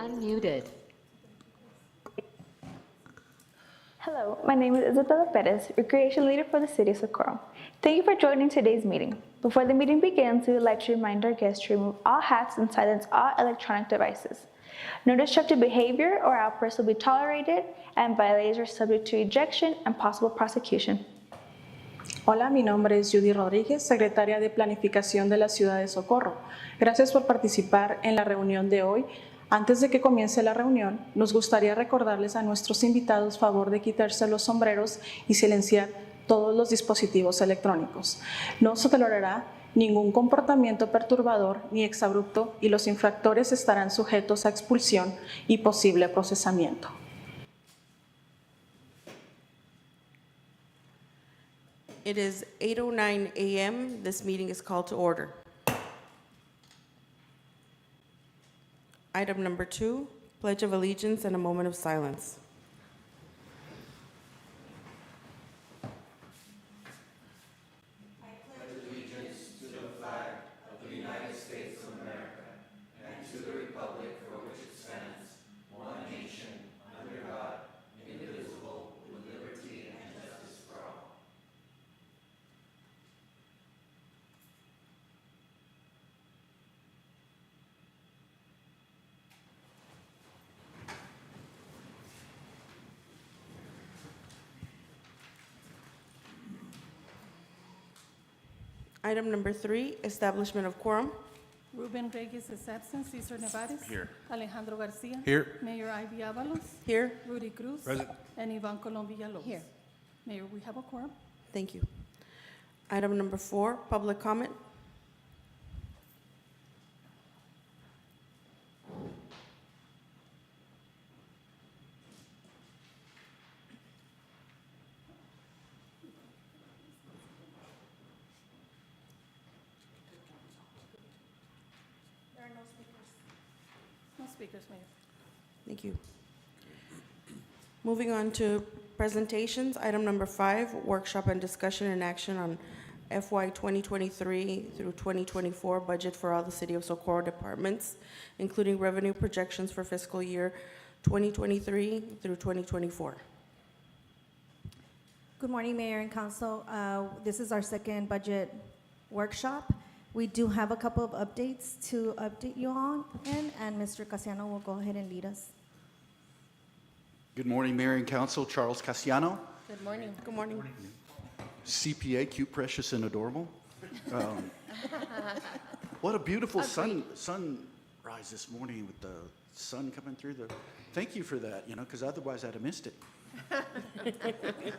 unmuted. Hello, my name is Isabella Perez, Recreation Leader for the City of Socorro. Thank you for joining today's meeting. Before the meeting begins, we would like to remind our guests to remove all hats and silence all electronic devices. No disruptive behavior or outbursts will be tolerated, and violators are subject to ejection and possible prosecution. Hola, mi nombre es Judy Rodríguez, secretaria de Planificación de la Ciudad de Socorro. Gracias por participar en la reunión de hoy. Antes de que comience la reunión, nos gustaría recordarles a nuestros invitados favor de quitarse los sombreros y silenciar todos los dispositivos electrónicos. No se tolerará ningún comportamiento perturbador ni exabrupto y los infractores estarán sujetos a expulsión y posible procesamiento. It is 8:09 a.m. This meeting is called to order. Item number 2, Pledge of Allegiance and a moment of silence. Item number 3, Establishment of Quorum. Ruben Reyes is absent. Cesar Nevares. Here. Alejandro Garcia. Here. Mayor Ivy Avalos. Here. Rudy Cruz. Present. And Ivan Colom Villalobos. Here. Mayor, we have a quorum. Thank you. Item number 4, Public Comment. No speakers, Mayor. Thank you. Moving on to presentations, item number 5, workshop and discussion and action on FY 2023 through 2024 budget for all the City of Socorro departments, including revenue projections for fiscal year 2023 through 2024. Good morning, Mayor and Council. This is our second budget workshop. We do have a couple of updates to update you on, and Mr. Casiano will go ahead and lead us. Good morning, Mayor and Council. Charles Casiano, Good morning. Good morning. CPA, cute, precious, and adorable. What a beautiful sunrise this morning with the sun coming through. Thank you for that, because otherwise I'd have missed it.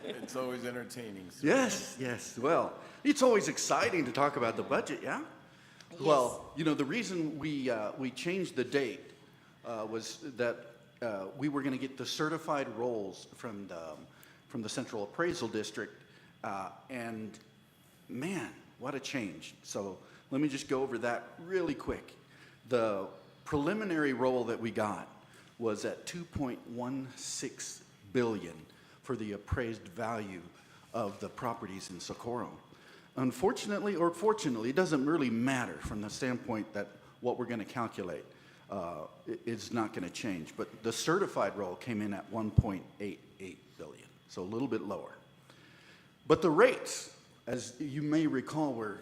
It's always entertaining. So. Yes. Well, it's always exciting to talk about the budget, yeah? Yes. Well, the reason we changed the date was that we were going to get the certified rolls from the Central Appraisal District, and man, what a change. So let me just go over that really quick. The preliminary roll that we got was at $2.16 billion for the appraised value of the properties in Socorro. Unfortunately, or fortunately, it doesn't really matter from the standpoint that what we're going to calculate is not going to change. But the certified roll came in at $1.88 billion, so a little bit lower. But the rates, as you may recall, were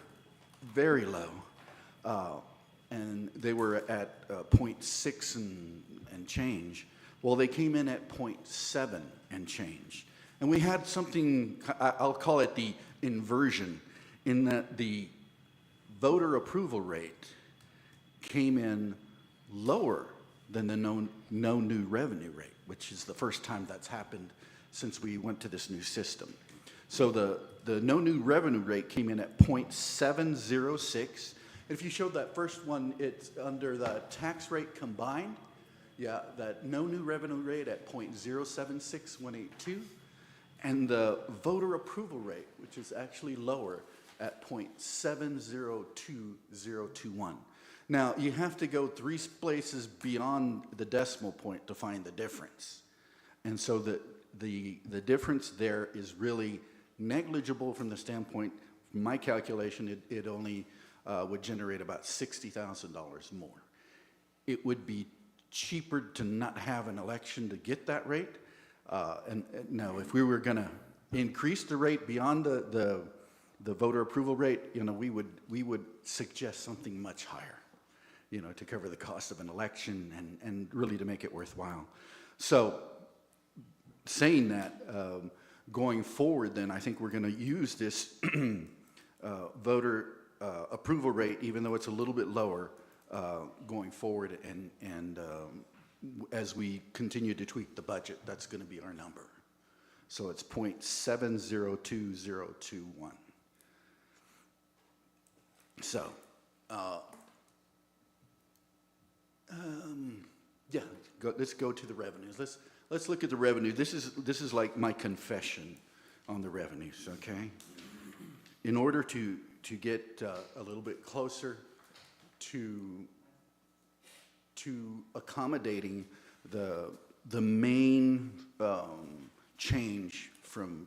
very low, and they were at 0.6 and change. Well, they came in at 0.7 and change. And we had something, I'll call it the inversion, in that the voter approval rate came in lower than the no new revenue rate, which is the first time that's happened since we went to this new system. So the no new revenue rate came in at 0.706. If you showed that first one, it's under the tax rate combined. Yeah, that no new revenue rate at 0.076182, and the voter approval rate, which is actually lower, at 0.702021. Now, you have to go 3 places beyond the decimal point to find the difference. And so the difference there is really negligible from the standpoint, from my calculation, it only would generate about $60,000 more. It would be cheaper to not have an election to get that rate. No, if we were going to increase the rate beyond the voter approval rate, we would suggest something much higher, to cover the cost of an election and really to make it worthwhile. So, saying that, going forward, then I think we're going to use this voter approval rate, even though it's a little bit lower, going forward, and as we continue to tweak the budget, that's going to be our number. So it's 0.702021. So, yeah, let's go to the revenues. Let's look at the revenue. This is like my confession on the revenues. Okay, in order to get a little bit closer to accommodating the main change from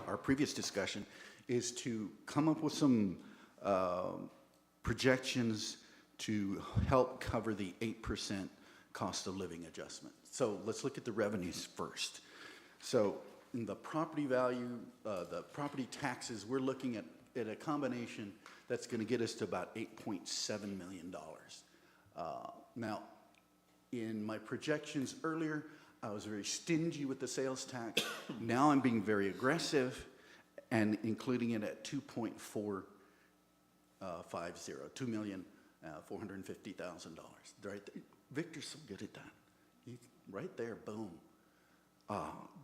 our previous discussion is to come up with some projections to help cover the 8% cost of living adjustment. So let's look at the revenues first. So in the property value, the property taxes, we're looking at a combination that's going to get us to about $8.7 million. Now, in my projections earlier, I was very stingy with the sales tax. Now I'm being very aggressive and including it at $2.450, $2,450,000. Right there. Victor's so good at that. Right there, boom.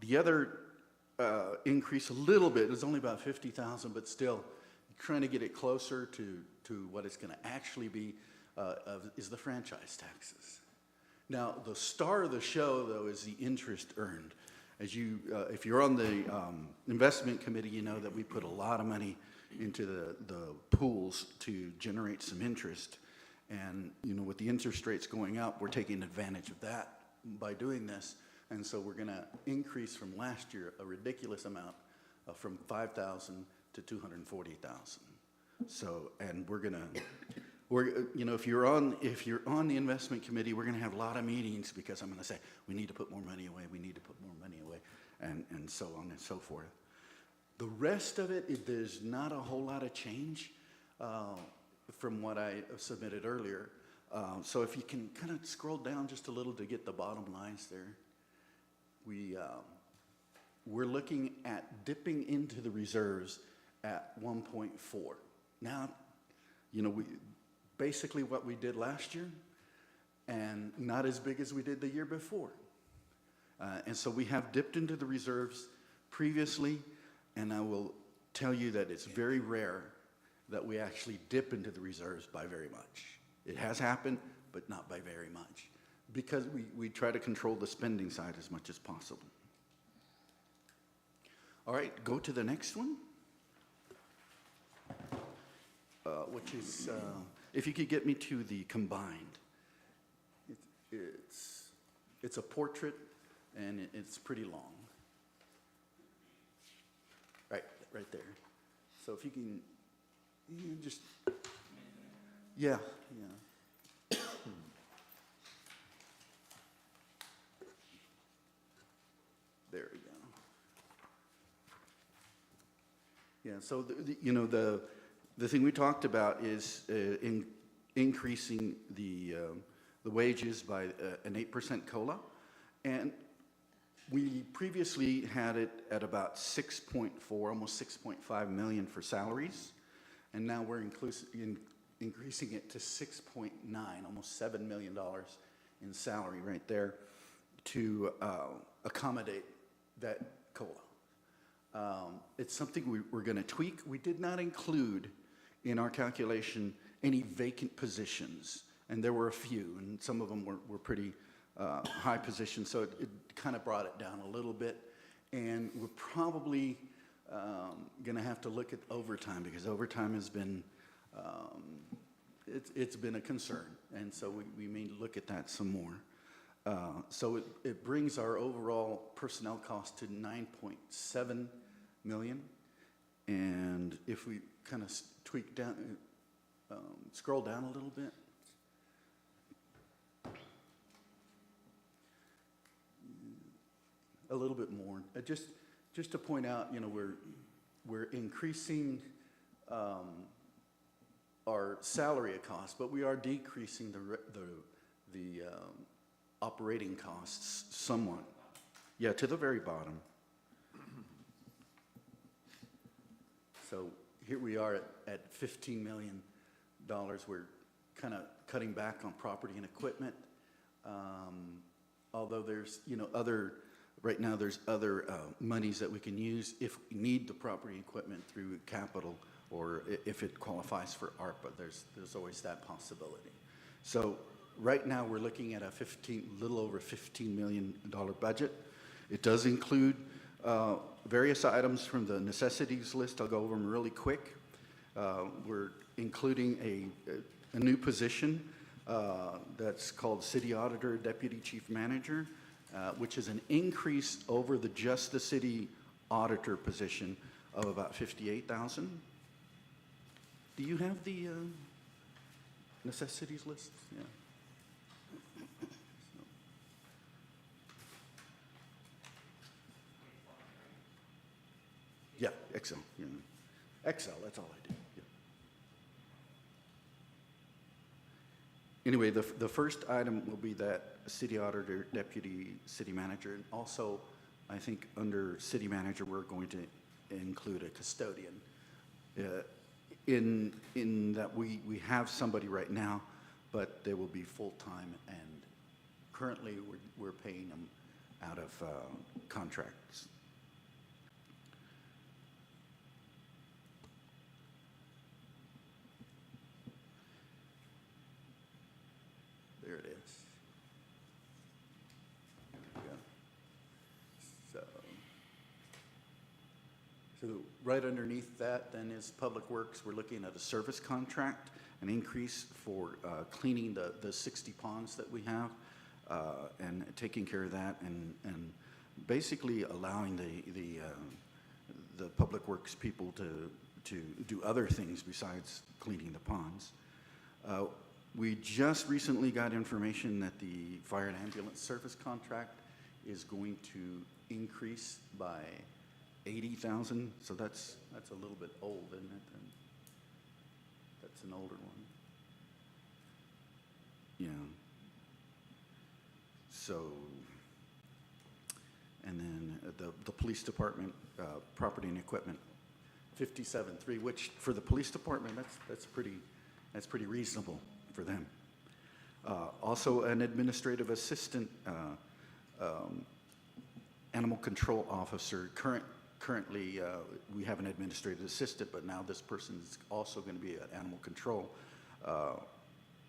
The other increase a little bit, it was only about 50,000, but still trying to get it closer to what it's going to actually be is the franchise taxes. Now, the star of the show, though, is the interest earned. As if you're on the investment committee, you know that we put a lot of money into the pools to generate some interest. And, with the interest rates going up, we're taking advantage of that by doing this. And so we're going to increase from last year a ridiculous amount from 5,000 to 240,000. So, and if you're on the investment committee, we're going to have a lot of meetings because I'm going to say, we need to put more money away, we need to put more money away, and so on and so forth. The rest of it, there's not a whole lot of change from what I submitted earlier. So if you can kind of scroll down just a little to get the bottom lines there. We're looking at dipping into the reserves at 1.4. Now, basically what we did last year, and not as big as we did the year before. And so we have dipped into the reserves previously, and I will tell you that it's very rare that we actually dip into the reserves by very much. It has happened, but not by very much, because we try to control the spending side as much as possible. All right, go to the next one, which is, if you could get me to the combined. It's a portrait, and it's pretty long. Right there. So if you can, just, yeah. There we go. Yeah, so the thing we talked about is increasing the wages by an 8% COLA, and we previously had it at about 6.4, almost 6.5 million for salaries, and now we're increasing it to 6.9, almost $7 million in salary right there to accommodate that COLA. It's something we're going to tweak. We did not include in our calculation any vacant positions, and there were a few, and some of them were pretty high positions, so it kind of brought it down a little bit. And we're probably going to have to look at overtime, because overtime has been it's been a concern, and so we may look at that some more. So it brings our overall personnel cost to 9.7 million, and if we kind of tweak down, scroll down a little bit. a little bit more. Just to point out, you know, we're increasing our salary costs, but we are decreasing the operating costs somewhat. Yeah, to the very bottom. So here we are at $15 million. We're kind of cutting back on property and equipment. Although there's, you know, right now there's other monies that we can use if we need the property and equipment through capital, or if it qualifies for ARPA, there's always that possibility. So right now we're looking at a little over $15 million budget. It does include various items from the necessities list. I'll go over them really quick. We're including a new position that's called City Auditor, Deputy Chief Manager, which is an increase over just the City Auditor position of about $58,000. Do you have the necessities list? Yeah. Yeah, Excel. Yeah. Excel, that's all I do. Yeah. Anyway, the first item will be that City Auditor, Deputy City Manager, and also, I think under City Manager, we're going to include a custodian. In that we have somebody right now, but they will be full-time, and currently we're paying them out of contracts. There it is. There we go. So right underneath that then is Public Works. We're looking at a service contract, an increase for cleaning the 60 ponds that we have, and taking care of that, and basically allowing the Public Works people to do other things besides cleaning the ponds. We just recently got information that the fire and ambulance service contract is going to increase by $80,000, so that's a little bit old, isn't it? And that's an older one. Yeah. So, and then the police department, property and equipment, 57.3, which for the police department, that's pretty reasonable for them. Also, an administrative assistant, animal control officer. Currently, we have an administrative assistant, but now this person is also going to be an animal control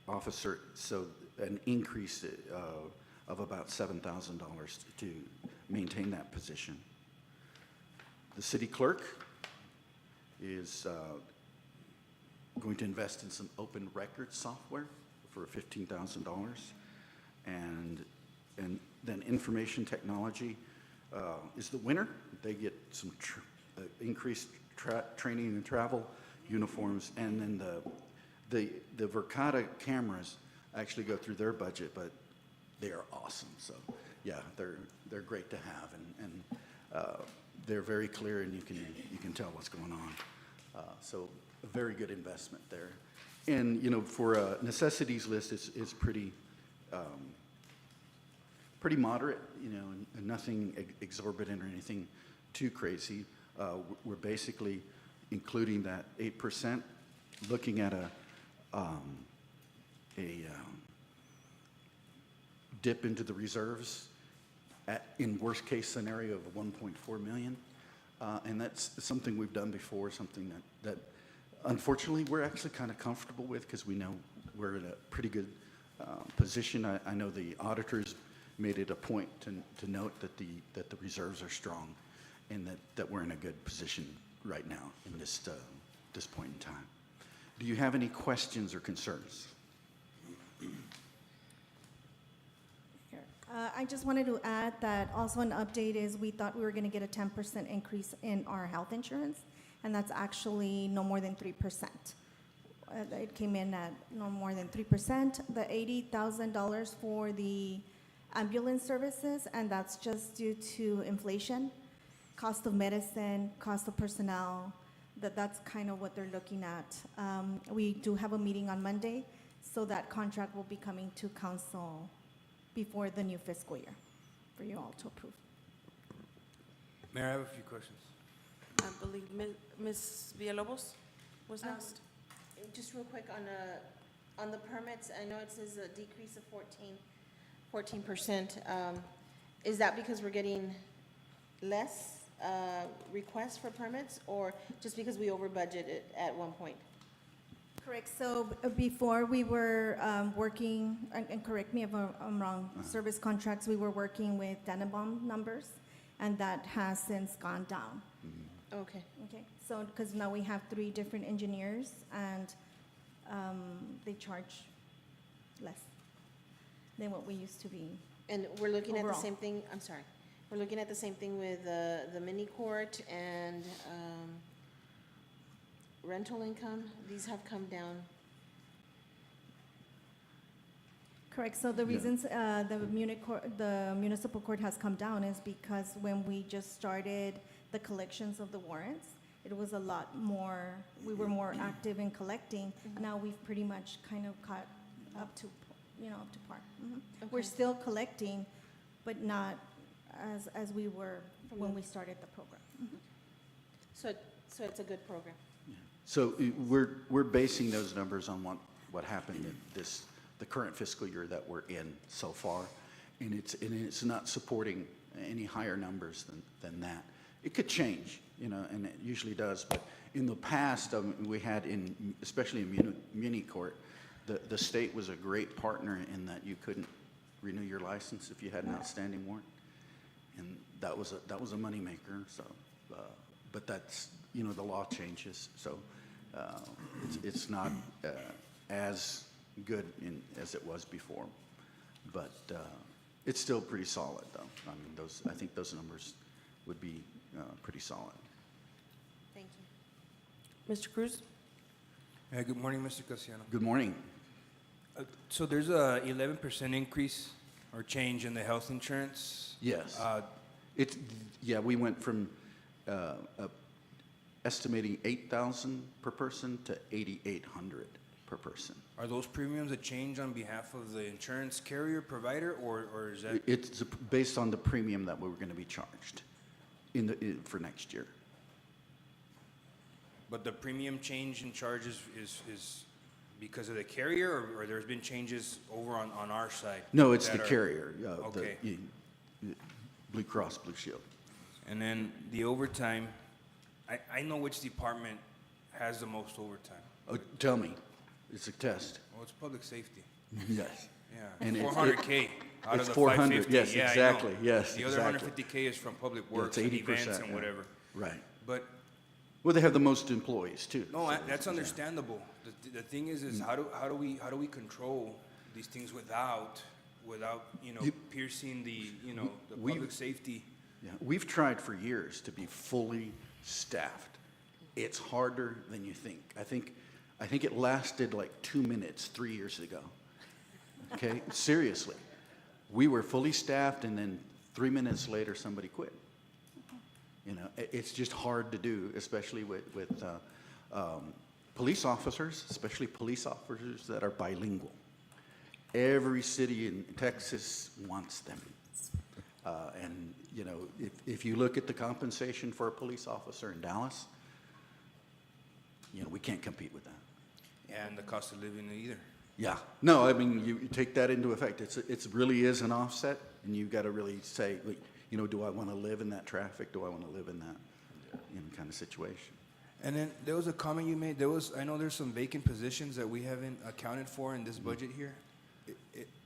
officer. So an increase of about $7,000 to maintain that position. The city clerk is going to invest in some open record software for $15,000, and then information technology is the winner. They get some increased training and travel, uniforms, and then the Verkada cameras actually go through their budget, but they are awesome. So yeah, they're great to have, and they're very clear, and you can tell what's going on. So a very good investment there. And, you know, for a necessities list, it's pretty moderate, you know, and nothing exorbitant or anything too crazy. We're basically including that 8%, looking at a dip into the reserves in worst case scenario of 1.4 million. And that's something we've done before, something that unfortunately we're actually kind of comfortable with, because we know we're in a pretty good position. I know the auditors made it a point to note that the reserves are strong, and that we're in a good position right now in this point in time. Do you have any questions or concerns? I just wanted to add that also an update is we thought we were going to get a 10% increase in our health insurance, and that's actually no more than 3%. It came in at no more than 3%. The $80,000 for the ambulance services, and that's just due to inflation, cost of medicine, cost of personnel. That's kind of what they're looking at. We do have a meeting on Monday, so that contract will be coming to council before the new fiscal year for you all to approve. Mayor, I have a few questions. I believe Ms. Villalobos was next. Just real quick on the permits, I know it says a decrease of 14%. Is that because we're getting less requests for permits, or just because we over budgeted at one point? Correct. So before we were working, and correct me if I'm wrong, service contracts, we were working with Tannenbaum numbers, and that has since gone down. Okay. Okay, so, because now we have 3 different engineers, and they charge less than what we used to be. And we're looking at the Overall. same thing, I'm sorry, we're looking at the same thing with the mini court and rental income. These have come down. Correct, so the reasons the municipal court has come down is because when we just started the collections of the warrants, it was a lot more, we were more active in collecting. Now we've pretty much kind of caught up to, up to par. We're Okay. still collecting, but not as we were when we started the program. So it's a good program. So we're basing those numbers on what happened in the current fiscal year that we're in so far, and it's not supporting any higher numbers than that. It could change, and it usually does, but in the past, we had especially in muni court, the state was a great partner in that you couldn't renew your license if you had an outstanding warrant, and that was a moneymaker. So, but that's the law changes, so it's not as good as it was before, but it's still pretty solid, though. I mean, I think those numbers would be pretty solid. Thank you. Mr. Cruz? Good morning, Mr. Casiano. Good morning. So there's a 11% increase or change in the health insurance. Yes. We went from estimating 8,000 per person to 8,800 per person. Are those premiums a change on behalf of the insurance carrier provider, or is that? It's based on the premium that we were going to be charged for next year. But the premium change in charges is because of the carrier, or there's been changes over on our side? No, it's that the are- carrier. Okay. Blue Cross Blue Shield. And then the overtime, I know which department has the most overtime. Oh, tell me, it's a test. Well, it's public safety. Yes. Yeah, And 400K out it's of the 400, 550. yes, Yeah, I know. exactly, yes, The other exactly. 150K is from public Yeah, works it's and events 80%, and yeah. whatever. Right. But, Well, they have the most employees too. no, so that's yeah. understandable. The thing is how do we control these things without piercing the we- public safety? Yeah, we've tried for years to be fully staffed. It's harder than you think. I think it lasted like 2 minutes 3 years ago. Okay, seriously. We were fully staffed, and then 3 minutes later, somebody quit. It's just hard to do, especially with police officers, especially police officers that are bilingual. Every city in Texas wants them. And, if you look at the compensation for a police officer in Dallas, we can't compete with that. And the cost of living either. Yeah. No, I mean, you take that into effect. It really is an offset, and you've got to really say, do I want to live in that traffic? Do I want to live in that kind of situation? And then there was a comment you made. I know there's some vacant positions that we haven't accounted for in this budget here.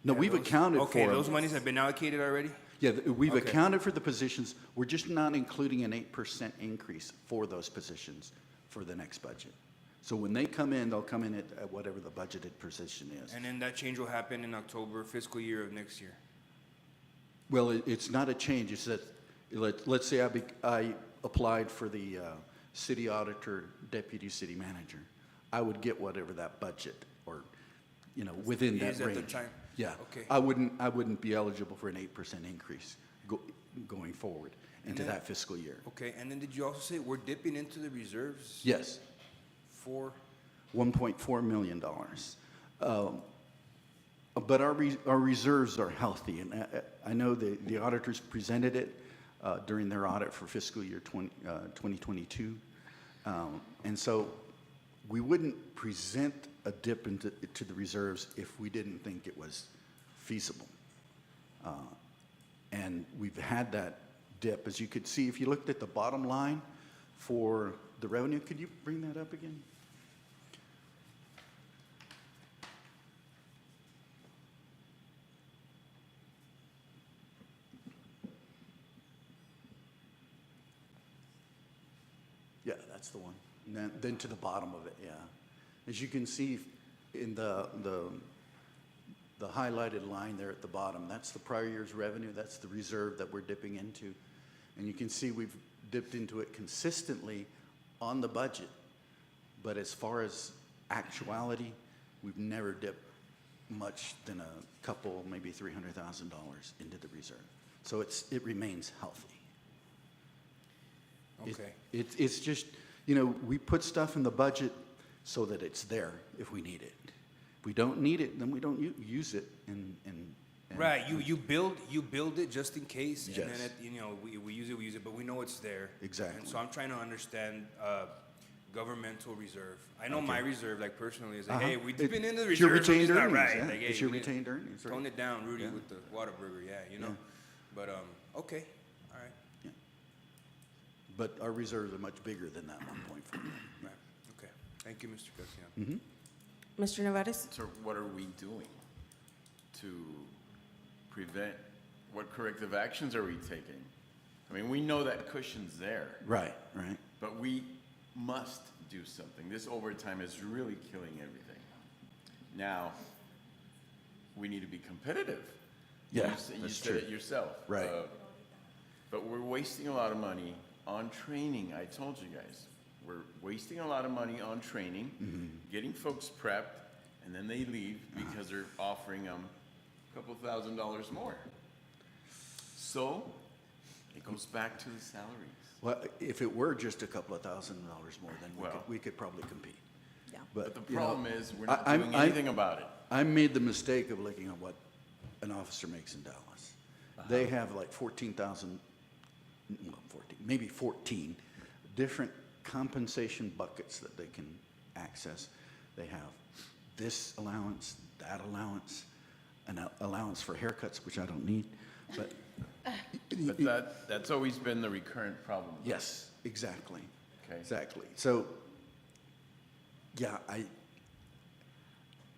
No, Are we've those- accounted for Okay, them. those monies have been allocated already? Yeah, we've Okay. accounted for the positions. We're just not including an 8% increase for those positions for the next budget. So when they come in, they'll come in at whatever the budgeted position is. And then that change will happen in October fiscal year of next year. Well, it's not a change. It's that, let's say I applied for the city auditor, deputy city manager. I would get whatever that budget or, within that Is at the range. time. Yeah. Okay. I wouldn't be eligible for an 8% increase going forward into then- that fiscal year. Okay, and then did you also say we're dipping into the reserves? Yes, For, $1.4 million. But our reserves are healthy, and I know the auditors presented it during their audit for fiscal year 2022. And so we wouldn't present a dip into the reserves if we didn't think it was feasible. And we've had that dip. As you could see, if you looked at the bottom line for the revenue, could you bring that up again? Yeah, that's the one. And then to the bottom of it, yeah. As you can see in the highlighted line there at the bottom, that's the prior year's revenue, that's the reserve that we're dipping into. And you can see we've dipped into it consistently on the budget. But as far as actuality, we've never dipped much than a couple, maybe $300,000 into the reserve. So it remains healthy. okay. It's just, we put stuff in the budget so that it's there if we need it. If we don't need it, then we don't use it. And Right, you build it just in case, and then Yes. we use it, but we know it's there. Exactly. And so I'm trying to understand governmental reserve. I know my reserve, like personally, is like, Uh-huh. hey, we've been in the It's your reserve, but retained it's not earnings, right. yeah. Like, hey, It's your we need to retained earnings, right. Tone it down, Rudy, Yeah. with the Whataburger, Yeah. But okay, all right, Yeah. But our reserves are much bigger than that 1.4. right, okay. Thank you, Mr. Cassiano. Mr. Nevares? So what are we doing to prevent, what corrective actions are we taking? I mean, we know that cushion's there, Right. but we must do something. This overtime is really killing everything. Now, we need to be competitive. Yeah, You that's said true. it yourself. Right. But we're wasting a lot of money on training. I told you guys, we're wasting a lot of money on training, getting folks prepped, and then they leave because they're offering them a couple $1,000s more. So it goes back to the salaries. Well, if it were just a couple of $1,000s more, then Well. we could probably compete. Yeah. But the problem is, we're not I- doing I- anything about it. I made the mistake of looking at what an officer makes in Dallas. They have like 14,000, well, 14, maybe 14 different compensation buckets that they can access. They have this allowance, that allowance, an allowance for haircuts, which I don't need, but. But that's always been the recurrent problem. Yes, exactly. Okay. Exactly. So, yeah,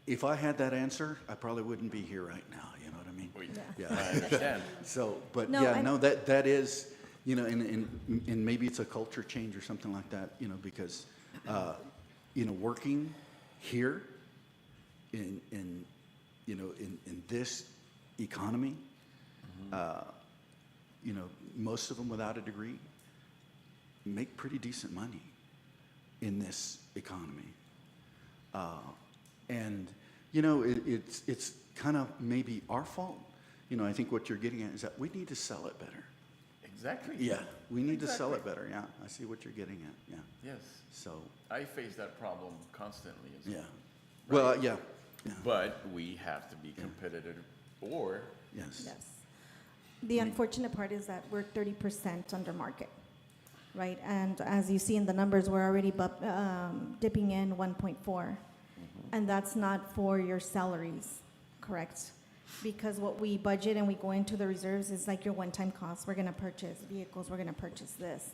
if I had that answer, I probably wouldn't be here right now, you know what I mean? Wait, Yeah. I understand. So, but No, yeah, I- no, that is, and maybe it's a culture change or something like that, because, working here in this economy, most of them without a degree make pretty decent money in this economy. And, it's kind of maybe our fault. I think what you're getting at is that we need to sell it better. Exactly. Yeah, we need to sell it Exactly. better, yeah. I see what you're getting at, yeah. Yes. So, I face that problem constantly as yeah. well. Well, yeah, But we have to be competitive, or yes. Yes. The unfortunate part is that we're 30% under market, right? And as you see in the numbers, we're already dipping in 1.4. And that's not for your salaries, correct? Because what we budget and we go into the reserves is like your one-time costs. We're gonna purchase vehicles, we're gonna purchase this.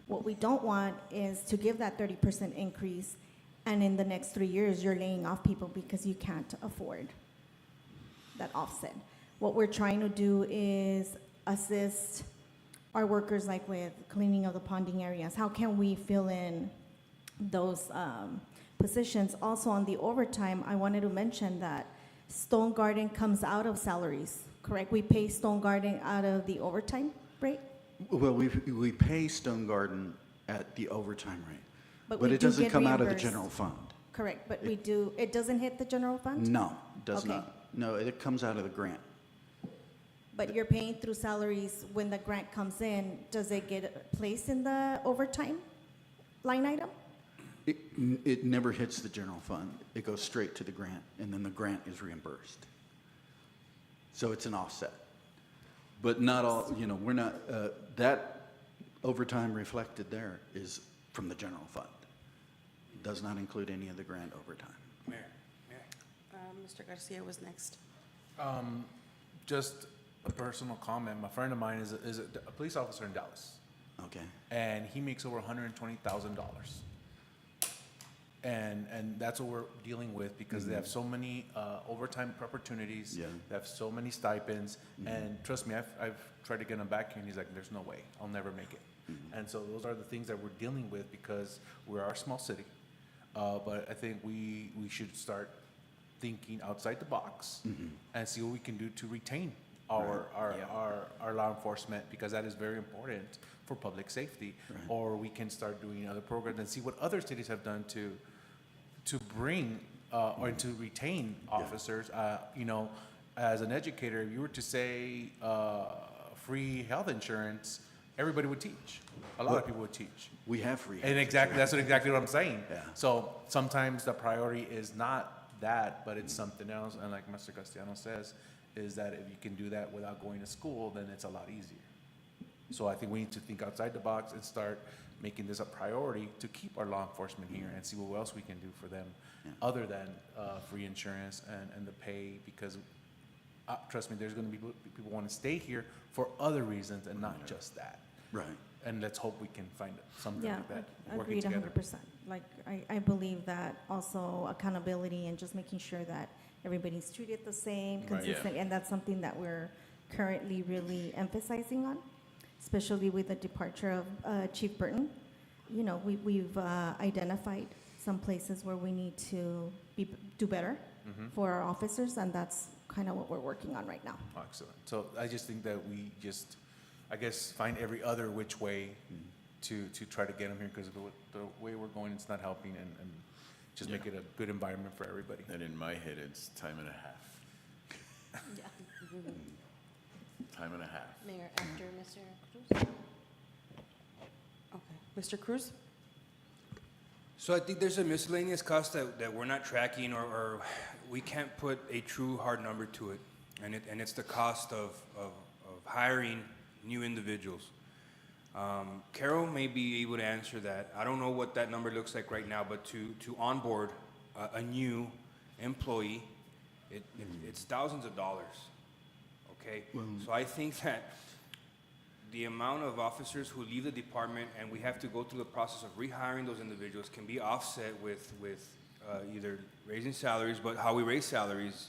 What we don't want is to give that 30% increase, and in the next 3 years, you're laying off people because you can't afford that offset. What we're trying to do is assist our workers, like with cleaning of the ponding areas. How can we fill in those positions? Also on the overtime, I wanted to mention that Stone Garden comes out of salaries, correct? We pay Stone Garden out of the overtime rate? Well, we pay Stone Garden at the overtime rate, But but we it do doesn't get come out of the reimbursed. general fund. Correct, but it doesn't hit the general fund? No, does Okay. not. No, it comes out of the grant. But you're paying through salaries. When the grant comes in, does it get placed in the overtime line item? It never hits the general fund. It goes straight to the grant, and then the grant is reimbursed. So it's an offset. But not all, we're not, that overtime reflected there is from the general fund. It does not include any of the grant overtime. Mayor. Mr. Garcia was next. Just a personal comment. My friend of mine is a police officer in Dallas, Okay? and he makes over $120,000. And that's what we're dealing with because they have so many overtime opportunities. Yeah. They have so many stipends, and trust me, I've tried to get him back here, and he's like, "There's no way, I'll never make it." And so those are the things that we're dealing with because we're a small city. But I think we should start thinking outside the box and see what we can do to retain our law enforcement, because that is very important for public safety. Right. Or we can start doing other programs and see what other cities have done to bring or to retain officers. As an educator, if you were to say free health insurance, everybody would teach. A lot of people would teach. We have free. And exactly, that's exactly what I'm saying. Yeah. So sometimes the priority is not that, but it's something else. And like Mr. Castellano says, is that if you can do that without going to school, then it's a lot easier. So I think we need to think outside the box and start making this a priority to keep our law enforcement here and see what else we can do for them other than free insurance and the pay, because trust me, there's going to be people want to stay here for other reasons and not just that. Right. And let's hope we can find something Yeah, like that, working agreed together. 100%. Like, I believe that also accountability and just making sure that everybody's treated the same, Right. consistent, and that's something that we're currently really emphasizing on, especially with the departure of Chief Burton. We've identified some places where we need to do better for our officers, and that's kind of what we're working on right now. Excellent. So I just think that we just, I guess, find every other which way to try to get them here, because the way we're going, it's not helping, and just make it a good environment for everybody. And in my head, it's time and a half. Time and a half. Mayor, after Mr. Cruz? Okay. Mr. Cruz? So I think there's a miscellaneous cost that we're not tracking, or we can't put a true hard number to it. And it's the cost of hiring new individuals. Carol may be able to answer that. I don't know what that number looks like right now, but to onboard a new employee, it's thousands of dollars, okay? So I think that the amount of officers who leave the department and we have to go through the process of rehiring those individuals can be offset with either raising salaries, but how we raise salaries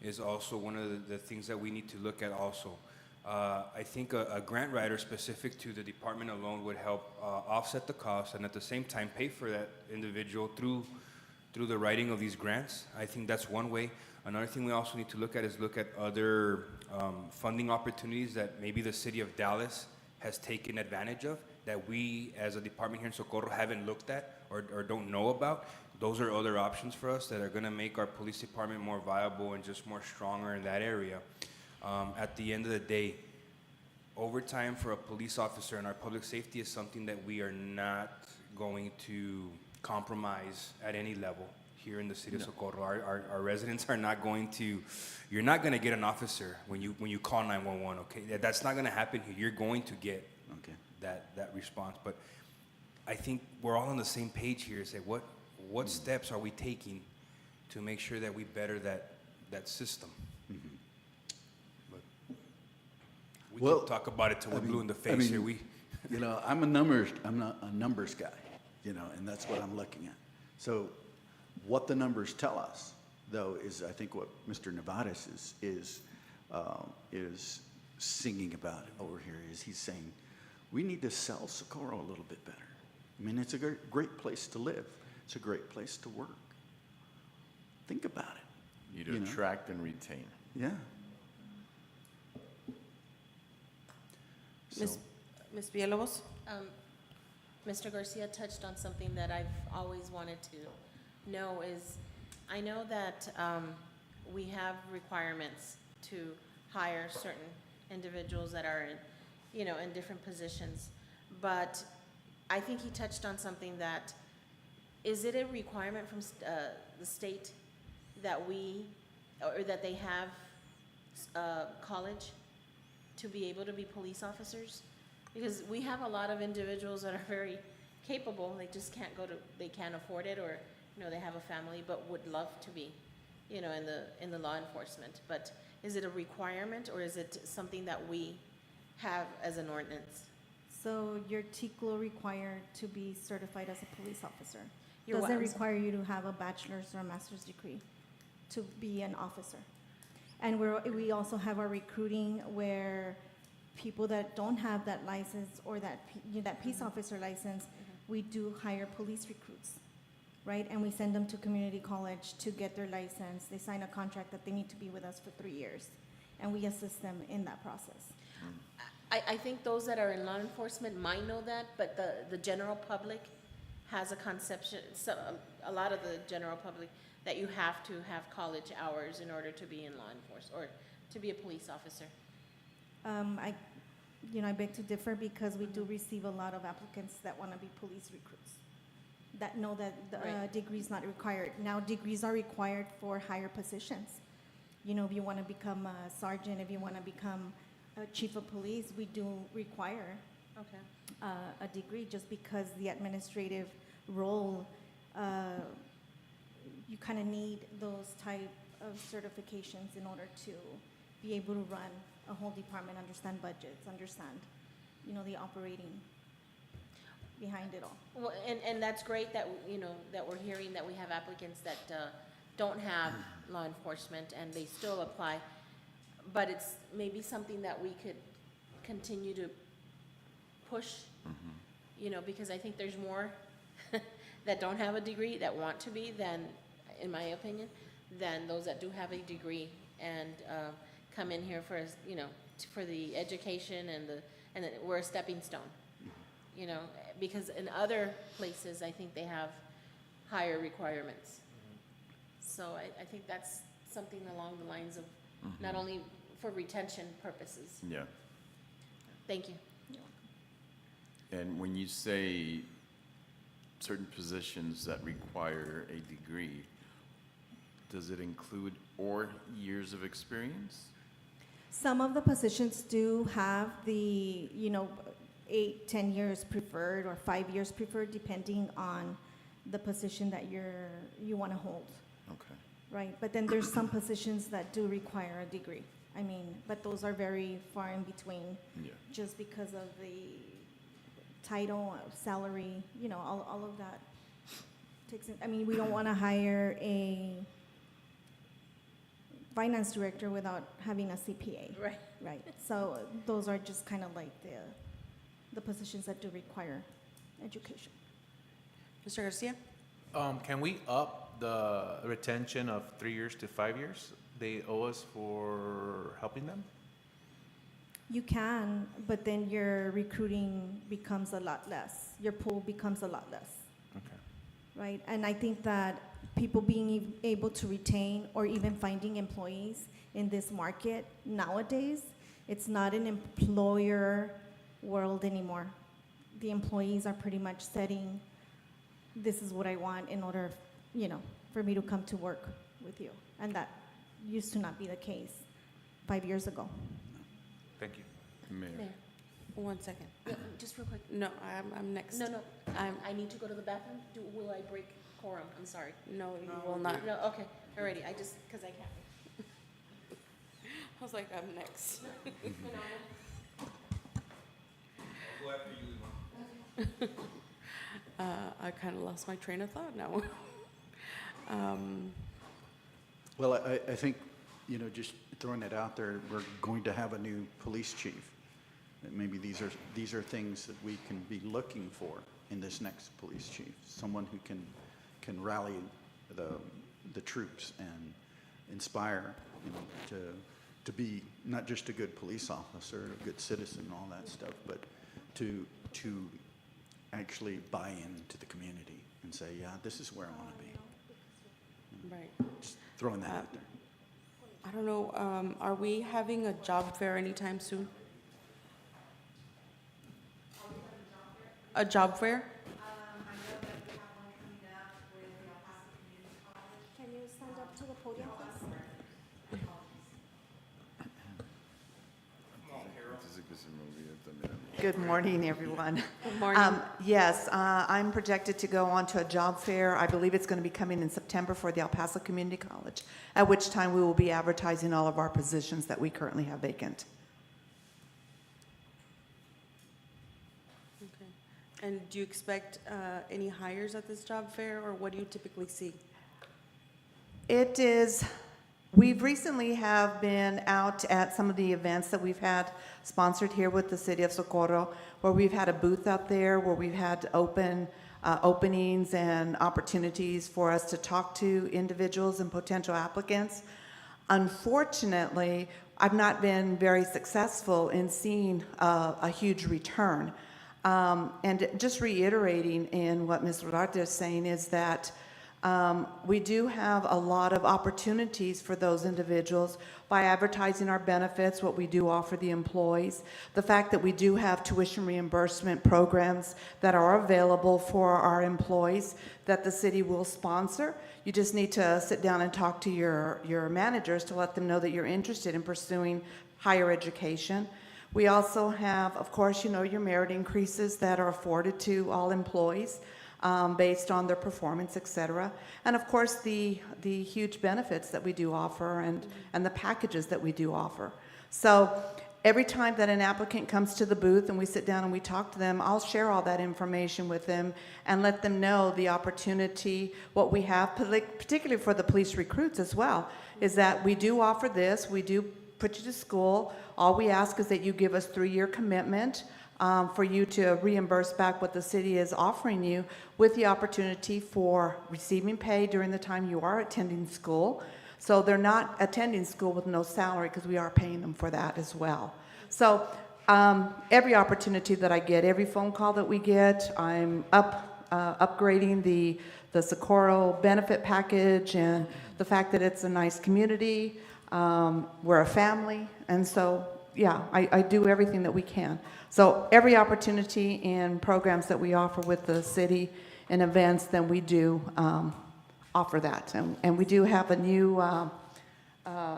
is also one of the things that we need to look at also. I think a grant writer specific to the department alone would help offset the cost and at the same time pay for that individual through the writing of these grants. I think that's one way. Another thing we also need to look at is look at other funding opportunities that maybe the city of Dallas has taken advantage of that we as a department here in Socorro haven't looked at or don't know about. Those are other options for us that are going to make our police department more viable and just more stronger in that area. At the end of the day, overtime for a police officer in our public safety is something that we are not going to compromise at any level here in the city of Socorro. Our residents are not going to, you're not going to get an officer when you call 911, okay? That's not going to happen here. You're going to get that response. But I think we're all on the same page here. Say what steps are we taking to make sure that we better that system? But we can talk about it till we're blue in the face here. I'm a numbers guy, and that's what I'm looking at. So what the numbers tell us, though, is I think what Mr. Nevares is singing about over here is he's saying we need to sell Socorro a little bit better. I mean, it's a great place to live. It's a great place to work. Think about it. You need to attract and retain. Yeah. Ms. Villalobos? Mr. Garcia touched on something that I've always wanted to know is, I know that we have requirements to hire certain individuals that are in, you know, in different positions. But I think he touched on something that, is it a requirement from the state that we, or that they have college to be able to be police officers? Because we have a lot of individuals that are very capable, they just can't go to, they can't afford it, or, you know, they have a family but would love to be, you know, in the law enforcement. But is it a requirement, or is it something that we have as an ordinance? So your TCLO required to be certified as a police officer. Your what? Doesn't I'm sorry. require you to have a bachelor's or a master's degree to be an officer. And we also have our recruiting where people that don't have that license or that peace officer license, we do hire police recruits, right? And we send them to community college to get their license. They sign a contract that they need to be with us for 3 years, and we assist them in that process. I think those that are in law enforcement might know that, but the general public has a conception, so a lot of the general public, that you have to have college hours in order to be in law enforcement, or to be a police officer. I beg to differ, because we do receive a lot of applicants that want to be police recruits, that know that the Right. degree is not required. Now, degrees are required for higher positions. You know, if you want to become a sergeant, if you want to become a chief of police, we do require Okay. a degree, just because the administrative role, you kind of need those type of certifications in order to be able to run a whole department, understand budgets, understand, you know, the operating behind it all. Well, and that's great that, you know, that we're hearing that we have applicants that don't have law enforcement and they still apply. But it's maybe something that we could continue to push, you know, because I think there's more that don't have a degree that want to be than, in my opinion, than those that do have a degree and come in here for, you know, for the education and we're a stepping stone, you know, because in other places, I think they have higher requirements. So I think that's something along the lines of not only for retention purposes. Yeah. Thank you. And when you say certain positions that require a degree, does it include or years of experience? Some of the positions do have the, 8, 10 years preferred or 5 years preferred, depending on the position that you want to hold, Okay. right? But then there's some positions that do require a degree. I mean, but those are very far in between, Yeah. just because of the title, salary, all of that takes in. I mean, we don't want to hire a finance director without having a CPA. Right. Right, so those are just kind of like the positions that do require education. Mr. Garcia? Can we up the retention of 3 years to 5 years they owe us for helping them? You can, but then your recruiting becomes a lot less. Your pool becomes a lot less, Okay. right? And I think that people being able to retain or even finding employees in this market nowadays, it's not an employer world anymore. The employees are pretty much setting, this is what I want in order, for me to come to work with you. And that used to not be the case 5 years ago. Thank you. Mayor. Mayor, 1 second. just real quick. No, I'm next. No, I I need to go to the bathroom. Will I break quorum? I'm sorry. No, you will not. No, okay, alrighty, because I can't. I was like, I'm next. I kind of lost my train of thought now. Well, I think, just throwing it out there, we're going to have a new police chief. That maybe these are things that we can be looking for in this next police chief. Someone who can rally the troops and inspire, to be not just a good police officer, a good citizen, all that stuff, but to actually buy into the community and say, yeah, this is where I want to be. Right. Just throwing that out there. I don't know, are we having a job fair anytime soon? A job fair? Can you stand up to the podium, please? Good morning, everyone. Good morning. Yes, I'm projected to go on to a job fair. I believe it's going to be coming in September for the El Paso Community College, at which time we will be advertising all of our positions that we currently have vacant. Okay. And do you expect any hires at this job fair, or what do you typically see? It is, we've recently have been out at some of the events that we've had sponsored here with the city of Socorro, where we've had a booth out there, where we've had openings and opportunities for us to talk to individuals and potential applicants. Unfortunately, I've not been very successful in seeing a huge return. And just reiterating in what Ms. Rodarte is saying is that we do have a lot of opportunities for those individuals by advertising our benefits, what we do offer the employees, the fact that we do have tuition reimbursement programs that are available for our employees that the city will sponsor. You just need to sit down and talk to your managers to let them know that you're interested in pursuing higher education. We also have, of course, your merit increases that are afforded to all employees. Based on their performance, et cetera. And of course, the huge benefits that we do offer and the packages that we do offer. So every time that an applicant comes to the booth and we sit down and we talk to them, I'll share all that information with them and let them know the opportunity, what we have, particularly for the police recruits as well, is that we do offer this, we do put you to school. All we ask is that you give us 3-year commitment. For you to reimburse back what the city is offering you, with the opportunity for receiving pay during the time you are attending school. So they're not attending school with no salary, because we are paying them for that as well. So every opportunity that I get, every phone call that we get, I'm upgrading the Socorro benefit package, and the fact that it's a nice community. We're a family, and so yeah, I do everything that we can. So every opportunity and programs that we offer with the city and events, then we do offer that. And we do have a new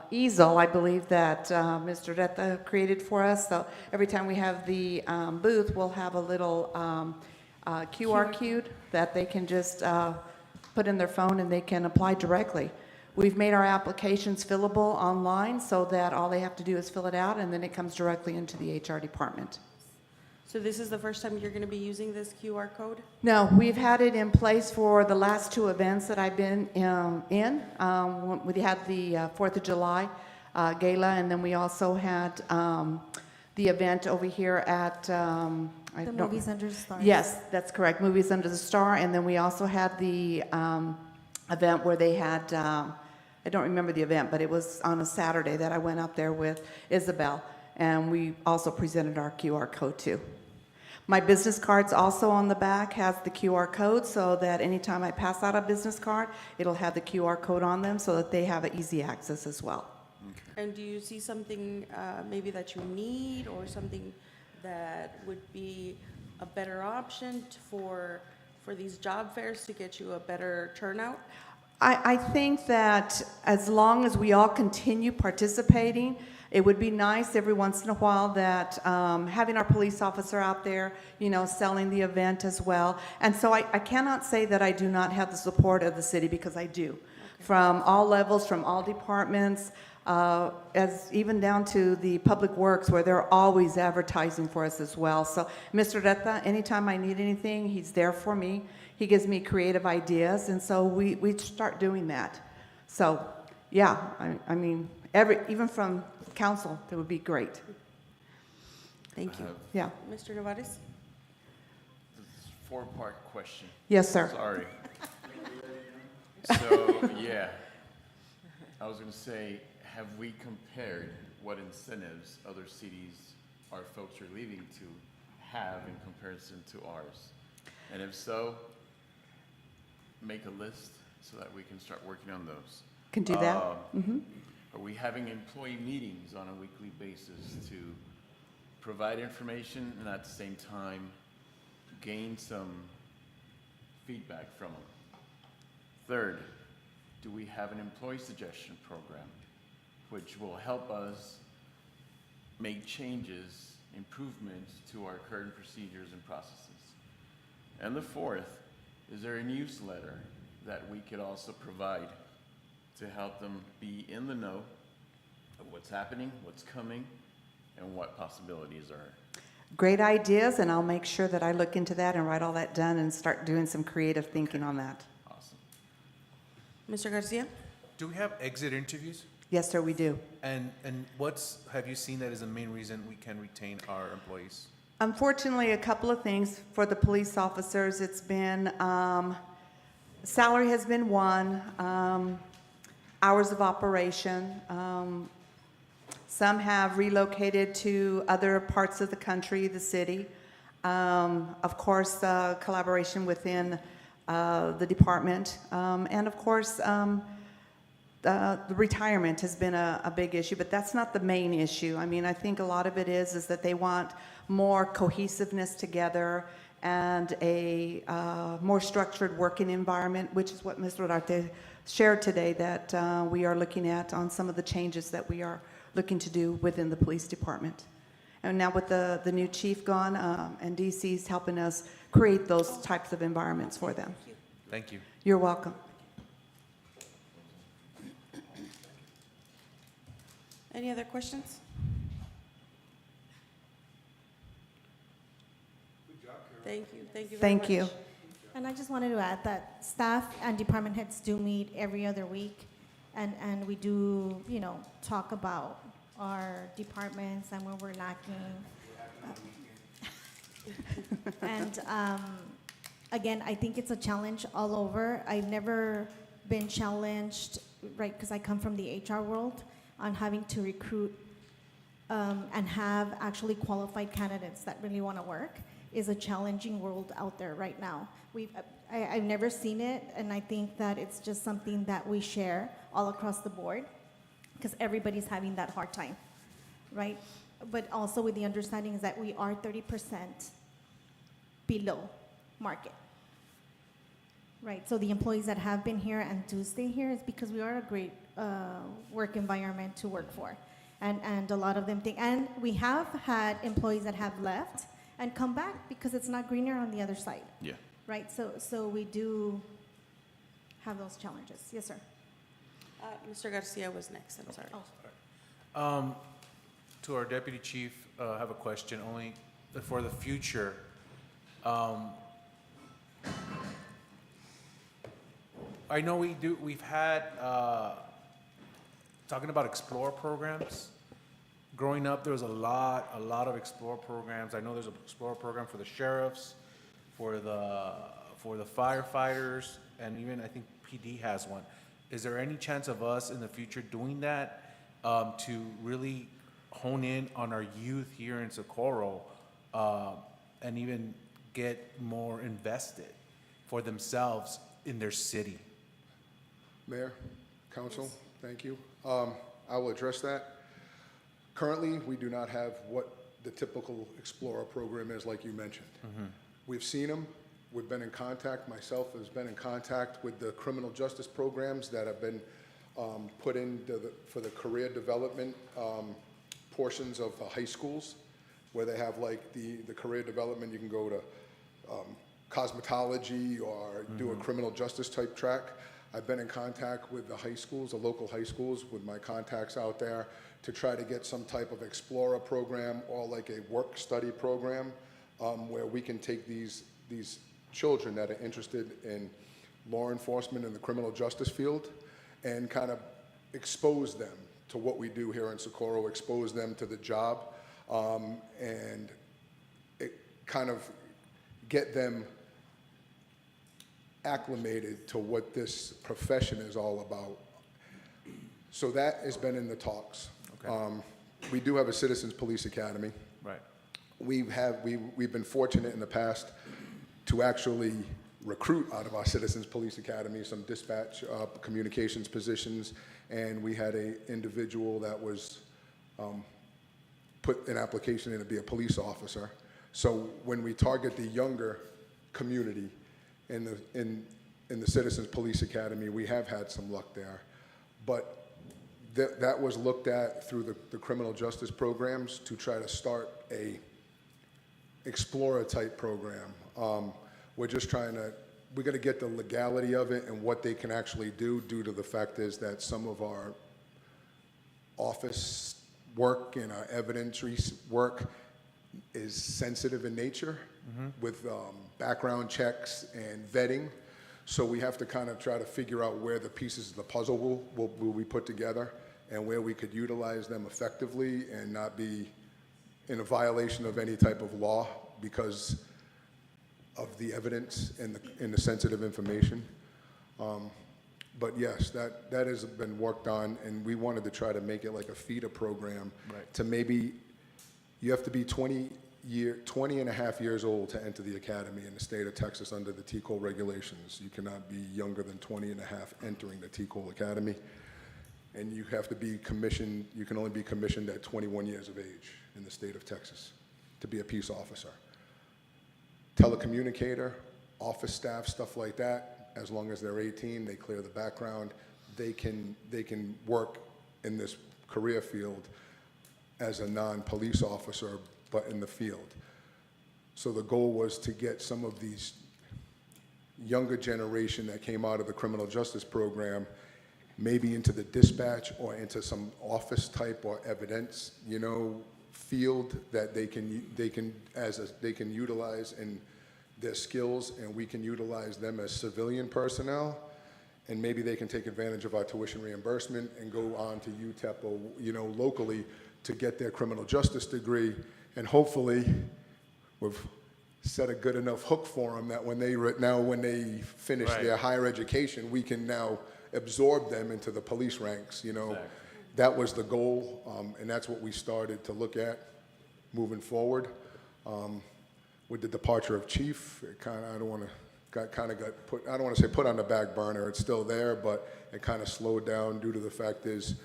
easel, I believe, that Mr. Reta created for us. So every time we have the booth, we'll have a little QR code that they can just put in their phone and they can apply directly. We've made our applications fillable online so that all they have to do is fill it out, and then it comes directly into the HR department. So this is the first time you're going to be using this QR code? No, we've had it in place for the last 2 events that I've been in. We had the 4th of July gala, and then we also had the event over here at The Movies Under the Stars. Yes, that's correct, Movies Under the Star. And then we also had the event where they had, I don't remember the event, but it was on a Saturday that I went up there with Isabel, and we also presented our QR code too. My business card's also on the back, has the QR code, so that anytime I pass out a business card, it'll have the QR code on them so that they have easy access as well. And do you see something maybe that you need, or something that would be a better option for these job fairs to get you a better turnout? I think that as long as we all continue participating, it would be nice every once in a while that having our police officer out there, selling the event as well. And so I cannot say that I do not have the support of the city, because I do. Okay. From all levels, from all departments, as even down to the public works, where they're always advertising for us as well. So Mr. Reta, anytime I need anything, he's there for me. He gives me creative ideas, and so we start doing that. So yeah, I mean, even from council, that would be great. Thank you. Yeah. Mr. Nevares? This is a 4-part question. Yes, sir. Sorry. So, yeah, I was going to say, have we compared what incentives other cities our folks are leaving to have in comparison to ours? And if so, make a list so that we can start working on those. Can do that. Are we having employee meetings on a weekly basis to provide information and at the same time gain some feedback from them? Third, do we have an employee suggestion program which will help us make changes, improvements to our current procedures and processes? And the fourth, is there a newsletter that we could also provide to help them be in the know of what's happening, what's coming, and what possibilities are? Great ideas, and I'll make sure that I look into that and write all that down and start doing some creative thinking on that. Awesome. Mr. Garcia? Do we have exit interviews? Yes, sir, we do. And have you seen that as the main reason we can retain our employees? Unfortunately, a couple of things for the police officers. It's been, salary has been one, hours of operation. Some have relocated to other parts of the country, the city. Of course, collaboration within the department. And of course, the retirement has been a big issue, but that's not the main issue. I mean, I think a lot of it is that they want more cohesiveness together and a more structured working environment, which is what Ms. Rodarte shared today, that we are looking at on some of the changes that we are looking to do within the police department. And now with the new chief gone, and DC's helping us create those types of environments for them. Thank you. You're welcome. Any other questions? Thank you. Thank you very Thank much. you. And I just wanted to add that staff and department heads do meet every other week, and we do, talk about our departments and where we're lacking. And again, I think it's a challenge all over. I've never been challenged, right, because I come from the HR world, on having to recruit and have actually qualified candidates that really want to work. Is a challenging world out there right now. I've never seen it, and I think that it's just something that we share all across the board, because everybody's having that hard time, right? But also with the understanding is that we are 30% below market, right? So the employees that have been here and do stay here is because we are a great work environment to work for, and a lot of them think. And we have had employees that have left and come back because it's not greener on the other side. Yeah. Right, so we do have those challenges. Yes, sir. Mr. Garcia was next, I'm sorry. Oh. To our deputy chief, I have a question only for the future. I know we've had, talking about Explore programs. Growing up, there was a lot of Explore programs. I know there's an Explore program for the sheriffs, for the firefighters, and even I think PD has one. Is there any chance of us in the future doing that to really hone in on our youth here in Socorro and even get more invested for themselves in their city? Mayor, Council, thank you. I will address that. Currently, we do not have what the typical Explorer program is, like you mentioned. Mm-hmm. We've seen them. We've been in contact. Myself has been in contact with the criminal justice programs that have been put in for the career development portions of high schools, where they have like the career development. You can go to cosmetology or do a criminal justice type track. I've been in contact with the high schools, the local high schools, with my contacts out there to try to get some type of Explorer program or like a work study program where we can take these children that are interested in law enforcement and the criminal justice field and kind of expose them to what we do here in Socorro, expose them to the job, and it kind of get them acclimated to what this profession is all about. So that has been in the talks. Okay. We do have a Citizens Police Academy. Right. We've been fortunate in the past to actually recruit out of our Citizens Police Academy some dispatch communications positions, and we had a individual that was put an application in to be a police officer. So when we target the younger community in the Citizens Police Academy, we have had some luck there. But that was looked at through the criminal justice programs to try to start a Explorer type program. We're just trying to, we're going to get the legality of it and what they can actually do, due to the fact is that some of our office work and our evidentiary work is sensitive in nature with background checks and vetting. So we have to kind of try to figure out where the pieces of the puzzle will be put together and where we could utilize them effectively and not be in a violation of any type of law because of the evidence and the sensitive information. But yes, that has been worked on, and we wanted to try to make it like a feeder program to maybe, you have to be 20 and a half years old to enter the academy in the state of Texas under the TCOL regulations. You cannot be younger than 20 and a half entering the TCOL academy. And you have to be commissioned, you can only be commissioned at 21 years of age in the state of Texas to be a peace officer. Telecommunicator, office staff, stuff like that, as long as they're 18, they clear the background, they can work in this career field as a non-police officer, but in the field. So the goal was to get some of these younger generation that came out of the criminal justice program maybe into the dispatch or into some office type or evidence, field that they can utilize in their skills, and we can utilize them as civilian personnel, and maybe they can take advantage of our tuition reimbursement and go on to UTEP or locally to get their criminal justice degree, and hopefully we've set a good enough hook for them that when they finish their higher education, we can now absorb them into the police ranks. Exactly. That was the goal, and that's what we started to look at moving forward. With the departure of chief, it kind of, I don't want to say put on the back burner. It's still there, but it kind of slowed down due to the fact the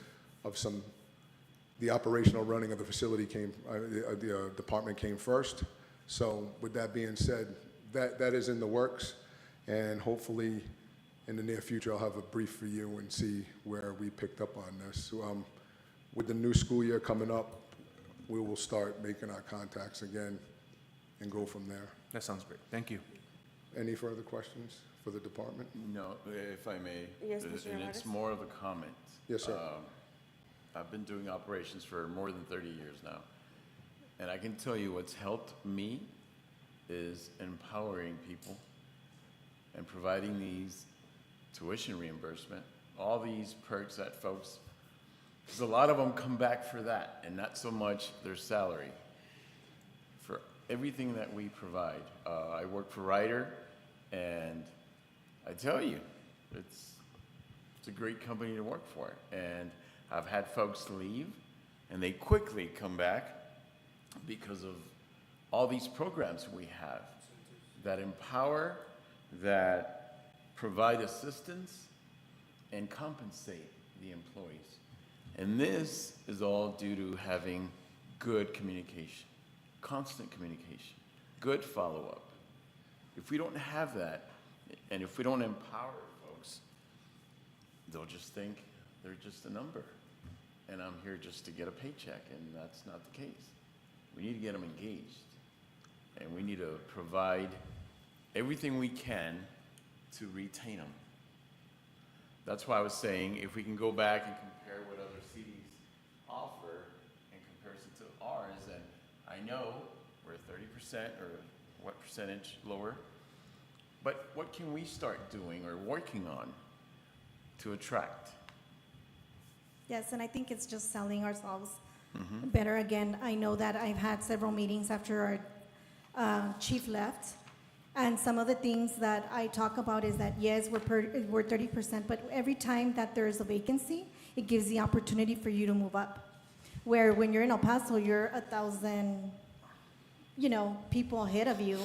operational running of the facility the department came first. So with that being said, that is in the works, and hopefully in the near future, I'll have a brief for you and see where we picked up on this. With the new school year coming up, we will start making our contacts again and go from there. That sounds great. Thank you. Any further questions for the department? No, if I may. Yes, Mr. And it's Armadas? more of a comment. Yes, sir. I've been doing operations for more than 30 years now. And I can tell you what's helped me is empowering people and providing these tuition reimbursement, all these perks that folks, because a lot of them come back for that and not so much their salary. For everything that we provide. I work for Ryder, and I tell you, it's a great company to work for. And I've had folks leave, and they quickly come back because of all these programs we have that empower, that provide assistance, and compensate the employees. And this is all due to having good communication, constant communication, good follow-up. If we don't have that, and if we don't empower folks, they'll just think they're just a number, and I'm here just to get a paycheck, and that's not the case. We need to get them engaged, and we need to provide everything we can to retain them. That's why I was saying, if we can go back and compare what other cities offer in comparison to ours, and I know we're 30% or what percentage lower, but what can we start doing or working on to attract? Yes, and I think it's just selling ourselves better. Again, I know that I've had several meetings after our chief left, and some of the things that I talk about is that, yes, we're 30%, but every time that there's a vacancy, it gives the opportunity for you to move up. Where when you're in El Paso, you're 1,000, people ahead of you.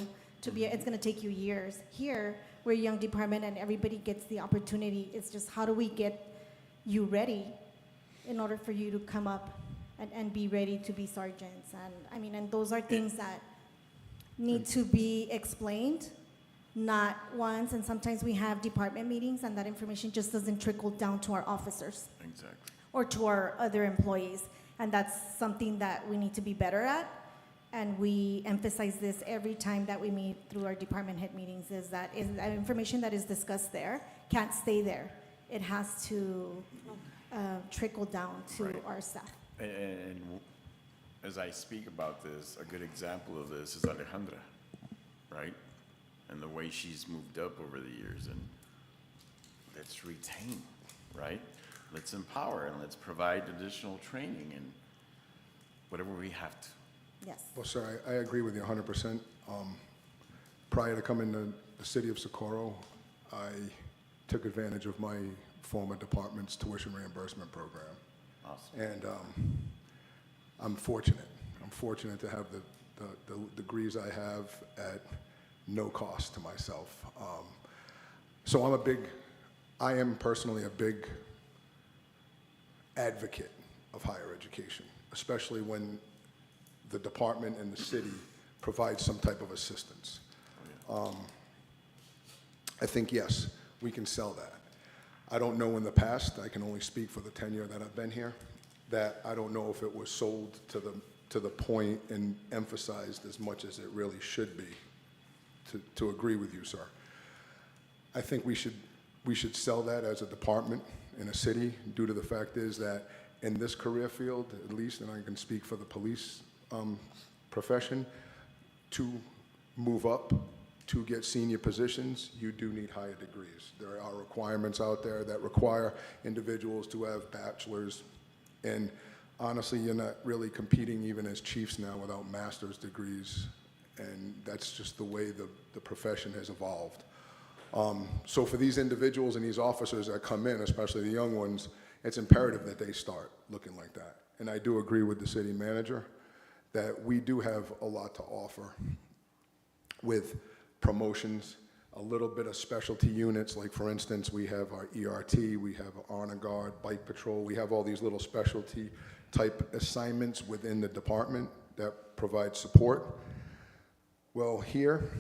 It's going to take you years. Here, we're a young department and everybody gets the opportunity. It's just how do we get you ready in order for you to come up and be ready to be sergeants? And I mean, and those are things that need to be explained, not once, and sometimes we have department meetings and that information just doesn't trickle down to our officers Exactly. or to our other employees. And that's something that we need to be better at. And we emphasize this every time that we meet through our department head meetings, is that information that is discussed there can't stay there. It has to trickle down to Right. our staff. And as I speak about this, a good example of this is Alejandra, right? And the way she's moved up over the years, and let's retain, right? Let's empower and let's provide additional training and whatever we have to. Yes. Well, sir, I agree with you 100%. Prior to coming to the city of Socorro, I took advantage of my former department's tuition reimbursement program. Awesome. And I'm fortunate. I'm fortunate to have the degrees I have at no cost to myself. So I am personally a big advocate of higher education, especially when the department and the city provide some type of assistance. I think, yes, we can sell that. I don't know in the past, I can only speak for the tenure that I've been here, that I don't know if it was sold to the point and emphasized as much as it really should be, to agree with you, sir. I think we should sell that as a department in a city, due to the fact is that in this career field, at least, and I can speak for the police profession, to move up, to get senior positions, you do need higher degrees. There are requirements out there that require individuals to have bachelors, and honestly, you're not really competing even as chiefs now without master's degrees, and that's just the way the profession has evolved. So for these individuals and these officers that come in, especially the young ones, it's imperative that they start looking like that. And I do agree with the city manager that we do have a lot to offer with promotions, a little bit of specialty units, like for instance, we have our ERT, we have honor guard, bike patrol, we have all these little specialty type assignments within the department that provide support. Well, here,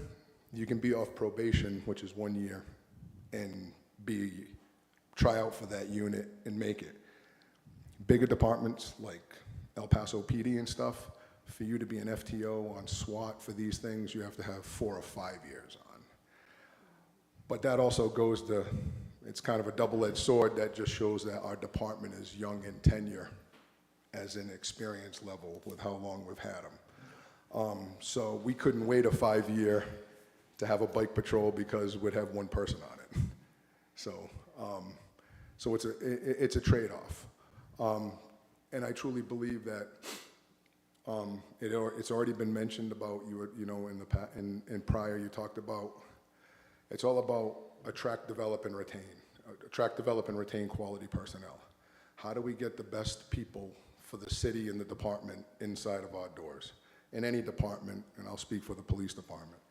you can be off probation, which is 1 year, and try out for that unit and make it. Bigger departments like El Paso PD and stuff, for you to be an FTO on SWAT for these things, you have to have 4 or 5 years on. But that also goes to, it's kind of a double-edged sword that just shows that our department is young in tenure as an experience level with how long we've had them. So we couldn't wait a 5-year to have a bike patrol because we'd have one person on it. So it's a trade-off. And I truly believe that it's already been mentioned about, in prior you talked about, it's all about attract, develop, and retain quality personnel. How do we get the best people for the city and the department inside of our doors? In any department, and I'll speak for the police department.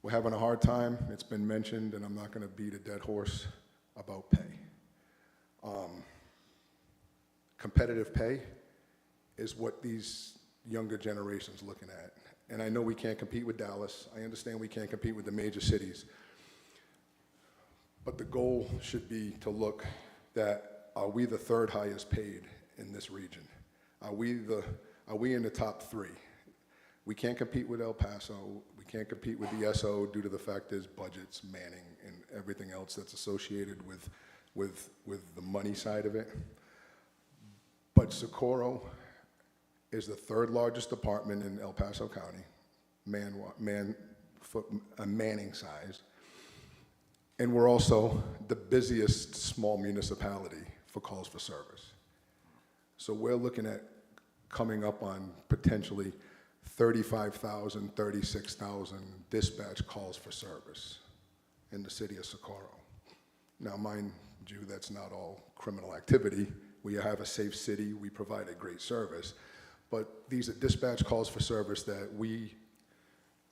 We're having a hard time, it's been mentioned, and I'm not gonna beat a dead horse about pay. Competitive pay is what these younger generations looking at. And I know we can't compete with Dallas. I understand we can't compete with the major cities. But the goal should be to look that, are we the third highest paid in this region? Are we in the top 3? We can't compete with El Paso. We can't compete with the SO due to the fact there's budgets, manning, and everything else that's associated with the money side of it. But Socorro is the 3rd largest department in El Paso County, manning size. And we're also the busiest small municipality for calls for service. So we're looking at coming up on potentially 35,000, 36,000 dispatch calls for service in the city of Socorro. Now, mind you, that's not all criminal activity. We have a safe city, we provide a great service, but these are dispatch calls for service that we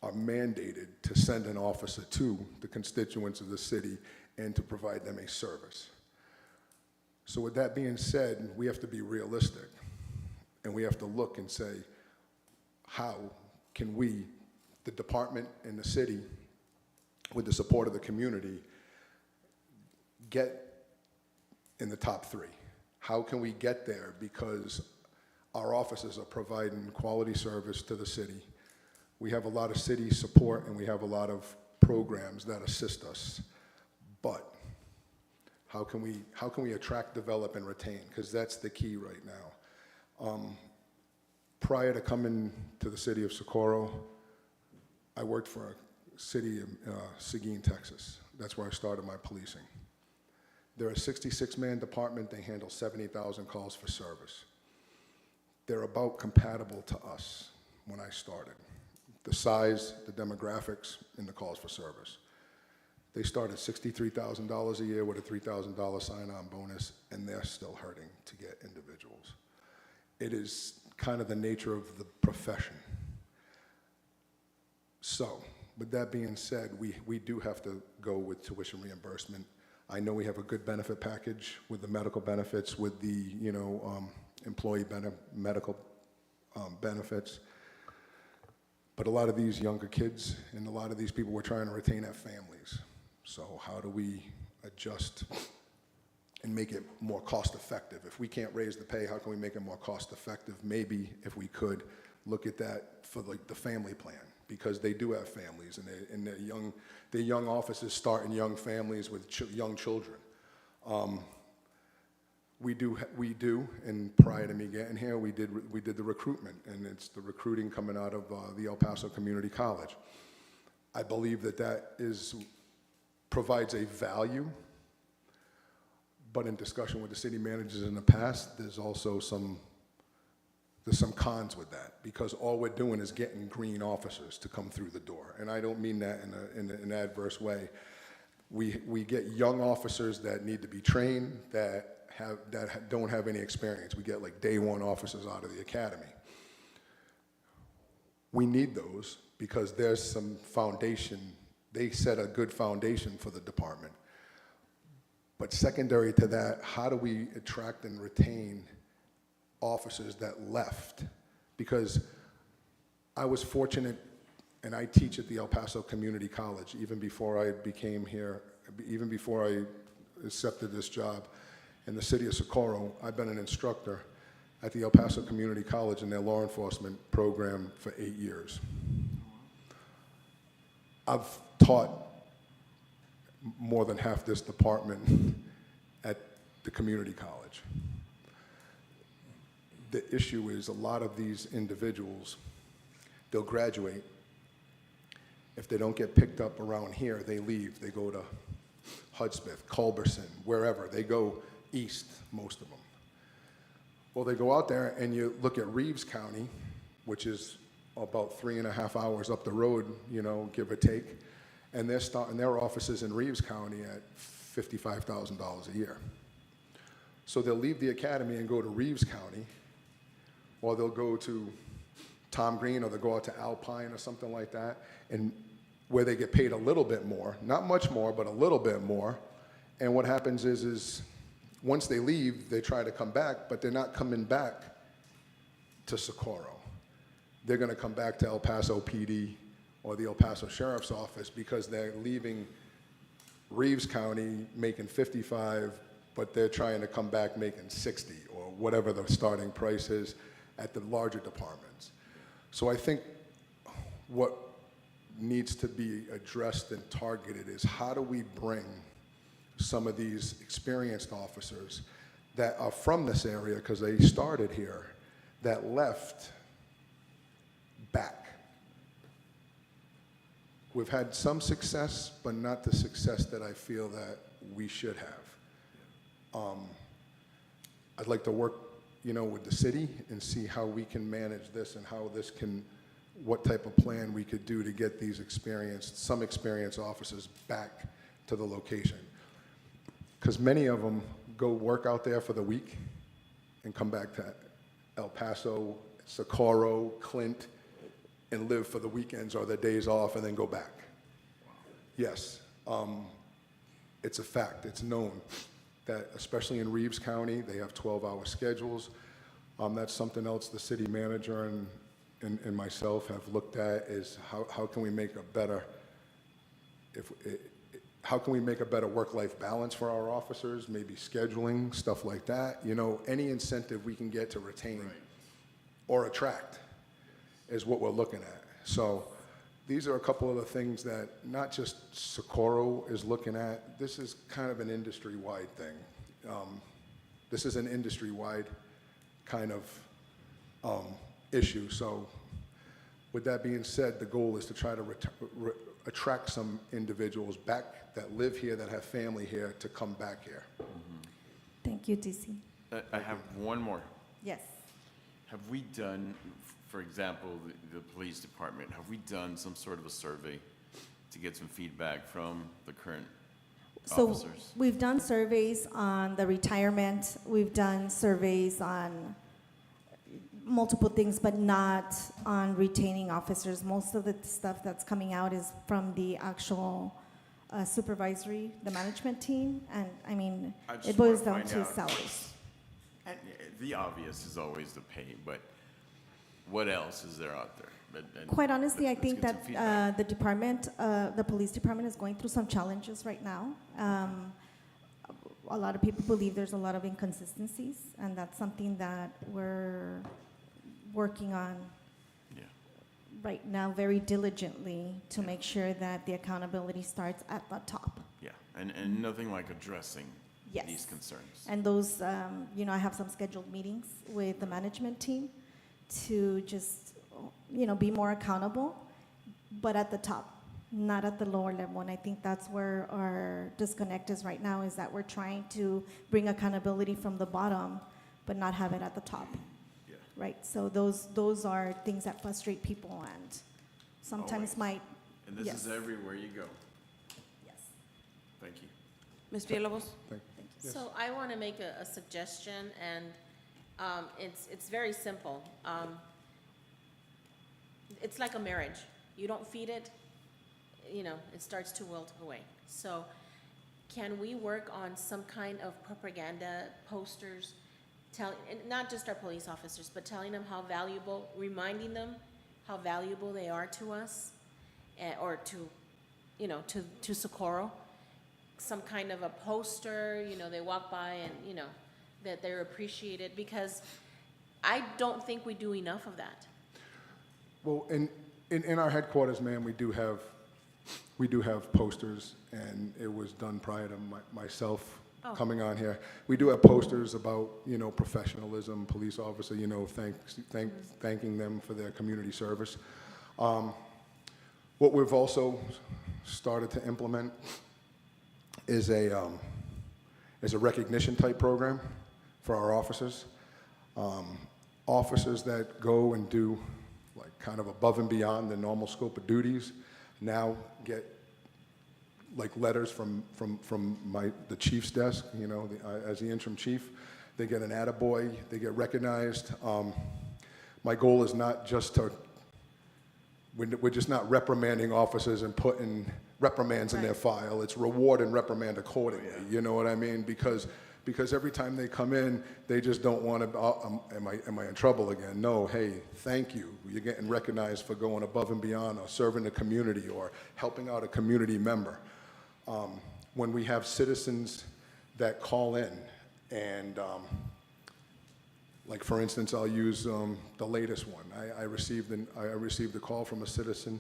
are mandated to send an officer to the constituents of the city and to provide them a service. So with that being said, we have to be realistic, and we have to look and say, how can we, the department and the city, with the support of the community, get in the top 3? How can we get there? Because our officers are providing quality service to the city. We have a lot of city support and we have a lot of programs that assist us. But how can we attract, develop, and retain? Because that's the key right now. Prior to coming to the city of Socorro, I worked for a city in Seguin, Texas. That's where I started my policing. They're a 66-man department. They handle 70,000 calls for service. They're about compatible to us when I started. The size, the demographics, and the calls for service. They start at $63,000 a year with a $3,000 sign-on bonus, and they're still hurting to get individuals. It is kind of the nature of the profession. So, with that being said, we do have to go with tuition reimbursement. I know we have a good benefit package with the medical benefits, with the employee medical benefits. But a lot of these younger kids and a lot of these people we're trying to retain have families. So how do we adjust and make it more cost effective? If we can't raise the pay, how can we make it more cost effective? Maybe if we could look at that for like the family plan, because they do have families and they're young officers starting young families with young children. We do, and prior to me getting here, we did the recruitment, and it's the recruiting coming out of the El Paso Community College. I believe that provides a value, but in discussion with the city managers in the past, there's also some cons with that, because all we're doing is getting green officers to come through the door, and I don't mean that in an adverse way. We get young officers that need to be trained, that don't have any experience. We get like day one officers out of the academy. We need those because there's some foundation. They set a good foundation for the department. But secondary to that, how do we attract and retain officers that left? Because I was fortunate, and I teach at the El Paso Community College even before I became here, even before I accepted this job. In the city of Socorro, I've been an instructor at the El Paso Community College in their law enforcement program for 8 years. I've taught more than half this department at the community college. The issue is a lot of these individuals, they'll graduate. If they don't get picked up around here, they leave. They go to Hudspeth, Culberson, wherever. They go east, most of them. Well, they go out there and you look at Reeves County, which is about 3.5 hours up the road, give or take, and they're starting their offices in Reeves County at $55,000 a year. So they'll leave the academy and go to Reeves County, or they'll go to Tom Green, or they'll go out to Alpine or something like that, and where they get paid a little bit more, not much more, but a little bit more. And what happens is once they leave, they try to come back, but they're not coming back to Socorro. They're going to come back to El Paso PD or the El Paso Sheriff's Office because they're leaving Reeves County making 55, but they're trying to come back making 60 or whatever the starting price is at the larger departments. So I think what needs to be addressed and targeted is how do we bring some of these experienced officers that are from this area because they started here, that left, back. We've had some success, but not the success that I feel that we should have. I'd like to work, with the city and see how we can manage this and what type of plan we could do to get these some experienced officers back to the location. Because many of them go work out there for the week and come back to El Paso, Socorro, Clint, and live for the weekends or their days off and then go back. Yes, it's a fact, it's known that especially in Reeves County, they have 12-hour schedules. That's something else the city manager and myself have looked at is how can we make a better, how can we make a better work-life balance for our officers, maybe scheduling, stuff like that. You know, any incentive we can get to retain or attract is what we're looking at. So these are a couple of the things that not just Socorro is looking at. This is kind of an industry-wide thing. This is an industry-wide kind of issue. So with that being said, the goal is to try to attract some individuals back that live here, that have family here, to come back here. Thank you, DC. I have one more. Yes. Have we done, for example, the police department, have we done some sort of a survey to get some feedback from the current So officers? we've done surveys on the retirement. We've done surveys on multiple things, but not on retaining officers. Most of the stuff that's coming out is from the actual supervisory, the management team. And I mean, I just it boils wanna down find to out. salaries. And the obvious is always the pay, but what else is there out there? And Quite honestly, I let's think get some that feedback. the department, the police department is going through some challenges right now. A lot of people believe there's a lot of inconsistencies, and that's something that we're working on Yeah. right now very diligently to make sure that the accountability starts at the top. Yeah, and nothing like addressing Yes. these concerns. And those, you know, I have some scheduled meetings with the management team to just, you know, be more accountable, but at the top, not at the lower level. And I think that's where our disconnect is right now, is that we're trying to bring accountability from the bottom, but not have it at the top. Yeah. Right? So those are things that frustrate people and sometimes Always. might, And this yes. is everywhere you go. Yes. Thank you. Ms. Villalobos? So I want to make a suggestion, and it's very simple. It's like a marriage. You don't feed it, you know, it starts to wilt away. So can we work on some kind of propaganda posters, and not just our police officers, but telling them how valuable, reminding them how valuable they are to us, or to, you know, to Socorro? Some kind of a poster, you know, they walk by and, you know, that they're appreciated, because I don't think we do enough of that. Well, in our headquarters, ma'am, we do have posters, and it was done prior to myself Oh. coming on here. We do have posters about, you know, professionalism, police officer, you know, thanking them for their community service. What we've also started to implement is a recognition type program for our officers. Officers that go and do like kind of above and beyond the normal scope of duties now get like letters from the chief's desk, you know, as the interim chief. They get an attaboy, they get recognized. My goal is not just to, we're just not reprimanding officers and putting reprimands in their file. It's reward and reprimand accordingly, you know what I mean? Because every time they come in, they just don't want to, am I in trouble again? No, hey, thank you. You're getting recognized for going above and beyond or serving the community or helping out a community member. When we have citizens that call in and, like for instance, I'll use the latest one. I received a call from a citizen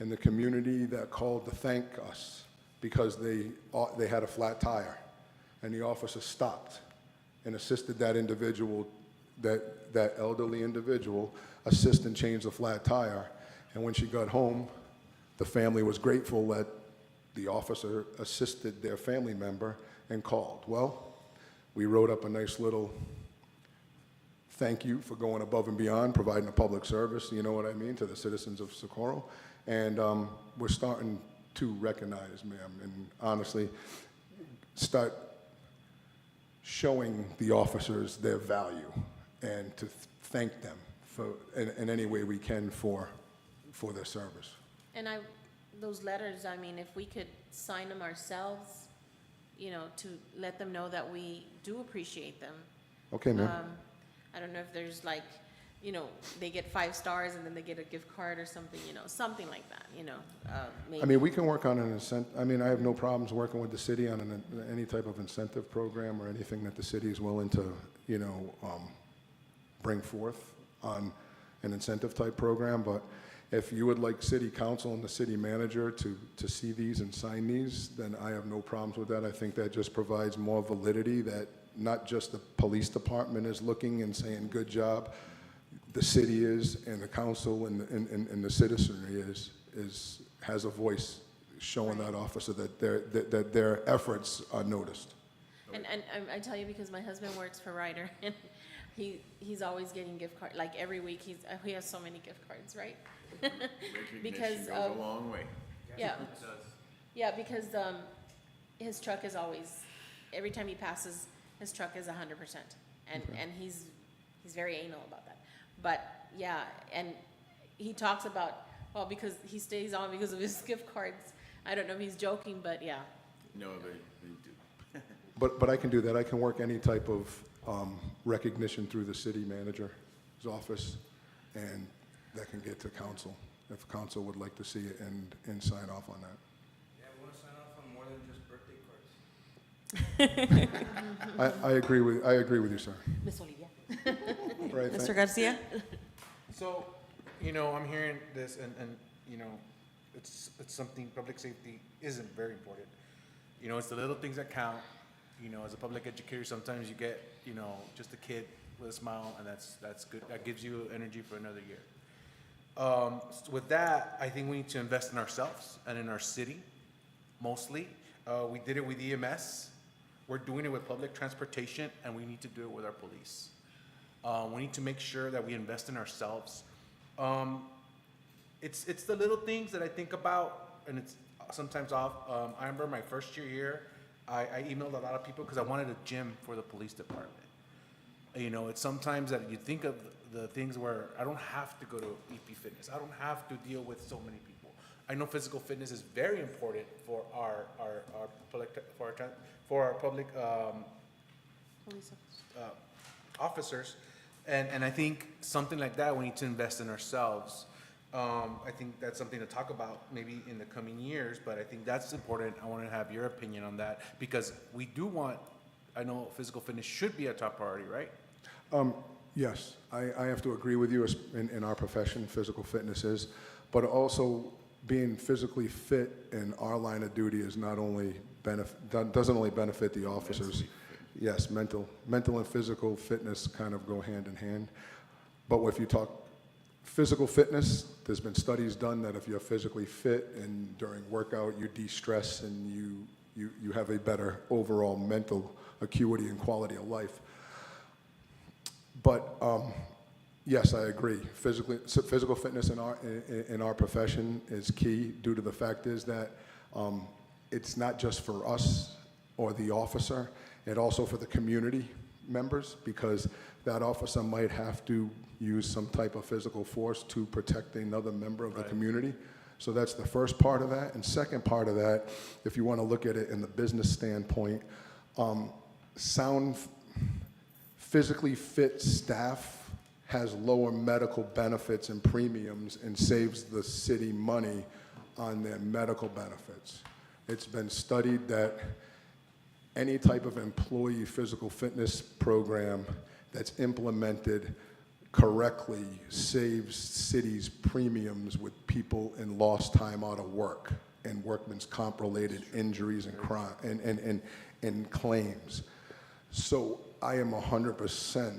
in the community that called to thank us because they had a flat tire. And the officer stopped and assisted that individual, that elderly individual, assist and change the flat tire. And when she got home, the family was grateful that the officer assisted their family member and called. Well, we wrote up a nice little thank you for going above and beyond, providing a public service, you know what I mean, to the citizens of Socorro. And we're starting to recognize, ma'am, and honestly, start showing the officers their value and to thank them for, in any way we can for for their service. And those letters, I mean, if we could sign them ourselves, you know, to let them know that we do appreciate them. Okay, ma'am. I don't know if there's like, you know, they get 5 stars and then they get a gift card or something, you know, something like that, you know, maybe. I mean, we can work on an incentive. I mean, I have no problems working with the city on any type of incentive program or anything that the city is willing to, you know, bring forth on an incentive type program. But if you would like city council and the city manager to see these and sign these, then I have no problems with that. I think that just provides more validity that not just the police department is looking and saying, good job, the city is, and the council and the citizenry has a voice showing that officer that their efforts are noticed. And I tell you, because my husband works for Ryder, and he's always getting gift cards, like every week, he has so many gift cards, right? Because Recognition goes a long way. Yeah. Yeah, because his truck is always, every time he passes, his truck is 100%. And he's very anal about that. But, yeah, and he talks about, well, because he stays on because of his gift cards. I don't know if he's joking, but yeah. No, they do. But I can do that. I can work any type of recognition through the city manager's office, and that can get to council, if council would like to see it and sign off on that. Yeah, we want to sign off on more than just birthday cards. I agree with you, sir. Miss Olivia. Right, Mr. Garcia? So, you know, I'm hearing this and you know, it's something, public safety isn't very important. You know, it's the little things that count. You know, as a public educator, sometimes you get, you know, just a kid with a smile, and that's good. That gives you energy for another year. With that, I think we need to invest in ourselves and in our city, mostly. We did it with EMS. We're doing it with public transportation, and we need to do it with our police. We need to make sure that we invest in ourselves. It's the little things that I think about, and it's sometimes off. I remember my first year here, I emailed a lot of people because I wanted a gym for the police department. You know, it's sometimes that you think of the things where I don't have to go to EP Fitness. I don't have to deal with so many people. I know physical fitness is very important for our public Police officers, and I think something like that we need to invest in ourselves. I think that's something to talk about maybe in the coming years, but I think that's important. I want to have your opinion on that because we do want, I know physical fitness should be a top priority, right? Yes, I have to agree with you in our profession, physical fitness is, but also being physically fit in our line of duty is not only doesn't only benefit the officers. Yes, mental and physical fitness kind of go hand in hand. But if you talk physical fitness, there's been studies done that if you're physically fit and during workout you de-stress and you have a better overall mental acuity and quality of life. But yes, I agree. Physical fitness in our profession is key due to the fact is that it's not just for us or the officer, it also for the community members because that officer might have to use some type of physical force to protect another member of the community. So that's the first part of that. And second part of that, if you want to look at it in the business standpoint, sound physically fit staff has lower medical benefits and premiums and saves the city money on their medical benefits. It's been studied that any type of employee physical fitness program that's implemented correctly saves cities premiums with people in lost time out of work and workman's comp related injuries and crime and claims. So I am 100%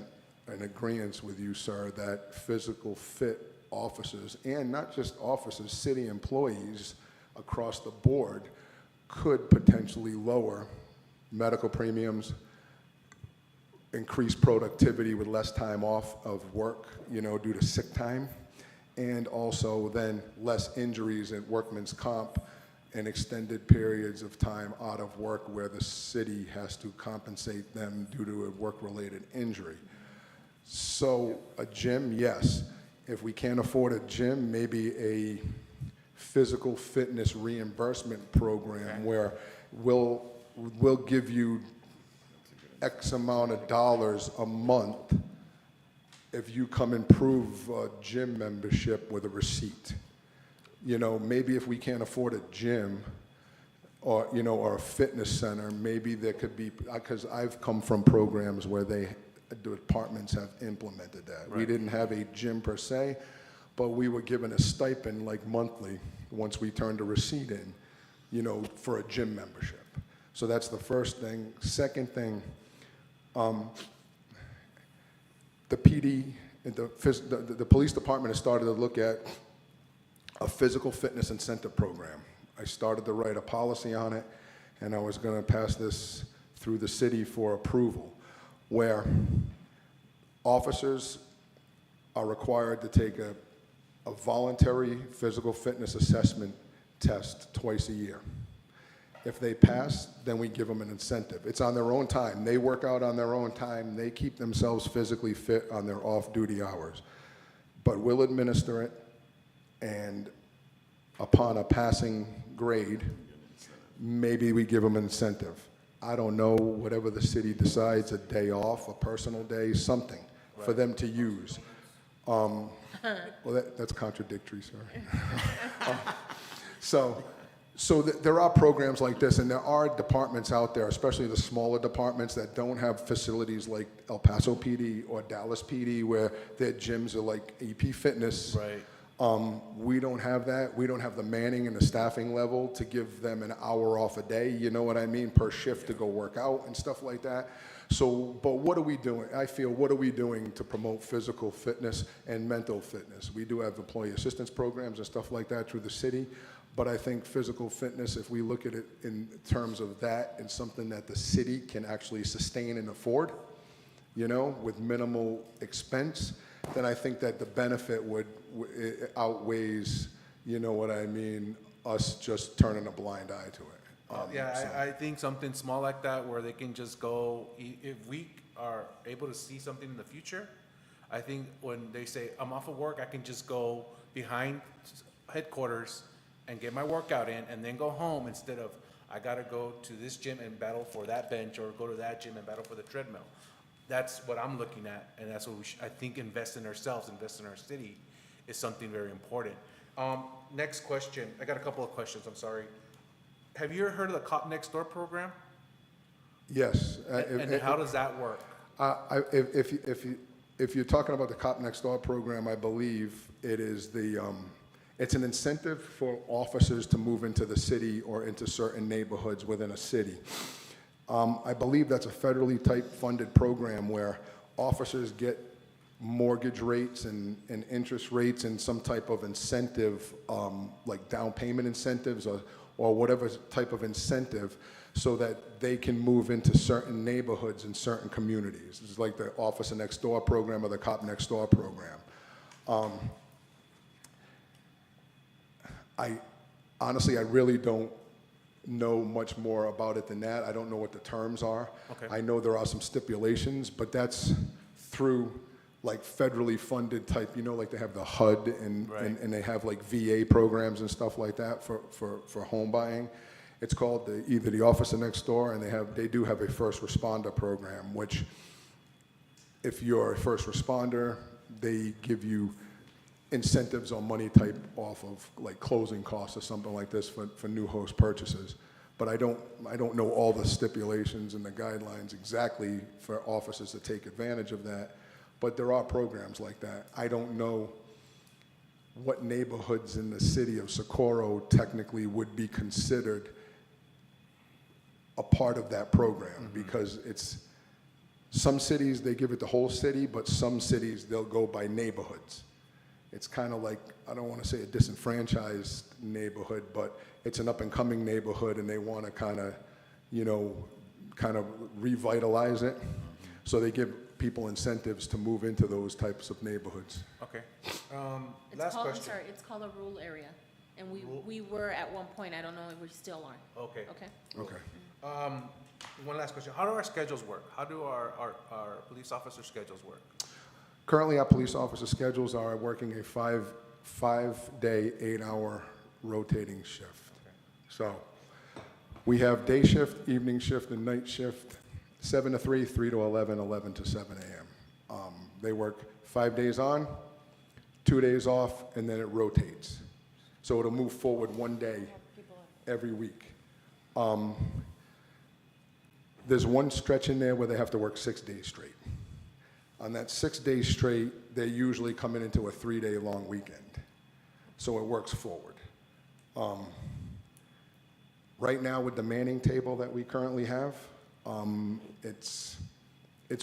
in agreement with you, sir, that physical fit officers and not just officers, city employees across the board could potentially lower medical premiums, increase productivity with less time off of work, you know, due to sick time, and also then less injuries at workman's comp and extended periods of time out of work where the city has to compensate them due to a work-related injury. So a gym, yes. if we can't afford a gym, maybe a physical fitness reimbursement program where we'll give you X amount of dollars a month if you come and prove a gym membership with a receipt. You know, maybe if we can't afford a gym or, you know, or a fitness center, maybe there could be, because I've come from programs where the departments have implemented that. We didn't have a gym per se, but we were given a stipend like monthly once we turned a receipt in, you know, for a gym membership. So that's the first thing. Second thing, the PD, the police department has started to look at a physical fitness incentive program. I started to write a policy on it, and I was going to pass this through the city for approval, where officers are required to take a voluntary physical fitness assessment test twice a year. If they pass, then we give them an incentive. It's on their own time. They work out on their own time. They keep themselves physically fit on their off-duty hours. But we'll administer it, and upon a passing grade, maybe we give them an incentive. I don't know, whatever the city decides, a day off, a personal day, something for them to use. Well, that's contradictory, sorry. So there are programs like this, and there are departments out there, especially the smaller departments that don't have facilities like El Paso PD or Dallas PD, where their gyms are like EP Fitness. Right. We don't have that. We don't have the manning and the staffing level to give them an hour off a day, you know what I mean, per shift to go work out and stuff like that. So, but what are we doing? I feel, what are we doing to promote physical fitness and mental fitness? We do have employee assistance programs and stuff like that through the city, but I think physical fitness, if we look at it in terms of that and something that the city can actually sustain and afford, you know, with minimal expense, then I think that the benefit it outweighs, you know what I mean, us just turning a blind eye to it. I think something small like that where they can just go, if we are able to see something in the future, I think when they say, I'm off of work, I can just go behind headquarters and get my workout in and then go home instead of, I gotta go to this gym and battle for that bench or go to that gym and battle for the treadmill. That's what I'm looking at, and that's what we should, I think, invest in ourselves, invest in our city is something very important. Next question, I got a couple of questions, I'm sorry. Have you ever heard of the Cop Next Door program? Yes. And how does that work? If you're talking about the Cop Next Door program, I believe it is it's an incentive for officers to move into the city or into certain neighborhoods within a city. I believe that's a federally type funded program where officers get mortgage rates and interest rates and some type of incentive, like down payment incentives or whatever type of incentive, so that they can move into certain neighborhoods and certain communities. It's like the Officer Next Door program or the Cop Next Door program. Honestly, I really don't know much more about it than that. I don't know what the terms are. Okay. I know there are some stipulations, but that's through like federally funded type, you know, like they have the HUD and they have like VA programs and stuff like that for home buying. It's called either the Officer Next Door, and they do have a first responder program, which if you're a first responder, they give you incentives or money type off of like closing costs or something like this for new host purchases. But I don't know all the stipulations and the guidelines exactly for officers to take advantage of that. But there are programs like that. I don't know what neighborhoods in the city of Socorro technically would be considered a part of that program, because it's some cities they give it the whole city, but some cities they'll go by neighborhoods. It's kind of like, I don't want to say a disenfranchised neighborhood, but it's an up-and-coming neighborhood, and they want to kind of, you know, kind of revitalize it. So they give people incentives to move into those types of neighborhoods. Okay. It's Last called, question. I'm sorry, it's called a rural area. And we were at one point, I don't know if we still are. Okay. Okay? Okay. One last question. How do our schedules work? How do our police officer schedules work? Currently, our police officer schedules are working a five-day, 8-hour rotating shift. So we have day shift, evening shift, and night shift, 7 to 3, 3 to 11, 11 to 7 a.m. They work 5 days on, 2 days off, and then it rotates. So it'll move forward 1 day every week. There's one stretch in there where they have to work 6 days straight. On that 6 days straight, they're usually coming into a 3-day long weekend. So it works forward. Right now with the manning table that we currently have, it's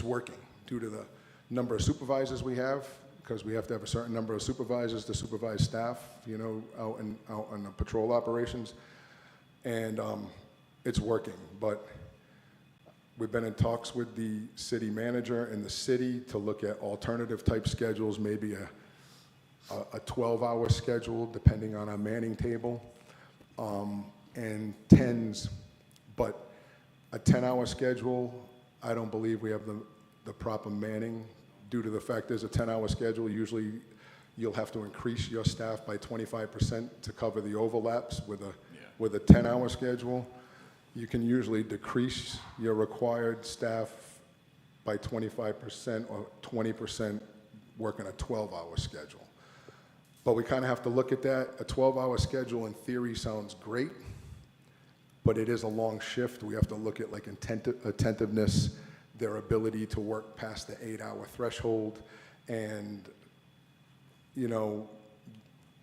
working due to the number of supervisors we have, because we have to have a certain number of supervisors to supervise staff, you know, out on the patrol operations. And it's working, but we've been in talks with the city manager and the city to look at alternative type schedules, maybe a 12-hour schedule depending on our manning table, and 10s, but a 10-hour schedule, I don't believe we have the proper manning due to the fact there's a 10-hour schedule. Usually you'll have to increase your staff by 25% to cover the overlaps with a 10-hour schedule. You can usually decrease your required staff by 25% or 20% working a 12-hour schedule. But we kind of have to look at that. A 12-hour schedule in theory sounds great, but it is a long shift. We have to look at like attentiveness, their ability to work past the 8-hour threshold, and, you know,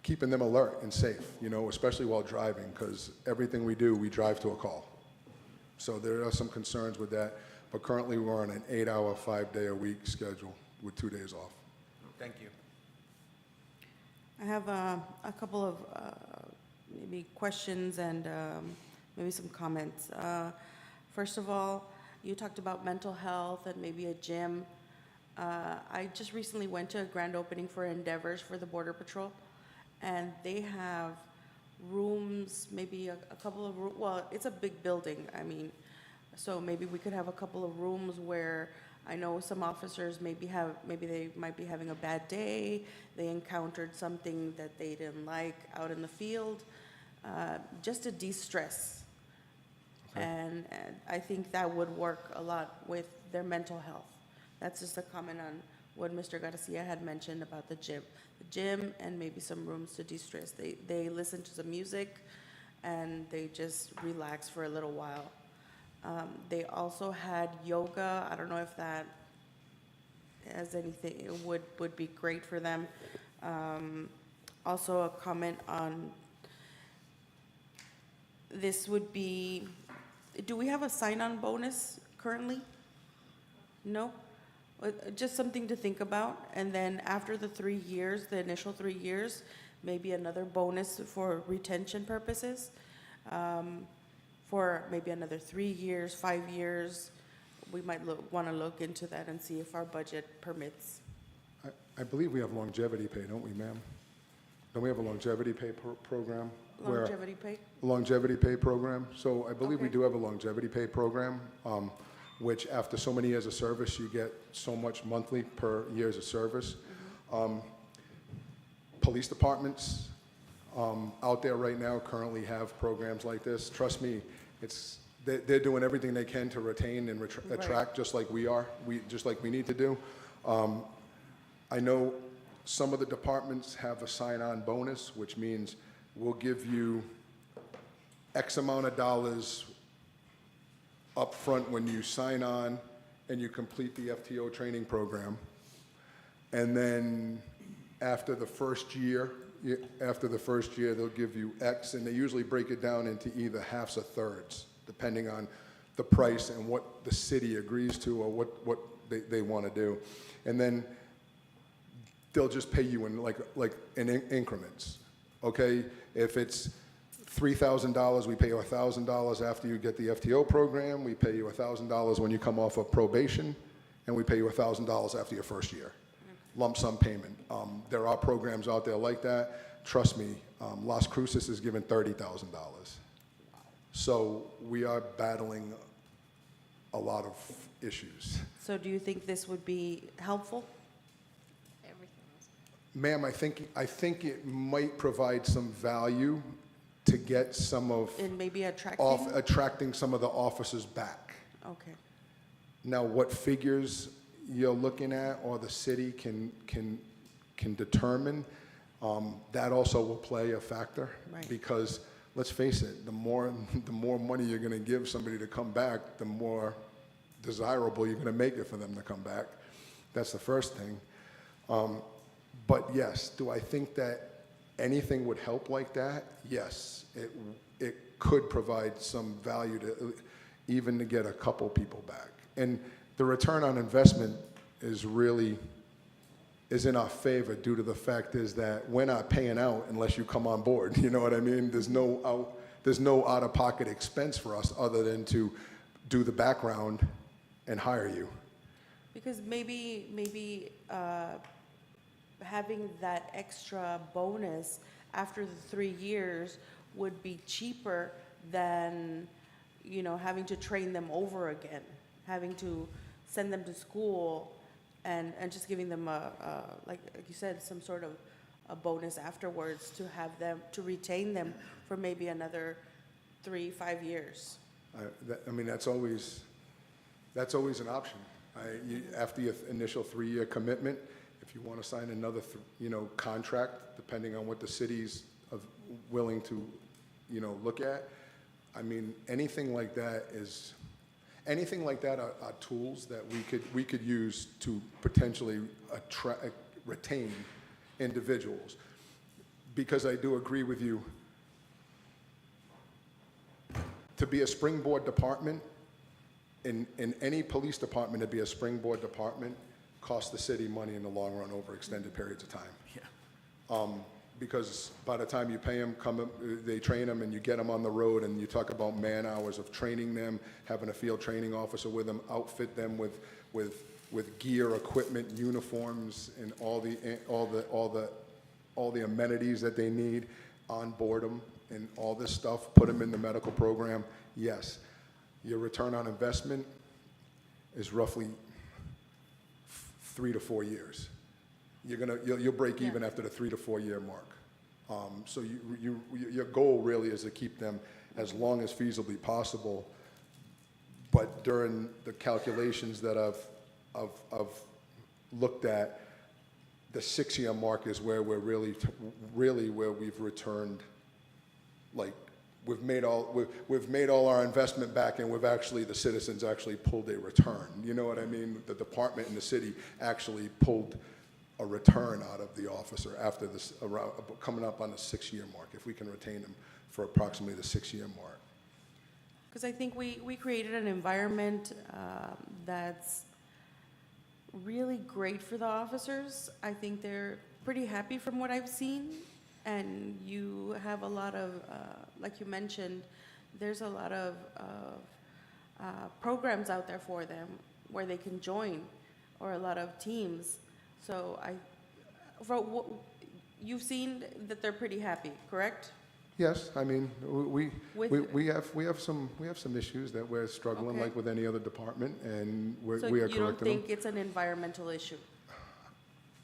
keeping them alert and safe, you know, especially while driving, because everything we do, we drive to a call. So there are some concerns with that, but currently we're on an 8-hour, 5-day-a-week schedule with 2 days off. Thank you. I have a couple of maybe questions and maybe some comments. First of all, you talked about mental health and maybe a gym. I just recently went to a grand opening for Endeavors for the Border Patrol, and they have rooms, maybe a couple of rooms. Well, it's a big building, I mean, so maybe we could have a couple of rooms where I know some officers maybe they might be having a bad day, they encountered something that they didn't like out in the field, just to de-stress. Okay. And I think that would work a lot with their mental health. That's just a comment on what Mr. Garcia had mentioned about the gym and maybe some rooms to de-stress. They listen to some music and they just relax for a little while. They also had yoga. I don't know if that has anything, it would be great for them. Also a comment on, this would be, do we have a sign-on bonus currently? No? Just something to think about. And then after the 3 years, the initial 3 years, maybe another bonus for retention purposes. For maybe another 3 years, 5 years, we might want to look into that and see if our budget permits. I believe we have longevity pay, don't we, ma'am? Don't we have a longevity pay program? Longevity pay? Longevity pay program. So I believe we Okay. do have a longevity pay program, which after so many years of service, you get so much monthly per years of service. Police departments out there right now currently have programs like this. Trust me, they're doing everything they can to retain and attract, just like we are, just like we need to do. I know some of the departments have a sign-on bonus, which means we'll give you X amount of dollars up front when you sign on and you complete the FTO training program. And then after the first year, they'll give you X, and they usually break it down into either halves or thirds, depending on the price and what the city agrees to or what they want to do. And then they'll just pay you in like in increments, okay? If it's $3,000, we pay you $1,000 after you get the FTO program. We pay you $1,000 when you come off of probation, and we pay you $1,000 after your first year. Lump sum payment. There are programs out there like that. Trust me, Las Cruces is given $30,000. So we are battling a lot of issues. So do you think this would be helpful? Ma'am, I think it might provide some value to get some of, And maybe attracting? attracting some of the officers back. Okay. Now, what figures you're looking at or the city can determine, that also will play a factor. Right. Because, let's face it, the more money you're gonna give somebody to come back, the more desirable you're gonna make it for them to come back. That's the first thing. But yes, do I think that anything would help like that? Yes, it could provide some value to, even to get a couple people back. And the return on investment is in our favor due to the fact is that we're not paying out unless you come on board. You know what I mean? There's no out-of-pocket expense for us other than to do the background and hire you. Because maybe having that extra bonus after the 3 years would be cheaper than, having to train them over again, having to send them to school and just giving them like you said, some sort of a bonus afterwards to have them, to retain them for maybe another 3-5 years. That's always an option. After your initial 3-year commitment, if you want to sign another, contract, depending on what the city's willing to, look at. Anything like that are tools that we could use to potentially retain individuals. Because I do agree with you, to be a springboard department, in any police department, to be a springboard department costs the city money in the long run over extended periods of time. Yeah. Because by the time you pay them, they train them, and you get them on the road, and you talk about man hours of training them, having a field training officer with them, outfit them with gear, equipment, uniforms, and all the amenities that they need, onboard them, and all this stuff, put them in the medical program. Yes, your return on investment is roughly 3 to 4 years. You'll break even after the 3 to 4 year mark. So your goal really is to keep them as long as feasibly possible. But during the calculations that I've looked at, the 6-year mark is where we're really where we've returned. Like we've made all our investment back, and the citizens actually pulled a return. You know what I mean? The department and the city actually pulled a return out of the officer after this, coming up on the 6-year mark, if we can retain them for approximately the 6-year mark. Because I think we created an environment that's really great for the officers. I think they're pretty happy from what I've seen. And you have a lot of, like you mentioned, there's a lot of programs out there for them where they can join, or a lot of teams. So you've seen that they're pretty happy, correct? Yes, we have some issues that we're struggling, Okay. like with any other department, and we are So correcting you don't them. think it's an environmental issue?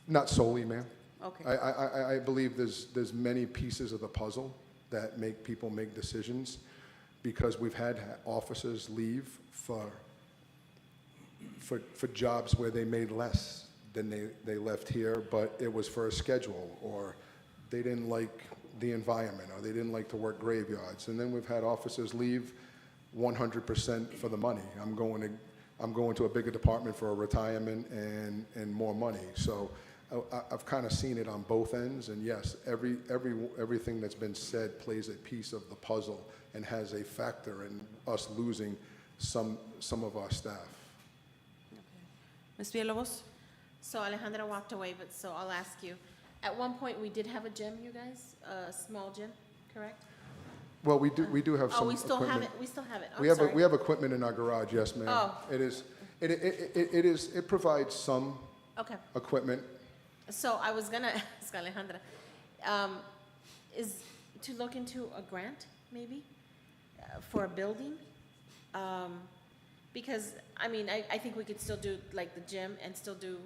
Not solely, ma'am. Okay. I believe there's many pieces of the puzzle that make people make decisions, because we've had officers leave for jobs where they made less than they left here, but it was for a schedule, or they didn't like the environment, or they didn't like to work graveyards. And then we've had officers leave 100% for the money. I'm going to a bigger department for a retirement and more money. So I've kind of seen it on both ends, and yes, everything that's been said plays a piece of the puzzle and has a factor in us losing some of our staff. Ms. Villalobos? So Alejandra walked away, but so I'll ask you. At one point, we did have a gym, you guys, a small gym, correct? Well, we do have some Oh, we still have equipment. it, we still have it. I'm We have sorry. equipment in our garage, yes, ma'am. Oh. It provides some Okay, equipment. so I was gonna ask Alejandra, is to look into a grant, maybe, for a building? Because, I think we could still do like the gym and still do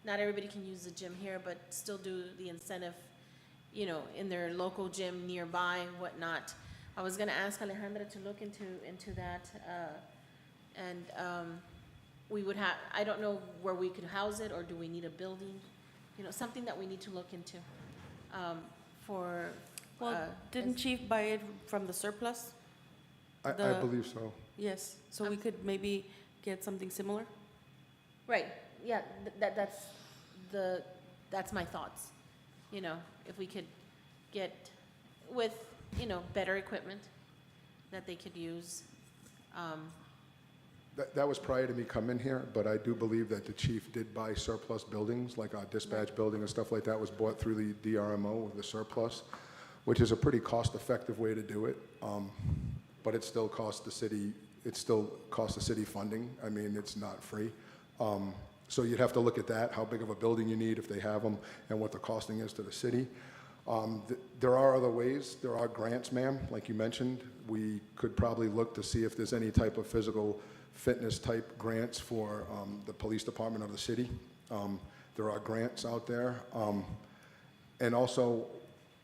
not everybody can use the gym here, but still do the incentive, you know, in their local gym nearby and whatnot. I was gonna ask Alejandra to look into that, and we would have, I don't know where we could house it, or do we need a building? You know, something that we need to look into, for, Well, didn't Chief buy it from the surplus? I The- believe so. Yes, so we could maybe get something similar? right, yeah, that's my thoughts. You know, if we could get with, you know, better equipment that they could use. That was prior to me coming here, but I do believe that the chief did buy surplus buildings, like our dispatch building and stuff like that was bought through the DRMO with the surplus, which is a pretty cost-effective way to do it. But it still costs the city funding. I mean, it's not free. So you'd have to look at that, how big of a building you need if they have them, and what the costing is to the city. There are other ways. There are grants, ma'am, like you mentioned. We could probably look to see if there's any type of physical fitness type grants for the police department of the city. There are grants out there. And also,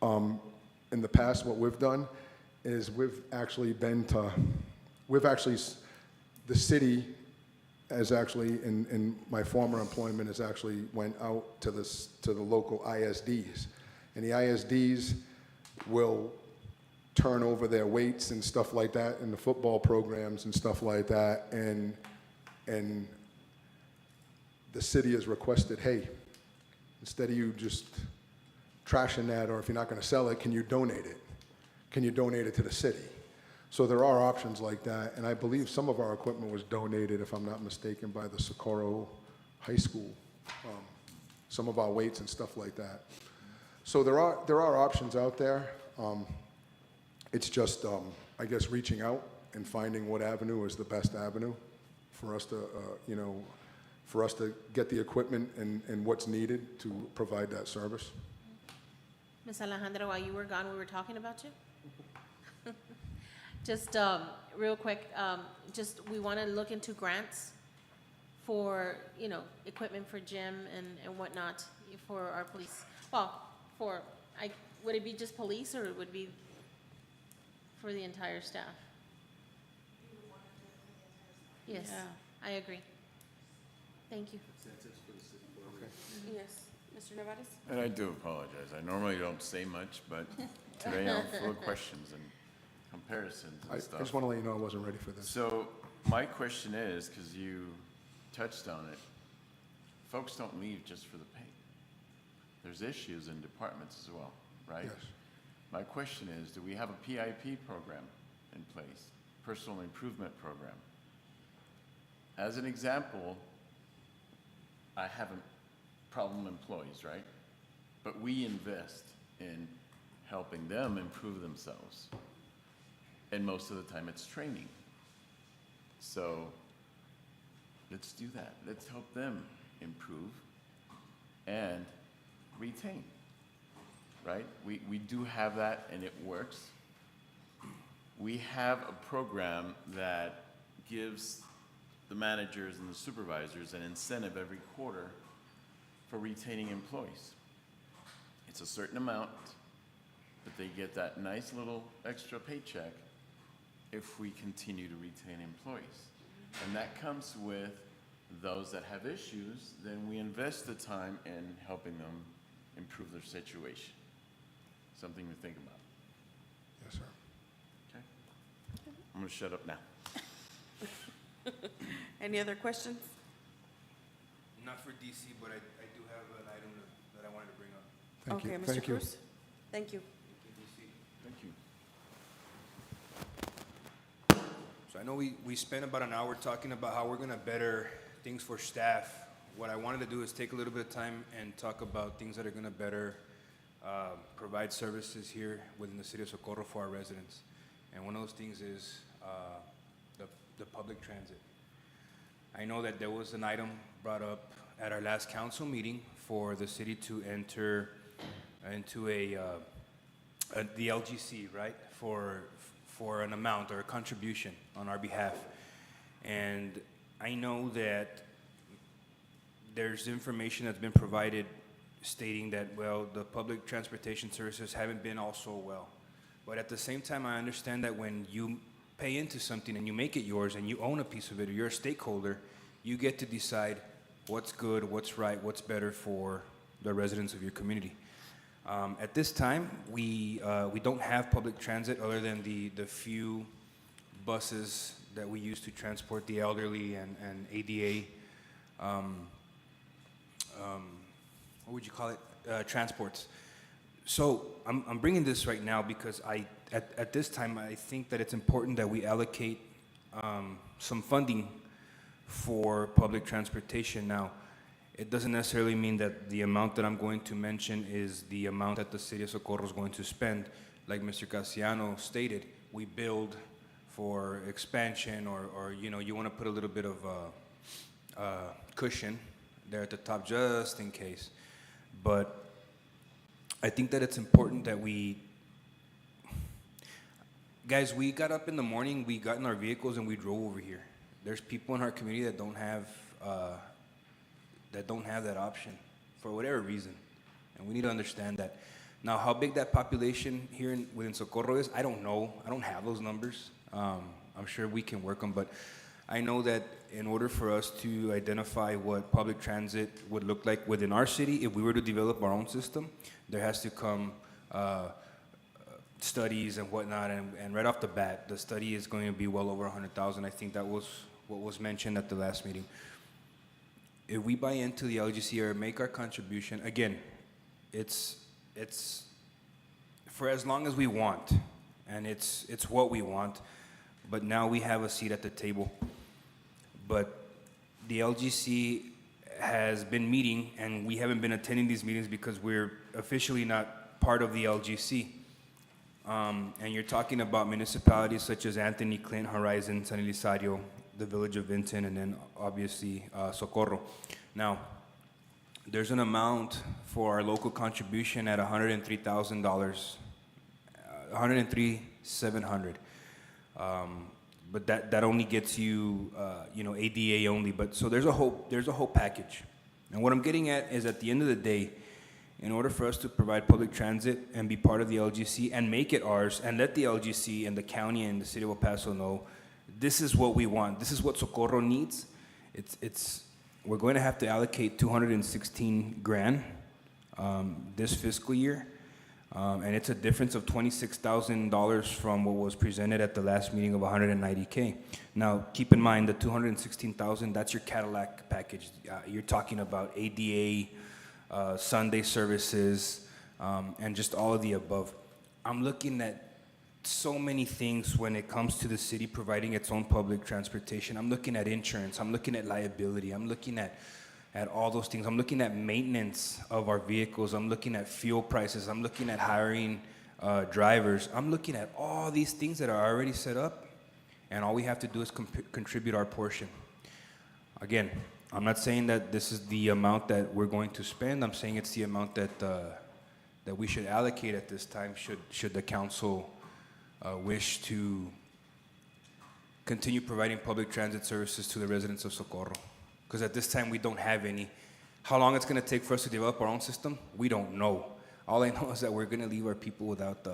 in the past, what we've done is the city has actually, in my former employment, has actually went out to the local ISDs. And the ISDs will turn over their weights and stuff like that in the football programs and stuff like that. And the city has requested, hey, instead of you just trashing that, or if you're not going to sell it, can you donate it? Can you donate it to the city? So there are options like that, and I believe some of our equipment was donated, if I'm not mistaken, by the Socorro High School, some of our weights and stuff like that. So there are options out there. It's just, I guess, reaching out and finding what avenue is the best avenue for us to, for us to get the equipment and what's needed to provide that service. Ms. Alejandra, while you were gone, we were talking about you. Just real quick, we want to look into grants for, you know, equipment for gym and whatnot for our police. Well, would it be just police, or would it be for the entire staff? Yes, Yeah. I agree. Thank you. Yes, Mr. Nevares? And I do apologize. I normally don't say much, but today I'm full of questions and comparisons I and stuff. just want to let you know I wasn't ready for this. So my question is, because you touched on it, folks don't leave just for the pay. There's issues in departments as well, right? Yes. My question is, do we have a PIP program in place, personal improvement program? As an example, I have problem employees, right? But we invest in helping them improve themselves. And most of the time it's training. So let's do that. Let's help them improve and retain, right? We do have that and it works. We have a program that gives the managers and the supervisors an incentive every quarter for retaining employees. It's a certain amount, but they get that nice little extra paycheck if we continue to retain employees. And that comes with those that have issues, then we invest the time in helping them improve their situation. Something to think about. Yes, sir. Okay? I'm gonna shut up now. Any other questions? Not for DC, but I do have an item that I wanted to bring up. Thank you. Okay, Mr. Thank you. Cruz? Thank you. Thank you. So I know we spent about an hour talking about how we're gonna better things for staff. What I wanted to do is take a little bit of time and talk about things that are gonna better provide services here within the city of Socorro for our residents. And one of those things is the public transit. I know that there was an item brought up at our last council meeting for the city to enter into the LGC, right, for an amount or a contribution on our behalf. And I know that there's information that's been provided stating that, well, the public transportation services haven't been all so well. But at the same time, I understand that when you pay into something and you make it yours and you own a piece of it or you're a stakeholder, you get to decide what's good, what's right, what's better for the residents of your community. At this time, we don't have public transit other than the few buses that we use to transport the elderly and ADA, what would you call it, transports. So I'm bringing this right now because at this time, I think that it's important that we allocate some funding for public transportation. Now, it doesn't necessarily mean that the amount that I'm going to mention is the amount that the city of Socorro is going to spend. Like Mr. Casiano stated, we build for expansion or you know, you want to put a little bit of cushion there at the top just in case. But I think that it's important that guys, we got up in the morning, we got in our vehicles and we drove over here. There's people in our community that don't have that option for whatever reason, and we need to understand that. Now, how big that population here within Socorro is, I don't know. I don't have those numbers. I'm sure we can work them, but I know that in order for us to identify what public transit would look like within our city, if we were to develop our own system, there has to come studies and whatnot, and right off the bat, the study is going to be well over 100,000. I think that was what was mentioned at the last meeting. If we buy into the LGC or make our contribution, again, it's for as long as we want, and it's what we want, but now we have a seat at the table. But the LGC has been meeting, and we haven't been attending these meetings because we're officially not part of the LGC. And you're talking about municipalities such as Anthony, Clint, Horizon, San Elizario, the village of Vinton, and then obviously Socorro. Now, there's an amount for our local contribution at $103,000, $103,700. But that only gets you, you know, ADA only. But so there's a whole package. And what I'm getting at is, at the end of the day, in order for us to provide public transit and be part of the LGC and make it ours and let the LGC and the county and the city of El Paso know this is what we want, this is what Socorro needs, we're going to have to allocate $216,000 this fiscal year. And it's a difference of $26,000 from what was presented at the last meeting of $190K. Now, keep in mind the $216,000, that's your Cadillac package. You're talking about ADA, Sunday services, and just all of the above. I'm looking at so many things when it comes to the city providing its own public transportation. I'm looking at insurance, I'm looking at liability, I'm looking at all those things. I'm looking at maintenance of our vehicles, I'm looking at fuel prices, I'm looking at hiring drivers. I'm looking at all these things that are already set up, and all we have to do is contribute our portion. Again, I'm not saying that this is the amount that we're going to spend. I'm saying it's the amount that we should allocate at this time should the council wish to continue providing public transit services to the residents of Socorro. Because at this time, we don't have any. How long it's going to take for us to develop our own system, we don't know. All I know is that we're going to leave our people without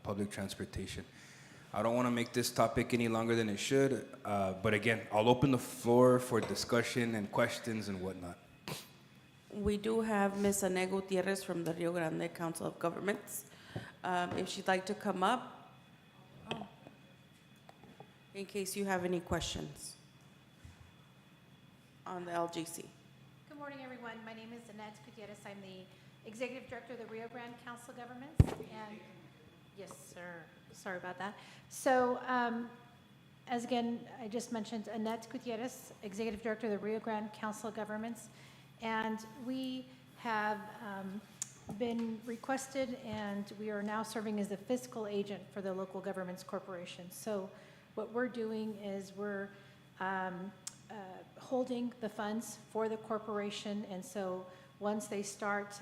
public transportation. I don't want to make this topic any longer than it should, but again, I'll open the floor for discussion and questions and whatnot. We do have Ms. Ane Gutierrez from the Rio Grande Council of Governments. If she'd like to come up, in case you have any questions on the LGC. Good morning, everyone. My name is Annette Gutierrez. I'm the Executive Director of the Rio Grande Council of Governments. And yes, sir. Sorry about that. So, as again, I just mentioned, Annette Gutierrez, Executive Director of the Rio Grande Council of Governments. And we have been requested, and we are now serving as the fiscal agent for the local governments corporation. So what we're doing is we're holding the funds for the corporation, and so once they start,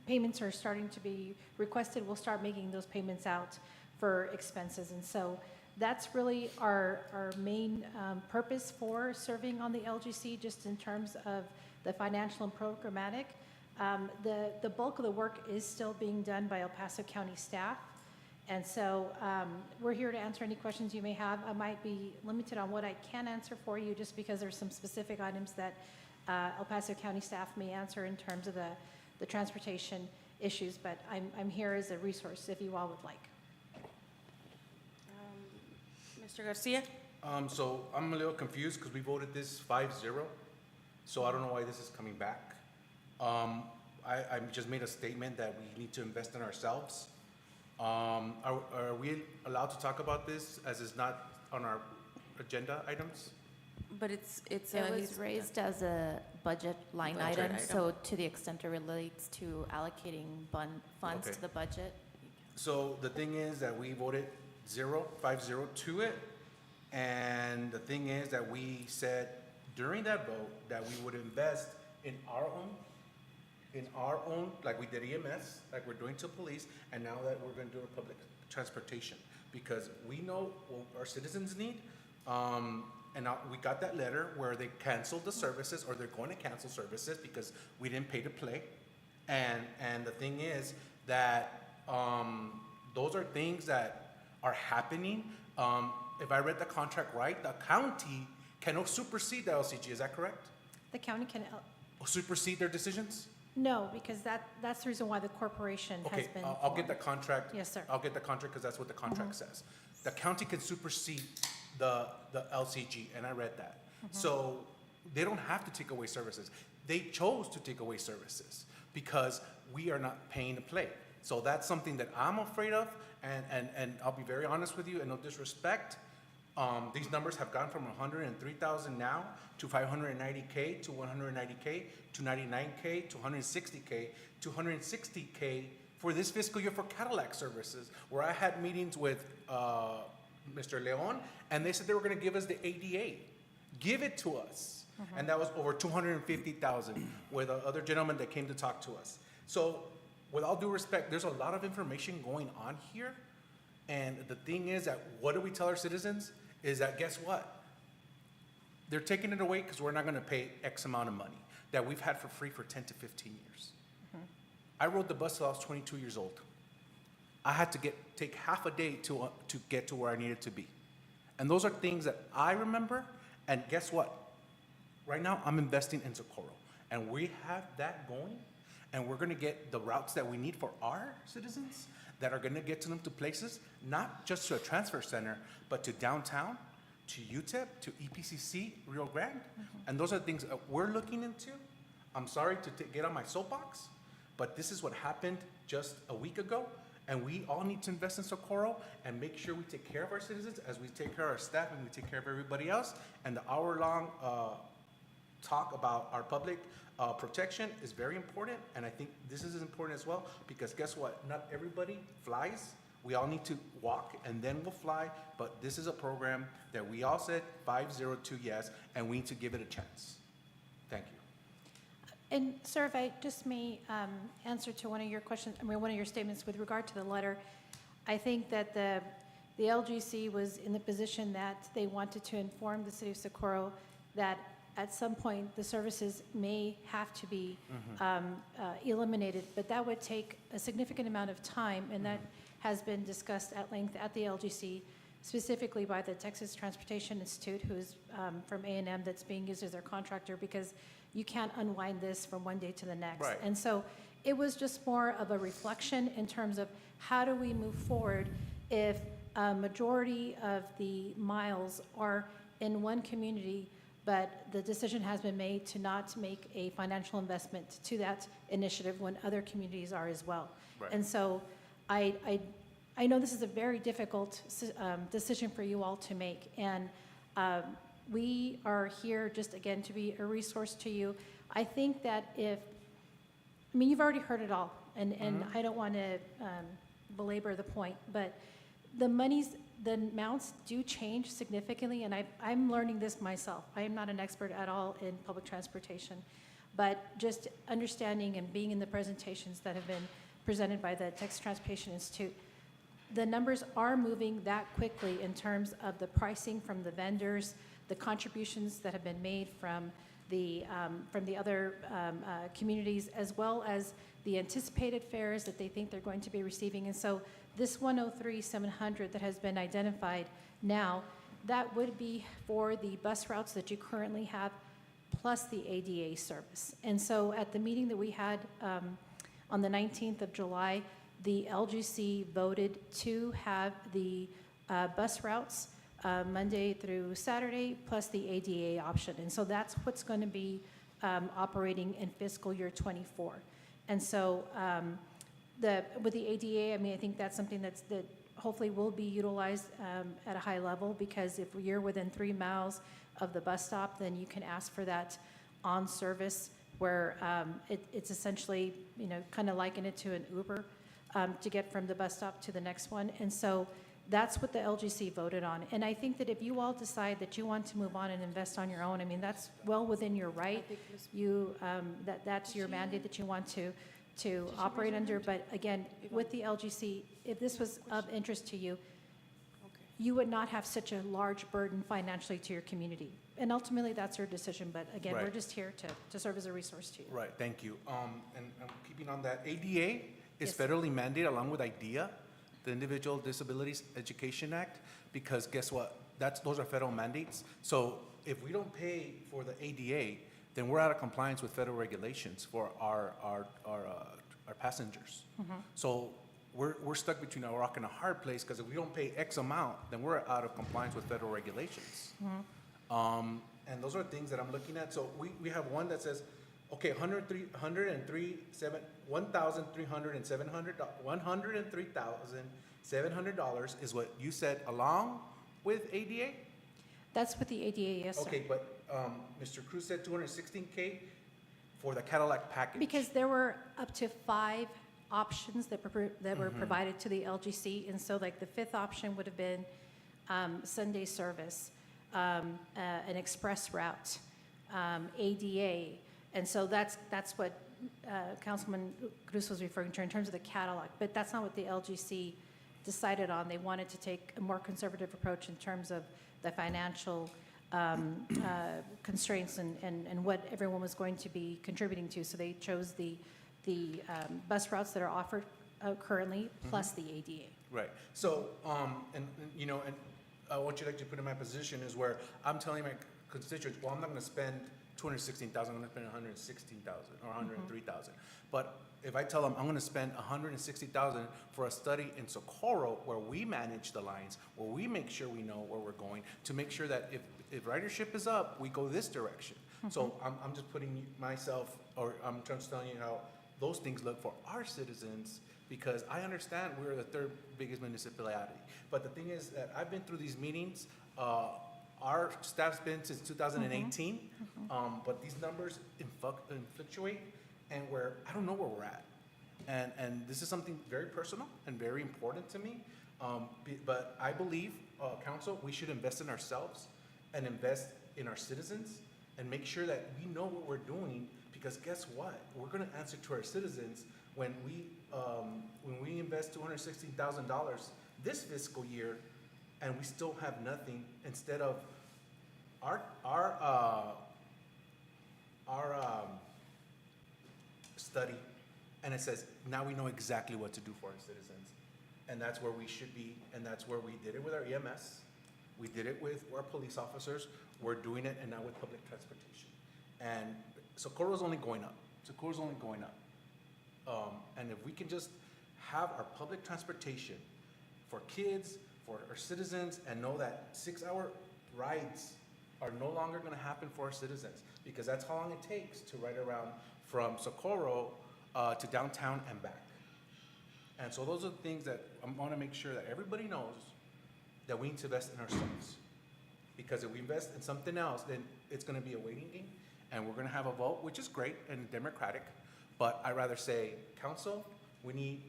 payments are starting to be requested, we'll start making those payments out for expenses. And so that's really our main purpose for serving on the LGC, just in terms of the financial and programmatic. The bulk of the work is still being done by El Paso County staff. And so we're here to answer any questions you may have. I might be limited on what I can answer for you just because there's some specific items that El Paso County staff may answer in terms of the transportation issues, but I'm here as a resource if you all would like. Mr. Garcia? So I'm a little confused because we voted this 5-0, so I don't know why this is coming back. I just made a statement that we need to invest in ourselves. Are we allowed to talk about this as it's not on our agenda items? But it's It was raised as a budget line Budget item, item. so to the extent it relates to allocating funds Okay. to the budget. So the thing is that we voted 5-0 to it, and the thing is that we said during that vote that we would invest in our own, like we did EMS, like we're doing to police, and now that we're gonna do public transportation, because we know what our citizens need. And now we got that letter where they canceled the services, or they're going to cancel services because we didn't pay to play. And the thing is that those are things that are happening. If I read the contract right, the county cannot supersede the LCG, is that correct? The county can, Supersede their decisions? no, because that's the reason why the corporation has Okay, been. I'll get the formed. contract. Yes, sir. I'll get the contract because that's what the contract says. The county can supersede the LCG, and I read that. So they don't have to take away services. They chose to take away services because we are not paying to play. So that's something that I'm afraid of, and I'll be very honest with you, and no disrespect. These numbers have gone from 103,000 now to 590K to 190K to 99K to 160K to 160K for this fiscal year for Cadillac services, where I had meetings with Mr. Leon, and they said they were going to give us the ADA, give it to us, and that was over 250,000 with other gentlemen that came to talk to us. So, with all due respect, there's a lot of information going on here, and the thing is that what do we tell our citizens? Is that guess what? They're taking it away because we're not going to pay X amount of money that we've had for free for 10 to 15 years. I rode the bus till I was 22 years old. I had to take half a day to get to where I needed to be. And those are things that I remember, and guess what? Right now, I'm investing in Socorro, and we have that going, and we're gonna get the routes that we need for our citizens that are gonna get to them to places, not just to a transfer center, but to downtown, to UTEP, to EPCC, Rio Grande. And those are things that we're looking into. I'm sorry to get on my soapbox, but this is what happened just a week ago, and we all need to invest in Socorro and make sure we take care of our citizens as we take care of our staff and we take care of everybody else. And the hour-long talk about our public protection is very important, and I think this is important as well, because guess what? Not everybody flies. We all need to walk, and then we'll fly, but this is a program that we all said 5-0 to yes, and we need to give it a chance. Thank you. And sir, if I just may answer to one of your questions, one of your statements with regard to the letter, I think that the LGC was in the position that they wanted to inform the city of Socorro that at some point the services may have to be eliminated, but that would take a significant amount of time, and that has been discussed at length at the LGC, specifically by the Texas Transportation Institute, who is from A&M, that's being used as their contractor, because you can't unwind this from one day to the next. Right. And so it was just more of a reflection in terms of how do we move forward if a majority of the miles are in one community, but the decision has been made to not make a financial investment to that initiative when other communities are as well. Right. And so I know this is a very difficult decision for you all to make, and we are here just, again, to be a resource to you. I think that you've already heard it all, and I don't want to belabor the point, but the amounts do change significantly, and I'm learning this myself. I am not an expert at all in public transportation, but just understanding and being in the presentations that have been presented by the Texas Transportation Institute, the numbers are moving that quickly in terms of the pricing from the vendors, the contributions that have been made from from the other communities, as well as the anticipated fares that they think they're going to be receiving. And so this 103,700 that has been identified now, that would be for the bus routes that you currently have, plus the ADA service. And so at the meeting that we had on the 19th of July, the LGC voted to have the bus routes Monday through Saturday, plus the ADA option. And so that's what's going to be operating in fiscal year '24. And so with the ADA, I mean, I think that's something that hopefully will be utilized at a high level, because if you're within 3 miles of the bus stop, then you can ask for that on service, where it's essentially, you know, kind of liken it to an Uber to get from the bus stop to the next one. And so that's what the LGC voted on. And I think that if you all decide that you want to move on and invest on your own, I mean, that's well within your right. You, that's your mandate that you want to operate under. But again, with the LGC, if this was of interest to you, you would not have such a large burden financially to your community. And ultimately, that's your decision. But again, we're Right. just here to serve as a resource to you. Right, thank you. And keeping on that, ADA is Yes. federally mandated along with IDEA, the Individual Disabilities Education Act, because guess what? Those are federal mandates. So if we don't pay for the ADA, then we're out of compliance with federal regulations for our passengers. So we're stuck between a rock and a hard place, because if we don't pay X amount, then we're out of compliance with federal regulations. And those are things that I'm looking at. So we have one that says, okay, $103,700 is what you said, along with ADA? That's with the ADA, yes, sir. Okay, but Mr. Cruz said 216K for the Cadillac package. Because there were up to 5 options that were provided to the LGC, and so like the 5th option would have been Sunday service, an express route, ADA, and so that's what Councilman Cruz was referring to in terms of the Cadillac, but that's not what the LGC decided on. They wanted to take a more conservative approach in terms of the financial constraints and what everyone was going to be contributing to. So they chose the bus routes that are offered currently, plus the ADA. Right. So, and you know, and what you'd like to put in my position is where I'm telling my constituents, well, I'm not going to spend 216,000. I'm going to spend 116,000 or 103,000. But if I tell them I'm going to spend 160,000 for a study in Socorro, where we manage the lines, where we make sure we know where we're going, to make sure that if ridership is up, we go this direction. So I'm just putting myself, or I'm just telling you how those things look for our citizens, because I understand we're the 3rd biggest municipality. But the thing is that I've been through these meetings. Our staff's been since 2018, but these numbers fluctuate, and I don't know where we're at. And this is something very personal and very important to me. But I believe, council, we should invest in ourselves and invest in our citizens and make sure that we know what we're doing, because guess what? We're going to answer to our citizens when we invest $216,000 this fiscal year, and we still have nothing, instead of our study, and it says now we know exactly what to do for our citizens, and that's where we should be, and that's where we did it with our EMS, we did it with our police officers, we're doing it, and now with public transportation. And Socorro's only going up. Socorro's only going up. And if we can just have our public transportation for kids, for our citizens, and know that 6-hour rides are no longer going to happen for our citizens, because that's how long it takes to ride around from Socorro to downtown and back. And so those are the things that I want to make sure that everybody knows, that we need to invest in ourselves. Because if we invest in something else, then it's going to be a waiting game, and we're going to have a vote, which is great and democratic, but I'd rather say, council, we need,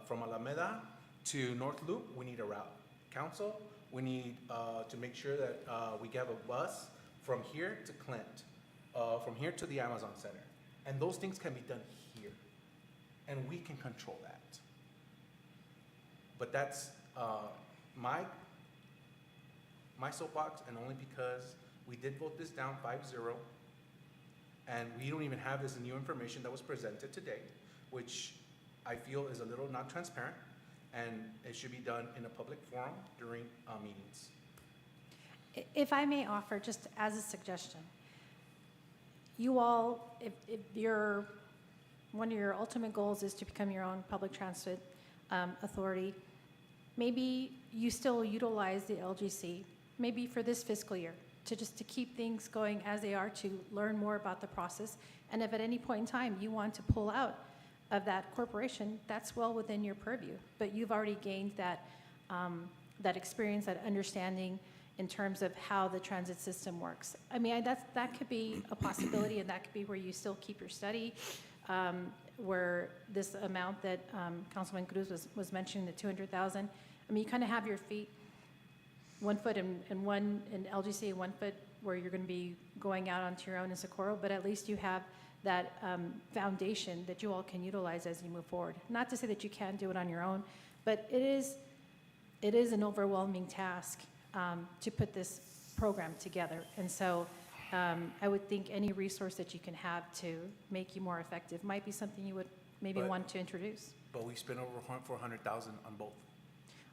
from Alameda to North Loop, we need a route. Council, we need to make sure that we have a bus from here to Clint, from here to the Amazon Center. And those things can be done here, and we can control that. But that's my soapbox, and only because we did vote this down 5-0, And we don't even have this new information that was presented today, which I feel is a little not transparent, and it should be done in a public forum during meetings. If I may offer, just as a suggestion, you all, if one of your ultimate goals is to become your own public transit authority, maybe you still utilize the LGC, maybe for this fiscal year, to keep things going as they are, to learn more about the process. And if at any point in time you want to pull out of that corporation, that's well within your purview. But you've already gained that, that experience, that understanding in terms of how the transit system works. I mean, that could be a possibility, and that could be where you still keep your study, where this amount that Councilman Cruz was mentioning, the 200,000, I mean, you kind of have your feet, 1 foot in one in LGC, 1 foot where you're going to be going out onto your own in Socorro, but at least you have that foundation that you all can utilize as you move forward. Not to say that you can't do it on your own, but it is an overwhelming task to put this program together. And so I would think any resource that you can have to make you more effective might be something you would maybe But- want to introduce. But we spend over 400,000 on both.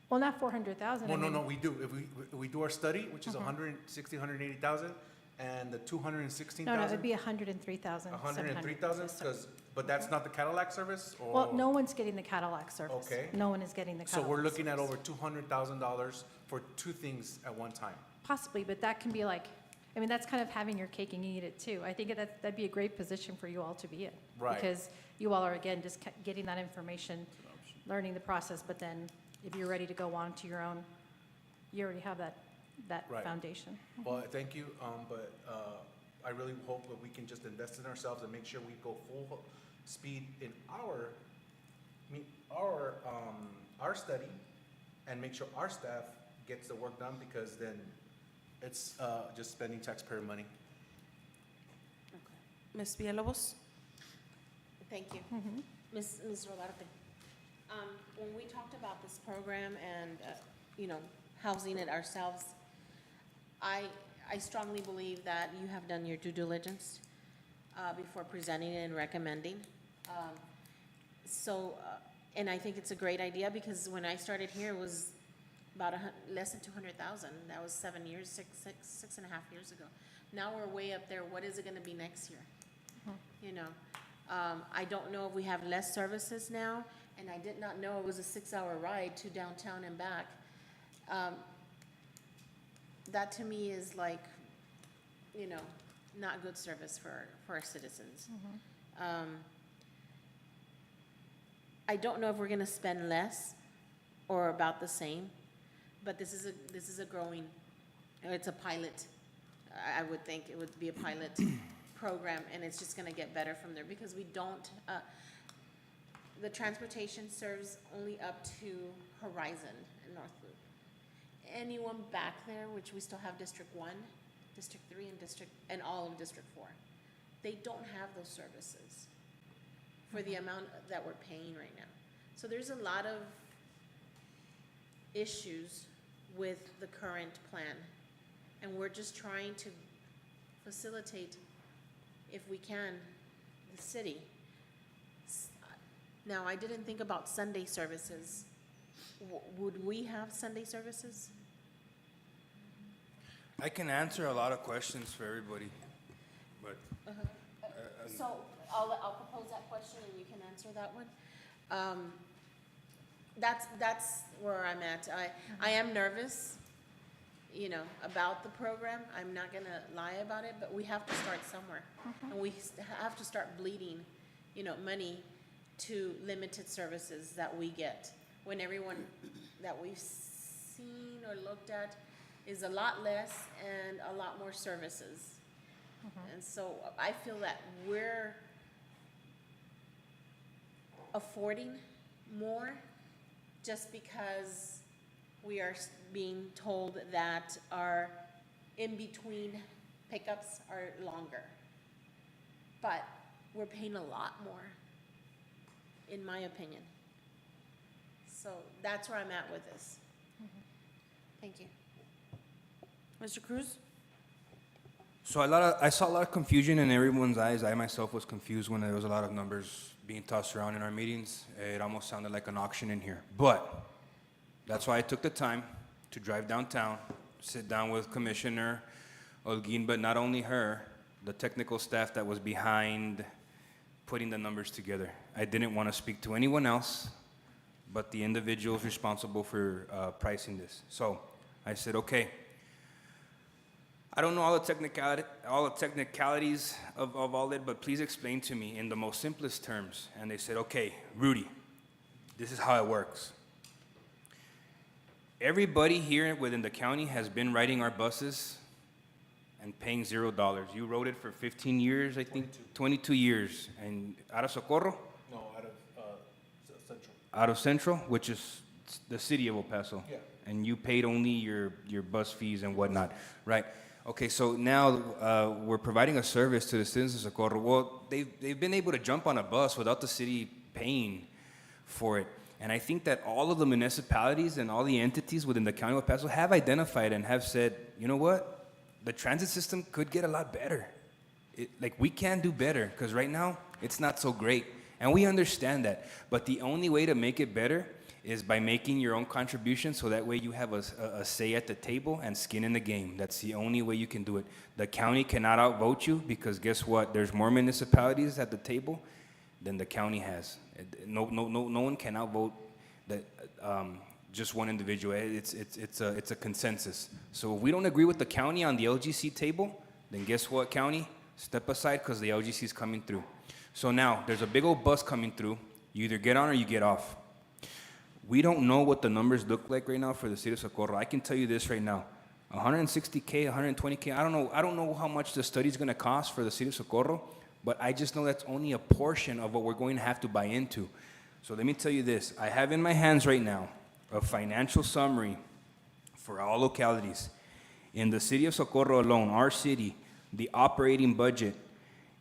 Well, not 400,000. Well, I mean, no, we do. If we do our study, which is 160, 180,000, and the 216,000. No, it'd be 103,000. 103,000, but that's not the Cadillac service, or? Well, no one's getting the Cadillac service. Okay. No one is getting the So Cadillac we're looking at service. over $200,000 for two things at one time. Possibly, but that can be like, I mean, that's kind of having your cake and eating it too. I think that'd be a great position for you all to be in. Right. Because you all are, again, just getting that information, learning the process, but then if you're ready to go on to your own, you already have that Right. foundation. Well, thank you, but I really hope that we can just invest in ourselves and make sure we go full speed in our study, and make sure our staff gets the work done, because then it's just spending taxpayer money. Ms. Villalobos? Thank you. Ms. Rodarte, when we talked about this program and, housing it ourselves, I strongly believe that you have done your due diligence before presenting it and recommending. And I think it's a great idea, because when I started here, it was about less than 200,000. That was 6.5 years ago. Now we're way up there. What is it gonna be next year? I don't know if we have less services now, and I did not know it was a 6-hour ride to downtown and back. That to me is like, not good service for our citizens. I don't know if we're gonna spend less or about the same, but this is a growing, it's a pilot. I would think it would be a pilot program, and it's just gonna get better from there, because we don't, the transportation serves only up to Horizon and North Loop. Anyone back there, which we still have District 1, District 3, and all of District 4, they don't have those services for the amount that we're paying right now. So there's a lot of issues with the current plan, and we're just trying to facilitate, if we can, the city. Now, I didn't think about Sunday services. Would we have Sunday services? I can answer a lot of questions for everybody, but So I'll propose that question, and you can answer that one. That's where I'm at. I am nervous, about the program. I'm not gonna lie about it, but we have to start somewhere. And we have to start bleeding, money to limited services that we get, when everyone that we've seen or looked at is a lot less and a lot more services. And so I feel that we're affording more just because we are being told that our in-between pickups are longer. But we're paying a lot more, in my opinion. So that's where I'm at with this. Thank you. Mr. Cruz? So I saw a lot of confusion in everyone's eyes. I myself was confused when there was a lot of numbers being tossed around in our meetings. It almost sounded like an auction in here. But that's why I took the time to drive downtown, sit down with Commissioner Olguin, but not only her, the technical staff that was behind putting the numbers together. I didn't want to speak to anyone else but the individuals responsible for pricing this. So I said, okay, I don't know all the technicalities of all that, but please explain to me in the most simplest terms. And they said, okay, Rudy, this is how it works. Everybody here within the county has been riding our buses and paying $0. You rode it for 15 years, I think, 22 years. And out of Socorro? No, out of Central. Out of Central, which is the city of El Paso. Yeah. And you paid only your bus fees and whatnot, right? Okay, so now we're providing a service to the citizens of Socorro. Well, they've been able to jump on a bus without the city paying for it. And I think that all of the municipalities and all the entities within the county of El Paso have identified and have said, you know what? The transit system could get a lot better. We can do better, because right now it's not so great. And we understand that. But the only way to make it better is by making your own contribution, so that way you have a say at the table and skin in the game. That's the only way you can do it. The county cannot outvote you, because guess what? There's more municipalities at the table than the county has. No one can outvote just one individual. It's a consensus. So if we don't agree with the county on the LGC table, then guess what, county? Step aside, because the LGC is coming through. So now there's a big old bus coming through. You either get on or you get off. We don't know what the numbers look like right now for the city of Socorro. I can tell you this right now. 160K, 120K, I don't know how much the study is going to cost for the city of Socorro, but I just know that's only a portion of what we're going to have to buy into. So let me tell you this. I have in my hands right now a financial summary for all localities. In the city of Socorro alone, our city, the operating budget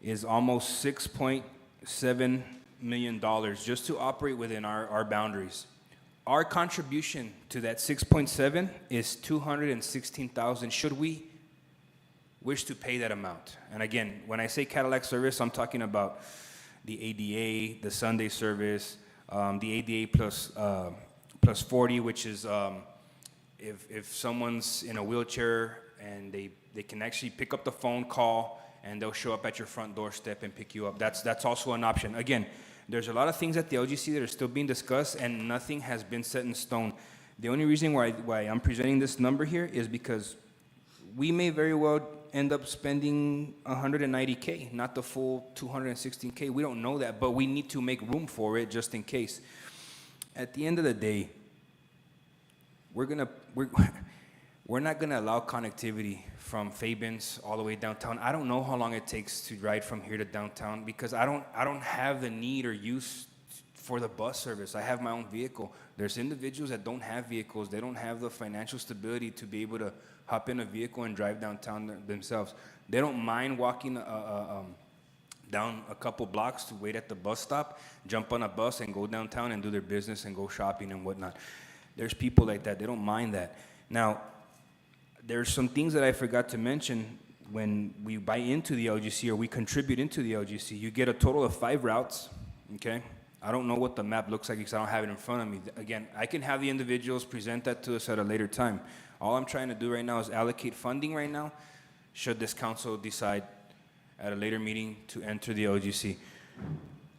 is almost $6.7 million just to operate within our boundaries. Our contribution to that 6.7 is 216,000. Should we wish to pay that amount? And again, when I say Cadillac service, I'm talking about the ADA, the Sunday service, the ADA plus 40, which is if someone's in a wheelchair and they can actually pick up the phone call and they'll show up at your front doorstep and pick you up. That's also an option. Again, there's a lot of things at the LGC that are still being discussed, and nothing has been set in stone. The only reason why I'm presenting this number here is because we may very well end up spending 190K, not the full 216K. We don't know that, but we need to make room for it just in case. At the end of the day, we're not gonna allow connectivity from Fabens all the way downtown. I don't know how long it takes to ride from here to downtown, because I don't have the need or use for the bus service. I have my own vehicle. There's individuals that don't have vehicles. They don't have the financial stability to be able to hop in a vehicle and drive downtown themselves. They don't mind walking down a couple blocks to wait at the bus stop, jump on a bus and go downtown and do their business and go shopping and whatnot. There's people like that. They don't mind that. Now, there's some things that I forgot to mention. When we buy into the LGC or we contribute into the LGC, you get a total of 5 routes, okay? I don't know what the map looks like because I don't have it in front of me. Again, I can have the individuals present that to us at a later time. All I'm trying to do right now is allocate funding right now, should this council decide at a later meeting to enter the LGC.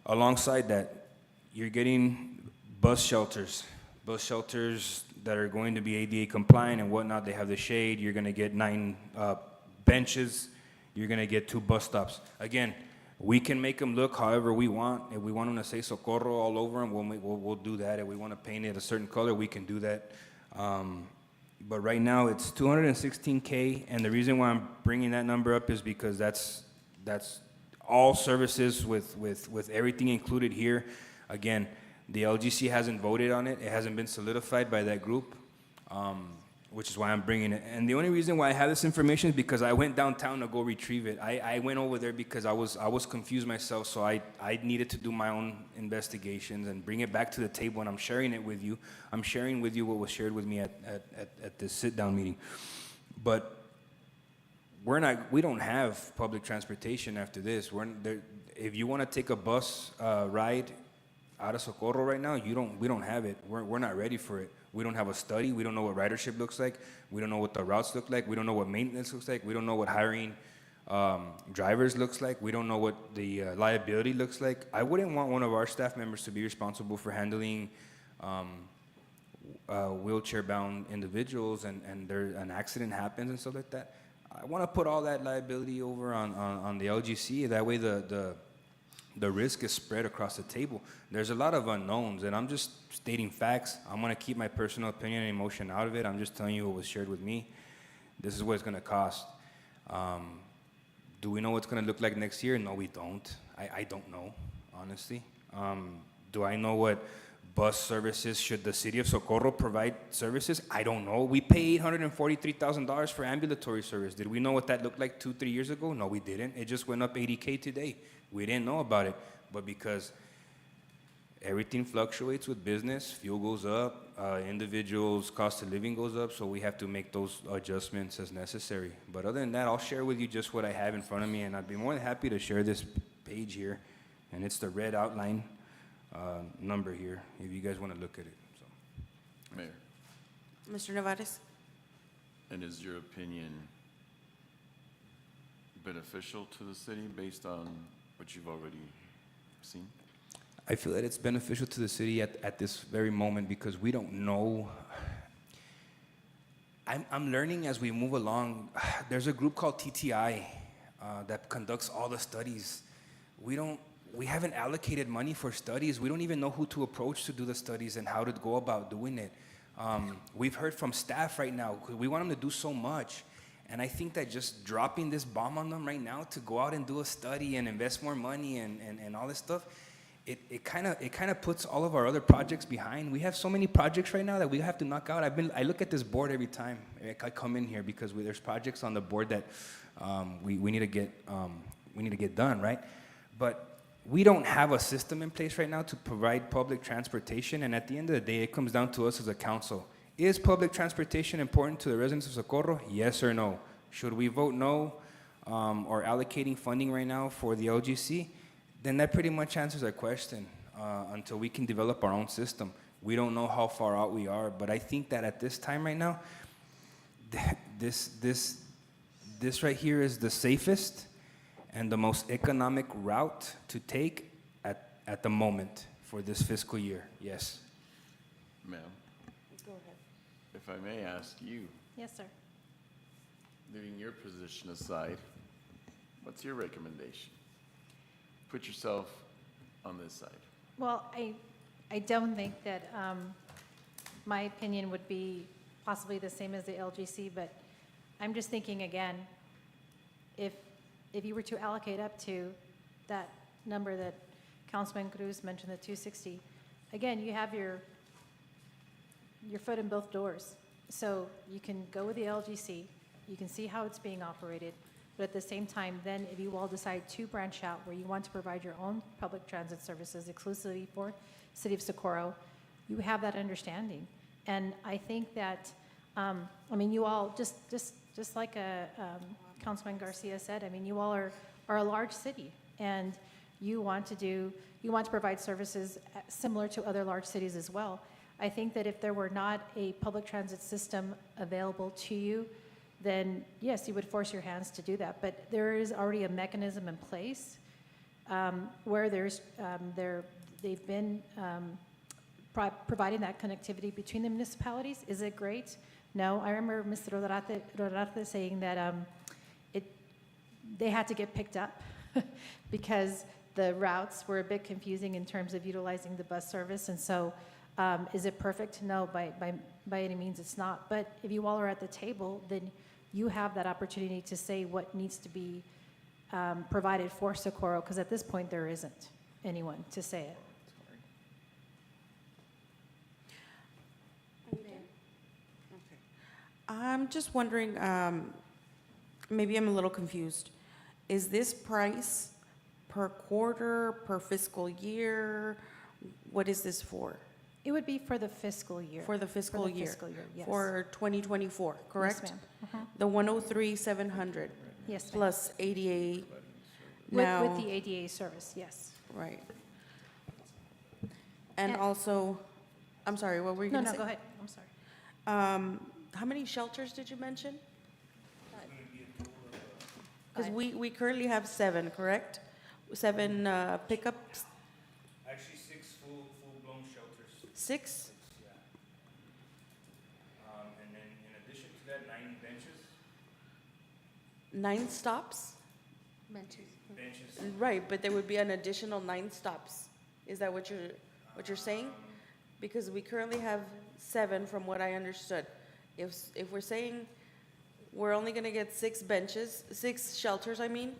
Alongside that, you're getting bus shelters that are going to be ADA compliant and whatnot. They have the shade. You're going to get 9 benches. You're going to get 2 bus stops. Again, we can make them look however we want. If we want them to say Socorro all over them, we'll do that. If we want to paint it a certain color, we can do that. But right now, it's 216K, and the reason why I'm bringing that number up is because that's all services with everything included here. Again, the LGC hasn't voted on it. It hasn't been solidified by that group, which is why I'm bringing it. And the only reason why I have this information is because I went downtown to go retrieve it. I went over there because I was confused myself, so I needed to do my own investigations and bring it back to the table, and I'm sharing it with you. I'm sharing with you what was shared with me at this sit-down meeting. But we don't have public transportation after this. If you want to take a bus ride out of Socorro right now, we don't have it. We're not ready for it. We don't have a study. We don't know what ridership looks like. We don't know what the routes look like. We don't know what maintenance looks like. We don't know what hiring drivers looks like. We don't know what the liability looks like. I wouldn't want one of our staff members to be responsible for handling wheelchair-bound individuals and an accident happens and stuff like that. I want to put all that liability over on the LGC. That way the risk is spread across the table. There's a lot of unknowns, and I'm just stating facts. I'm going to keep my personal opinion and emotion out of it. I'm just telling you what was shared with me. This is what it's going to cost. Do we know what it's going to look like next year? No, we don't. I don't know, honestly. Do I know what bus services, should the city of Socorro provide services? I don't know. We pay $843,000 for ambulatory service. Did we know what that looked like 2-3 years ago? No, we didn't. It just went up $80K today. We didn't know about it. But because everything fluctuates with business, fuel goes up, individuals' cost of living goes up, so we have to make those adjustments as necessary. But other than that, I'll share with you just what I have in front of me, and I'd be more than happy to share this page here. And it's the red outline number here, if you guys want to look at it. So. Mayor, Mr. Nevares? and is your opinion beneficial to the city based on what you've already seen? I feel that it's beneficial to the city at this very moment because we don't know. I'm learning as we move along. There's a group called TTI that conducts all the studies. We haven't allocated money for studies. We don't even know who to approach to do the studies and how to go about doing it. We've heard from staff right now, 'cause we want them to do so much. And I think that just dropping this bomb on them right now to go out and do a study and invest more money and all this stuff, it kind of puts all of our other projects behind. We have so many projects right now that we have to knock out. I look at this board every time I come in here because there's projects on the board that we need to get done, right? But we don't have a system in place right now to provide public transportation, and at the end of the day, it comes down to us as a council. Is public transportation important to the residents of Socorro? Yes or no? Should we vote no or allocating funding right now for the LGC? Then that pretty much answers our question until we can develop our own system. We don't know how far out we are, but I think that at this time right now, this right here is the safest and the most economic route to take at the moment for this fiscal year. Yes. Ma'am, Go ahead. if I may ask you, Yes, sir. leaving your position aside, what's your recommendation? Put yourself on this side. Well, I don't think that my opinion would be possibly the same as the LGC, but I'm just thinking again, if you were to allocate up to that number that Councilman Cruz mentioned, the 260, again, you have your foot in both doors. So you can go with the LGC, you can see how it's being operated, but at the same time, then if you all decide to branch out where you want to provide your own public transit services exclusively for City of Socorro, you have that understanding. And I think that, you all, just like Councilman Garcia said, you all are a large city, and you want to provide services similar to other large cities as well. I think that if there were not a public transit system available to you, then yes, you would force your hands to do that. But there is already a mechanism in place where they've been providing that connectivity between the municipalities. Is it great? No. I remember Mr. Rodarte saying that they had to get picked up because the routes were a bit confusing in terms of utilizing the bus service. And so is it perfect? No, by any means it's not. But if you all are at the table, then you have that opportunity to say what needs to be provided for Socorro, because at this point there isn't anyone to say it. I'm just wondering, maybe I'm a little confused. Is this price per quarter, per fiscal year? What is this for? It would be for the fiscal year. For the fiscal year? Fiscal year, yes. For 2024, correct? Yes, ma'am. The 103,700. Yes, ma'am. plus ADA With now. the ADA service, yes. Right. And And- also, I'm sorry, what were you No, going to no, say? go ahead, I'm sorry. How many shelters did you mention? Because we currently have 7, correct? 7 pickups, Actually, 6 full-blown shelters. 6? Yeah. And then in addition to that, 9 benches. 9 stops? Benches. Benches. Right, but there would be an additional 9 stops. Is that what you're saying? Because we currently have 7 from what I understood. If we're saying we're only gonna get 6 benches, 6 shelters, I mean,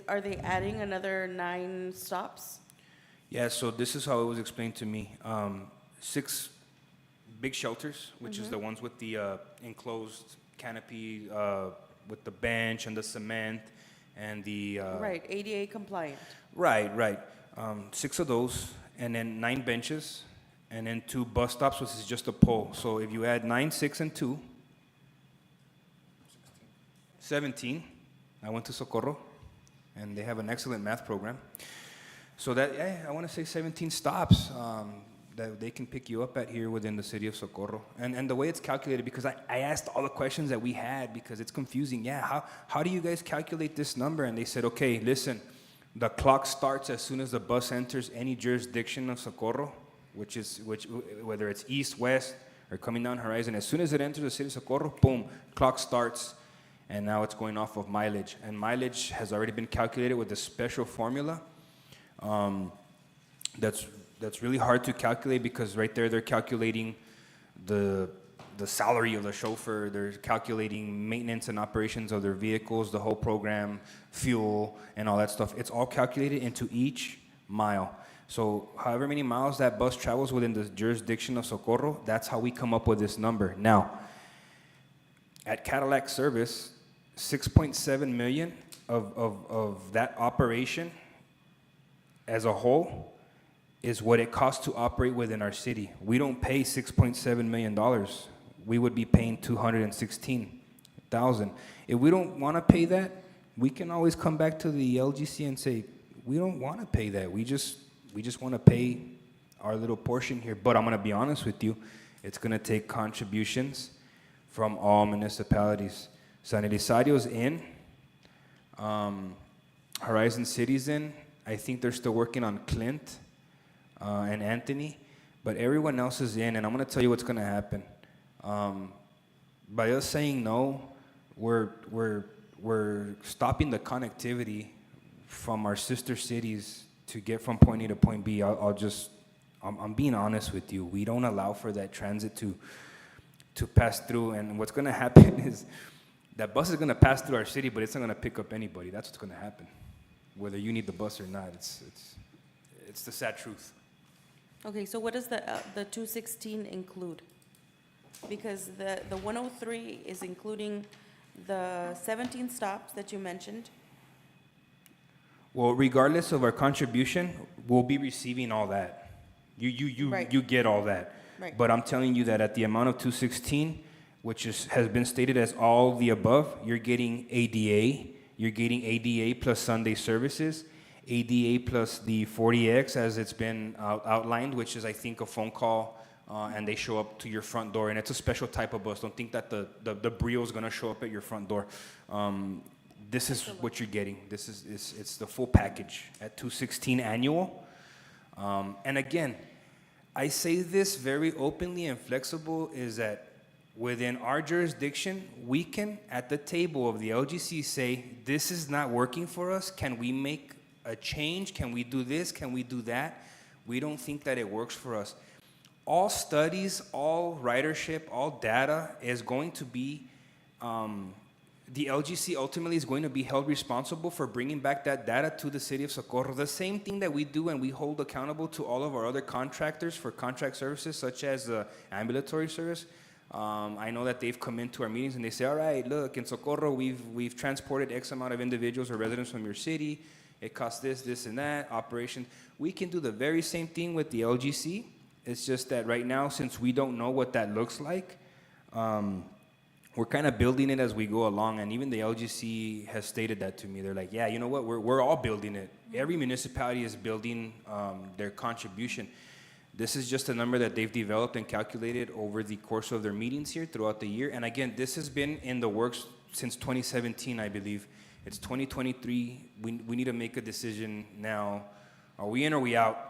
are they adding another 9 stops? Yeah, so this is how it was explained to me. 6 big shelters, which is the ones with the enclosed canopy, with the bench and the cement and the... Right, ADA compliant. Right. 6 of those, and then 9 benches, and then 2 bus stops, which is just a pole. So if you add 9, 6, and 2, 17. I went to Socorro, and they have an excellent math program. So that, yeah, I want to say 17 stops that they can pick you up at here within the city of Socorro. And the way it's calculated, because I asked all the questions that we had because it's confusing. Yeah, how do you guys calculate this number? And they said, okay, listen, the clock starts as soon as the bus enters any jurisdiction of Socorro, whether it's east, west, or coming down Horizon. As soon as it enters the city of Socorro, boom, clock starts. And now it's going off of mileage. And mileage has already been calculated with a special formula. That's really hard to calculate because right there they're calculating the salary of the chauffeur. They're calculating maintenance and operations of their vehicles, the whole program, fuel, and all that stuff. It's all calculated into each mile. So however many miles that bus travels within the jurisdiction of Socorro, that's how we come up with this number. Now, at Cadillac Service, 6.7 million of that operation as a whole is what it costs to operate within our city. We don't pay $6.7 million. We would be paying $216,000. If we don't want to pay that, we can always come back to the LGC and say, we don't want to pay that. We just want to pay our little portion here. But I'm going to be honest with you, it's going to take contributions from all municipalities. San Elisario's in, Horizon City's in. I think they're still working on Clint and Anthony, but everyone else is in, and I'm going to tell you what's going to happen. By us saying no, we're stopping the connectivity from our sister cities to get from point A to point B. I'm being honest with you. We don't allow for that transit to pass through, and what's going to happen is that bus is going to pass through our city, but it's not going to pick up anybody. That's what's going to happen, whether you need the bus or not. It's the sad truth. Okay, so what does the 216 include? Because the 103 is including the 17 stops that you mentioned. Well, regardless of our contribution, we'll be receiving all that. Right. You get all that. Right. But I'm telling you that at the amount of 216, which has been stated as all the above, you're getting ADA. You're getting ADA plus Sunday services, ADA plus the 40X as it's been outlined, which is, I think, a phone call, and they show up to your front door. And it's a special type of bus. Don't think that the Brio is going to show up at your front door. This is what you're getting. It's the full package at 216 annual. And again, I say this very openly and flexible, is that within our jurisdiction, we can, at the table of the LGC, say, this is not working for us. Can we make a change? Can we do this? Can we do that? We don't think that it works for us. All studies, all ridership, all data is going to be, the LGC ultimately is going to be held responsible for bringing back that data to the city of Socorro. The same thing that we do and we hold accountable to all of our other contractors for contract services, such as the ambulatory service. I know that they've come into our meetings and they say, all right, look, in Socorro, we've transported X amount of individuals or residents from your city. It costs this, and that, operation. We can do the very same thing with the LGC. It's just that right now, since we don't know what that looks like, we're kind of building it as we go along, and even the LGC has stated that to me. They're like, yeah, you know what, we're all building it. Every municipality is building their contribution. This is just a number that they've developed and calculated over the course of their meetings here throughout the year. And again, this has been in the works since 2017, I believe. It's 2023. We need to make a decision now. Are we in or are we out?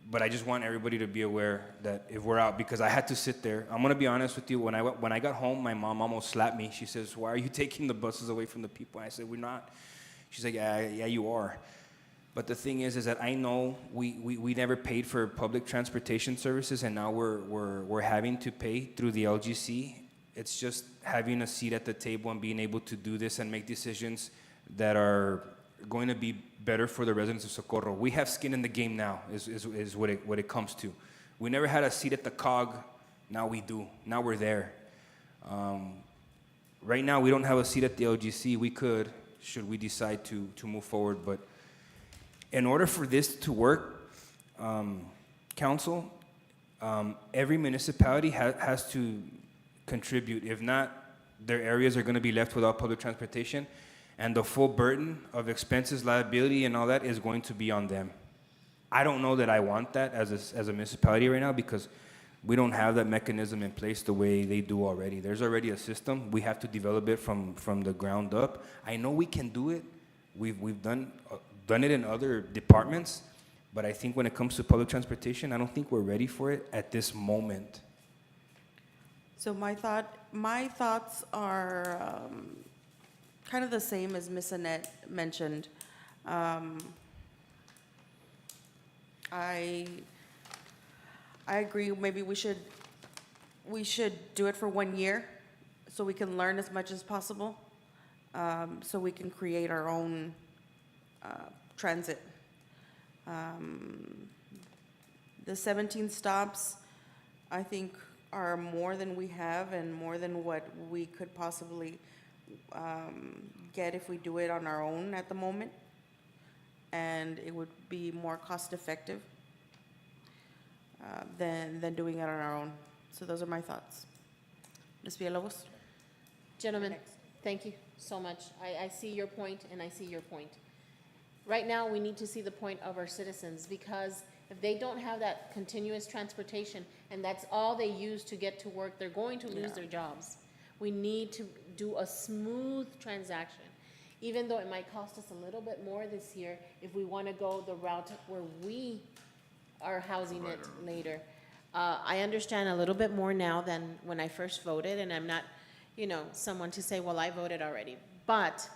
But I just want everybody to be aware that if we're out, because I had to sit there. I'm gonna be honest with you. When I got home, my mom almost slapped me. She says, "Why are you taking the buses away from the people?" I said, "We're not." She's like, "Yeah, you are." But the thing is that I know we never paid for public transportation services, and now we're having to pay through the LGC. It's just having a seat at the table and being able to do this and make decisions that are going to be better for the residents of Socorro. We have skin in the game now, is what it comes to. We never had a seat at the COG, now we do. Now we're there. Right now, we don't have a seat at the LGC. We could, should we decide to move forward. But in order for this to work, council, every municipality has to contribute. If not, their areas are going to be left without public transportation, and the full burden of expenses, liability, and all that is going to be on them. I don't know that I want that as a municipality right now, because we don't have that mechanism in place the way they do already. There's already a system. We have to develop it from the ground up. I know we can do it. We've done it in other departments, but I think when it comes to public transportation, I don't think we're ready for it at this moment. So my thoughts are kind of the same as Ms. Annette mentioned. I agree. Maybe we should do it for 1 year, so we can learn as much as possible, so we can create our own transit. The 17 stops, I think, are more than we have and more than what we could possibly get if we do it on our own at the moment. And it would be more cost-effective than doing it on our own. So those are my thoughts. Ms. Villalobos? Gentlemen, thank you so much. I see your point, and I see your point. Right now, we need to see the point of our citizens, because if they don't have that continuous transportation, and that's all they use to get to work, they're going to lose their jobs. We need to do a smooth transaction, even though it might cost us a little bit more this year if we want to go the route where we are housing it later. I understand a little bit more now than when I first voted, and I'm not, someone to say, well, I voted already. But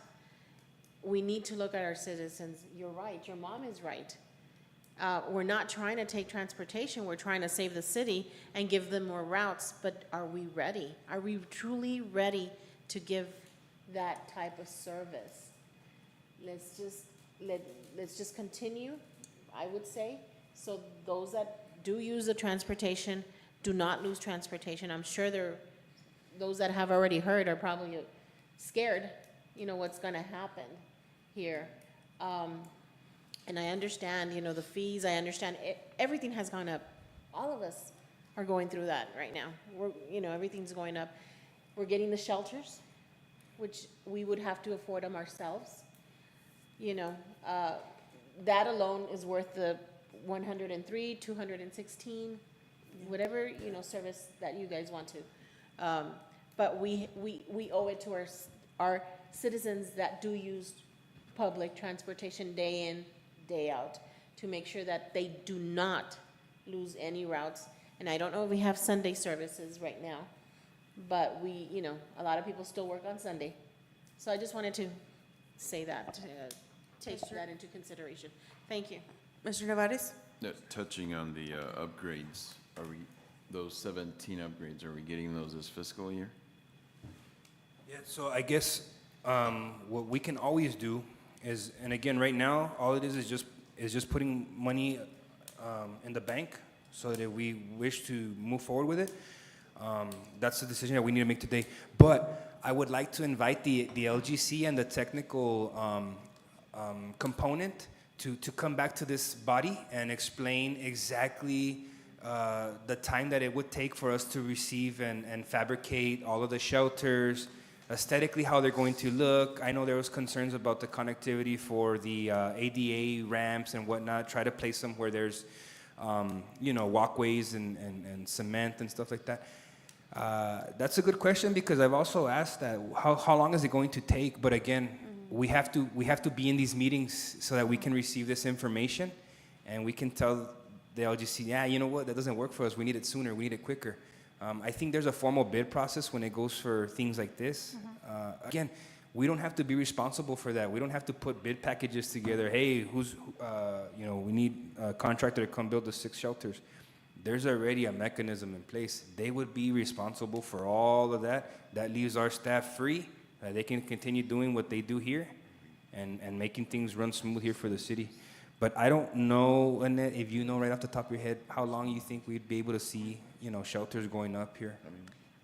we need to look at our citizens. You're right, your mom is right. We're not trying to take transportation, we're trying to save the city and give them more routes, but are we ready? Are we truly ready to give that type of service? Let's just continue, I would say, so those that do use the transportation do not lose transportation. I'm sure those that have already heard are probably scared, what's gonna happen here. And I understand, the fees, I understand, everything has gone up. All of us are going through that right now. Everything's going up. We're getting the shelters, which we would have to afford them ourselves. That alone is worth the 103, 216, whatever, service that you guys want to. But we owe it to our citizens that do use public transportation day in, day out, to make sure that they do not lose any routes. And I don't know if we have Sunday services right now, but a lot of people still work on Sunday. So I just wanted to say that, take that into consideration. Thank you. Mr. Nevares? Touching on the upgrades, those 17 upgrades, are we getting those this fiscal year? Yeah, so I guess what we can always do is, and again, right now, all it is just putting money in the bank, so that if we wish to move forward with it, that's the decision that we need to make today. But I would like to invite the LGC and the technical component to come back to this body and explain exactly the time that it would take for us to receive and fabricate all of the shelters, aesthetically how they're going to look. I know there was concerns about the connectivity for the ADA ramps and whatnot. Try to place them where there's, walkways and cement and stuff like that. That's a good question because I've also asked that how long is it going to take? But again, we have to be in these meetings so that we can receive this information, and we can tell the LGC, yeah, you know what, that doesn't work for us. We need it sooner. We need it quicker. I think there's a formal bid process when it goes for things like this. Again, we don't have to be responsible for that. We don't have to put bid packages together. Hey, we need a contractor to come build the 6 shelters. There's already a mechanism in place. They would be responsible for all of that. That leaves our staff free. They can continue doing what they do here and making things run smooth here for the city. But I don't know, Annette, if you know right off the top of your head, how long you think we'd be able to see, shelters going up here?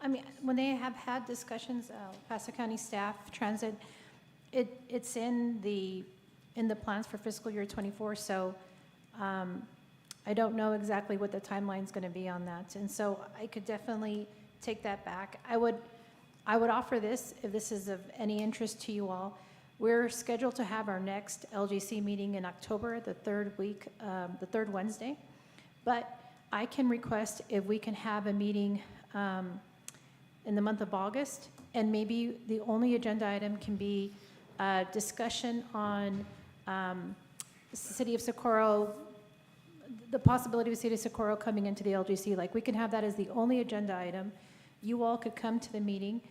I mean, when they have had discussions, Paso County staff, transit, it's in the plans for fiscal year '24, so I don't know exactly what the timeline's gonna be on that. And so I could definitely take that back. I would offer this, if this is of any interest to you all. We're scheduled to have our next LGC meeting in October, the third Wednesday. But I can request if we can have a meeting in the month of August, and maybe the only agenda item can be a discussion on the City of Socorro, the possibility of City of Socorro coming into the LGC. Like, we can have that as the only agenda item. You all could come to the meeting.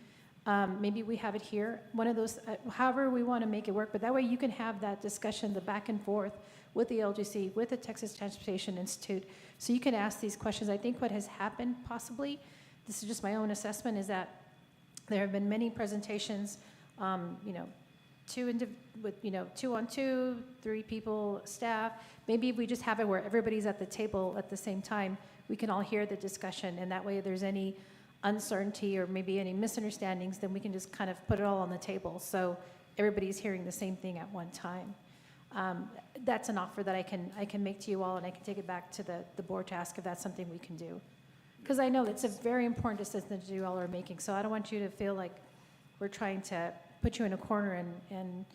Maybe we have it here, one of those, however we want to make it work, but that way you can have that discussion, the back and forth with the LGC, with the Texas Transportation Institute, so you can ask these questions. I think what has happened possibly, this is just my own assessment, is that there have been many presentations, 2 on 2, 3 people, staff. Maybe if we just have it where everybody's at the table at the same time, we can all hear the discussion, and that way if there's any uncertainty or maybe any misunderstandings, then we can just kind of put it all on the table so everybody's hearing the same thing at one time. That's an offer that I can make to you all, and I can take it back to the board to ask if that's something we can do. Because I know it's a very important decision that you all are making, so I don't want you to feel like we're trying to put you in a corner and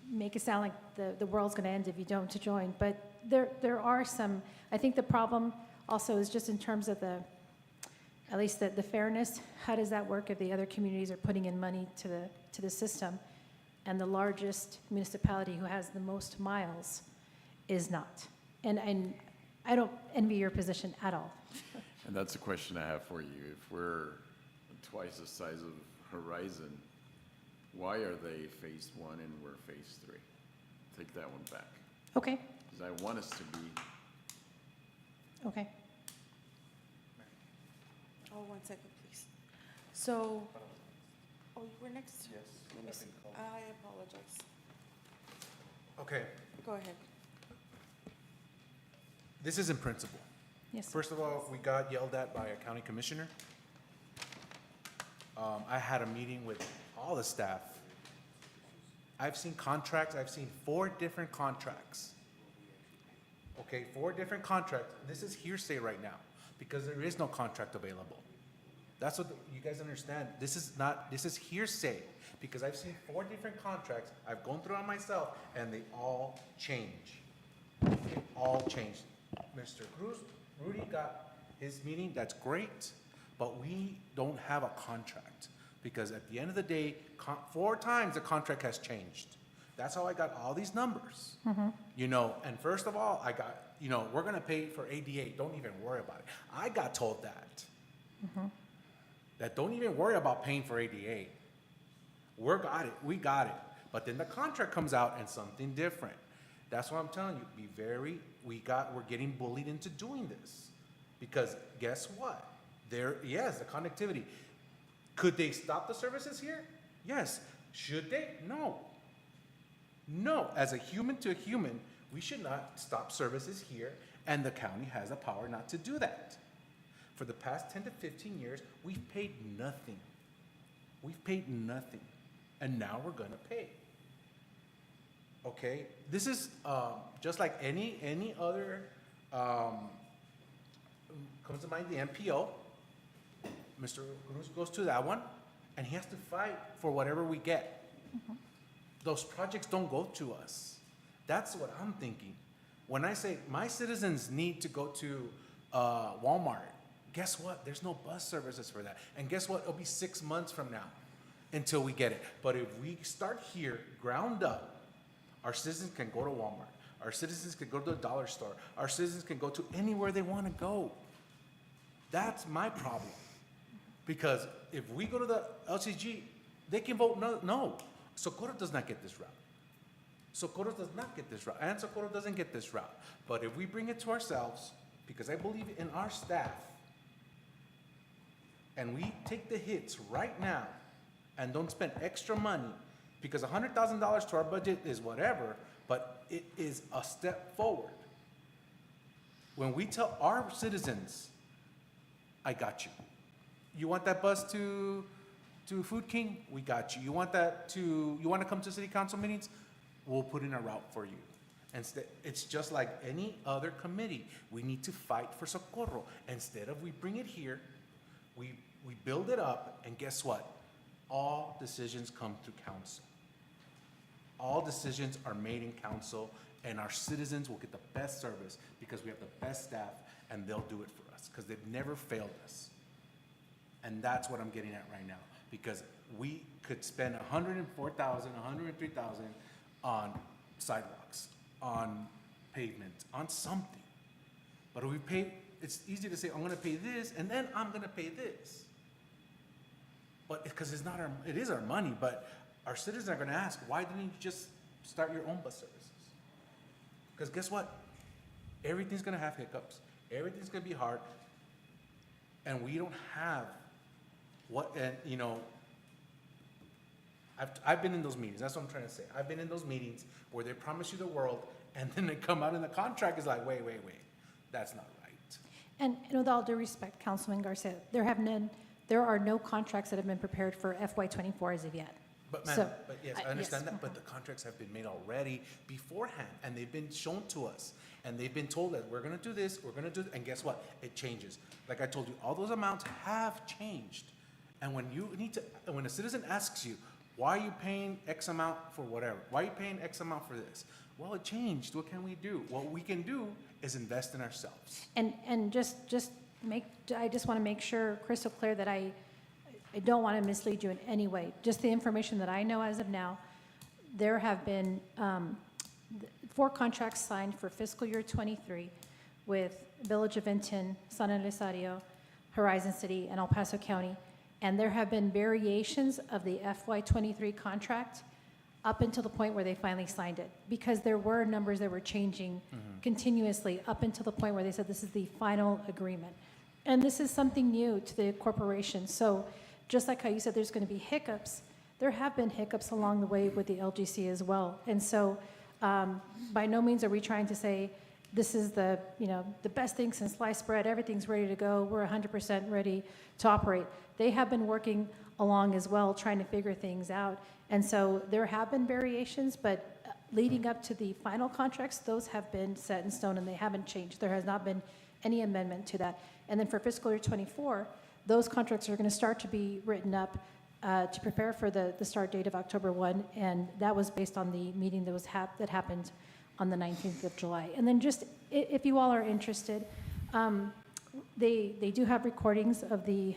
make it sound like the world's going to end if you don't to join. But there are some, I think the problem also is just in terms of at least the fairness. How does that work if the other communities are putting in money to the system, and the largest municipality who has the most miles is not? And I don't envy your position at all. And that's a question I have for you. If we're twice the size of Horizon, why are they phase 1 and we're phase 3? Take that one back. Okay. Because I want us to be. Okay. Oh, 1 second, please. So, you were next? Yes. Let me see. I apologize. Okay, Go ahead. this is in principle. Yes. First of all, we got yelled at by a county commissioner. I had a meeting with all the staff. I've seen contracts, I've seen 4 different contracts. Okay, 4 different contracts. This is hearsay right now because there is no contract available. That's what you guys understand. This is hearsay because I've seen 4 different contracts. I've gone through them myself and they all change. They all change. Mr. Cruz, Rudy got his meeting, that's great, but we don't have a contract because at the end of the day, 4 times the contract has changed. That's how I got all these numbers. And first of all, I got, we're gonna pay for ADA, don't even worry about it. I got told that. That don't even worry about paying for ADA. We got it. But then the contract comes out and something different. That's what I'm telling you, we're getting bullied into doing this. Because guess what? Yes, the connectivity. Could they stop the services here? Yes. Should they? No. No, as a human to a human, we should not stop services here, and the county has the power not to do that. For the past 10 to 15 years, we've paid nothing. We've paid nothing, and now we're gonna pay. Okay, this is just like any other Comes to mind the MPO. Mr. Cruz goes to that one, and he has to fight for whatever we get. Those projects don't go to us. That's what I'm thinking. When I say my citizens need to go to Walmart, guess what? There's no bus services for that. And guess what? It'll be 6 months from now until we get it. But if we start here, ground up, our citizens can go to Walmart. Our citizens can go to the dollar store. Our citizens can go to anywhere they want to go. That's my problem. Because if we go to the LCG, they can vote no. Socorro does not get this route. Socorro does not get this route, and Socorro doesn't get this route. But if we bring it to ourselves, because I believe in our staff, and we take the hits right now and don't spend extra money, because $100,000 to our budget is whatever, but it is a step forward. When we tell our citizens, I got you. You want that bus to Food King? We got you. You want to come to city council meetings? We'll put in a route for you. It's just like any other committee. We need to fight for Socorro. Instead of we bring it here, we build it up, and guess what? All decisions come through council. All decisions are made in council, and our citizens will get the best service because we have the best staff, and they'll do it for us because they've never failed us. And that's what I'm getting at right now, because we could spend $104,000, $103,000 on sidewalks, on pavement, on something. But if we pay, it's easy to say, I'm gonna pay this, and then I'm gonna pay this. But because it is our money, but our citizens are gonna ask, why didn't you just start your own bus services? Because guess what? Everything's gonna have hiccups. Everything's gonna be hard. And we don't have I've been in those meetings. That's what I'm trying to say. I've been in those meetings where they promise you the world, and then they come out in the contract is like, wait. That's not right. And with all due respect, Councilman Garcia, there are no contracts that have been prepared for FY24 as of yet. But ma'am, So, yes, I understand that, but the contracts have been made already beforehand, and they've been shown to us. And they've been told that we're gonna do this, and guess what? It changes. Like I told you, all those amounts have changed. And when a citizen asks you, why are you paying X amount for whatever? Why are you paying X amount for this? Well, it changed. What can we do? What we can do is invest in ourselves. and I just want to make sure crystal clear that I don't want to mislead you in any way. Just the information that I know as of now, there have been 4 contracts signed for fiscal year 23 with Village of Vinton, San Elizario, Horizon City, and El Paso County. And there have been variations of the FY23 contract up until the point where they finally signed it, because there were numbers that were changing continuously up until the point where they said this is the final agreement. And this is something new to the corporation. So just like how you said there's going to be hiccups, there have been hiccups along the way with the LGC as well. And so by no means are we trying to say this is the best thing since sliced bread, everything's ready to go, we're 100% ready to operate. They have been working along as well, trying to figure things out. And so there have been variations, but leading up to the final contracts, those have been set in stone and they haven't changed. There has not been any amendment to that. And then for fiscal year 24, those contracts are going to start to be written up to prepare for the start date of October 1, and that was based on the meeting that happened on the 19th of July. And then just, if you all are interested, they do have recordings of the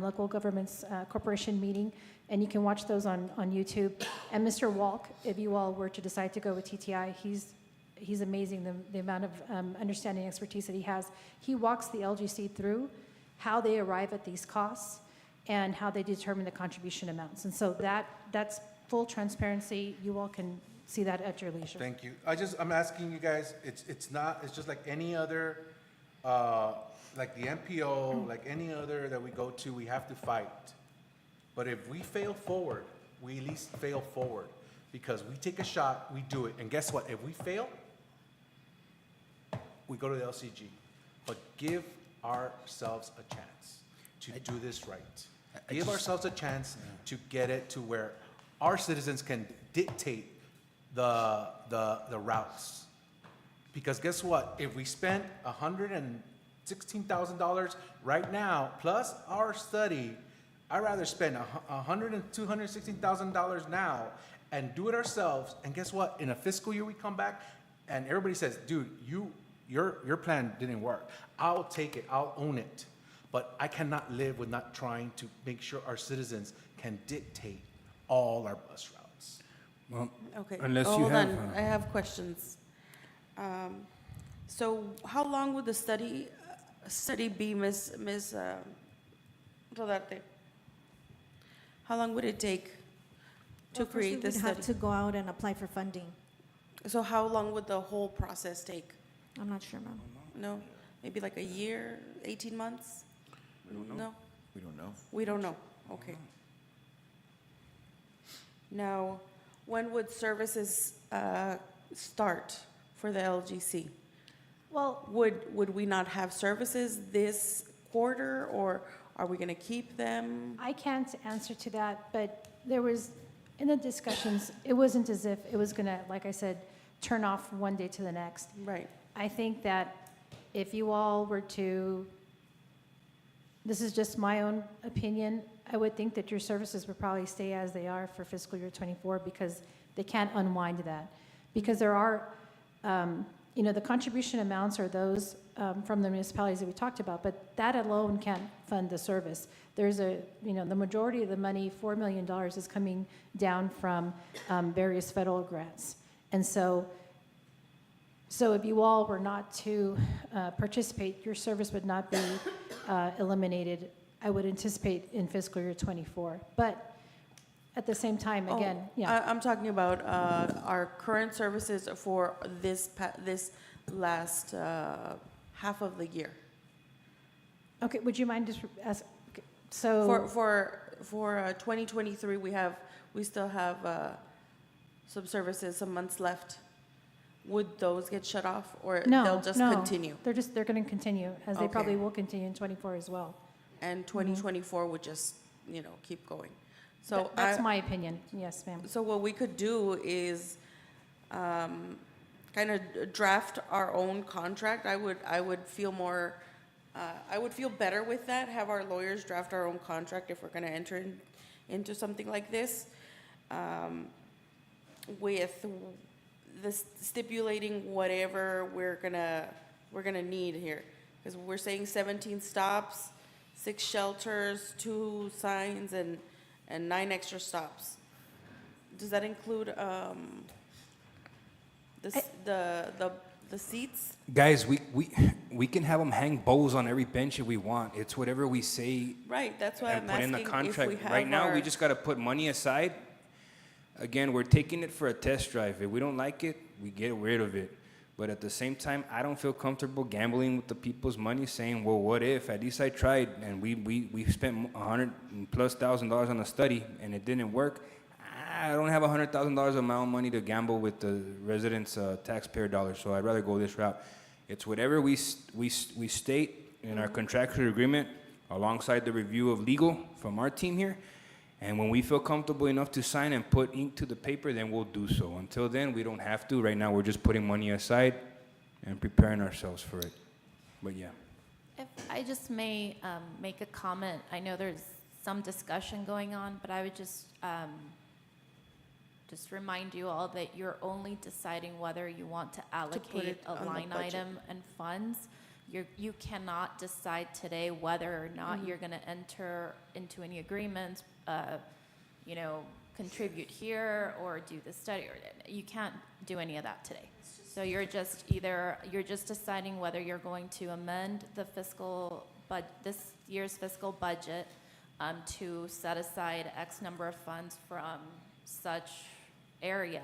local governments corporation meeting, and you can watch those on YouTube. And Mr. Walk, if you all were to decide to go with TTI, he's amazing, the amount of understanding and expertise that he has. He walks the LGC through how they arrive at these costs and how they determine the contribution amounts. And so that's full transparency. You all can see that at your leisure. Thank you. I'm asking you guys, it's just like any other, like the MPO, like any other that we go to, we have to fight. But if we fail forward, we at least fail forward, because we take a shot, we do it. And guess what? If we fail, we go to the LCG. But give ourselves a chance to do this right. Give ourselves a chance to get it to where our citizens can dictate the routes. Because guess what? If we spent $116,000 right now, plus our study, I'd rather spend $216,000 now and do it ourselves. And guess what? In a fiscal year, we come back and everybody says, dude, your plan didn't work. I'll take it, I'll own it. But I cannot live with not trying to make sure our citizens can dictate all our bus routes. Well, Okay. unless you Hold have, on, I have questions. So how long would the study be, Ms. Rodarte? How long would it take to Well, first create this We'd have study? to go out and apply for funding. So how long would the whole process take? I'm not sure, ma'am. No? Maybe like a year, 18 months? We don't know. No? We don't know. We don't know, okay. Now, when would services start for the LGC? Well, Would we not have services this quarter, or are we gonna keep them? I can't answer to that, but there was, in the discussions, it wasn't as if it was gonna, like I said, turn off one day to the next. Right, I think that if you all were to, this is just my own opinion, I would think that your services would probably stay as they are for fiscal year '24 because they can't unwind that. Because there are, the contribution amounts are those from the municipalities that we talked about, but that alone can't fund the service. There's the majority of the money, $4 million, is coming down from various federal grants. And so if you all were not to participate, your service would not be eliminated, I would anticipate, in fiscal year '24. But at the same time, again, I'm talking about our current services for this last half of the year. Okay, would you mind just so? For 2023, we still have some services, some months left. Would those get shut off, or they'll just continue? They're going to continue, as they Okay. probably will continue in '24 as well. And 2024 would just, keep going. So That's my opinion. Yes, ma'am. So what we could do is kind of draft our own contract. I would feel more, I would feel better with that, have our lawyers draft our own contract if we're going to enter into something like this, with this stipulating whatever we're gonna need here. Because we're saying 17 stops, 6 shelters, 2 signs, and 9 extra stops. Does that include the seats? guys, we can have them hang bows on every bench if we want. It's whatever we say Right, that's why and I'm put in the asking if contract. we have Right now, we our- just got to put money aside. Again, we're taking it for a test drive. If we don't like it, we get rid of it. But at the same time, I don't feel comfortable gambling with the people's money, saying, well, what if? At least I tried, and we spent $100,000+ on a study, and it didn't work. I don't have $100,000 of my own money to gamble with the residents' taxpayer dollars, so I'd rather go this route. It's whatever we state in our contractual agreement, alongside the review of legal from our team here. And when we feel comfortable enough to sign and put ink to the paper, then we'll do so. Until then, we don't have to. Right now, we're just putting money aside and preparing ourselves for it. But yeah. If I just may make a comment, I know there's some discussion going on, but I would just remind you all that you're only deciding whether you want to allocate it a on the line budget. item and funds. You cannot decide today whether or not you're going to enter into any agreements, contribute here or do the study. You can't do any of that today. So you're just deciding whether you're going to amend the this year's fiscal budget to set aside X number of funds from such area,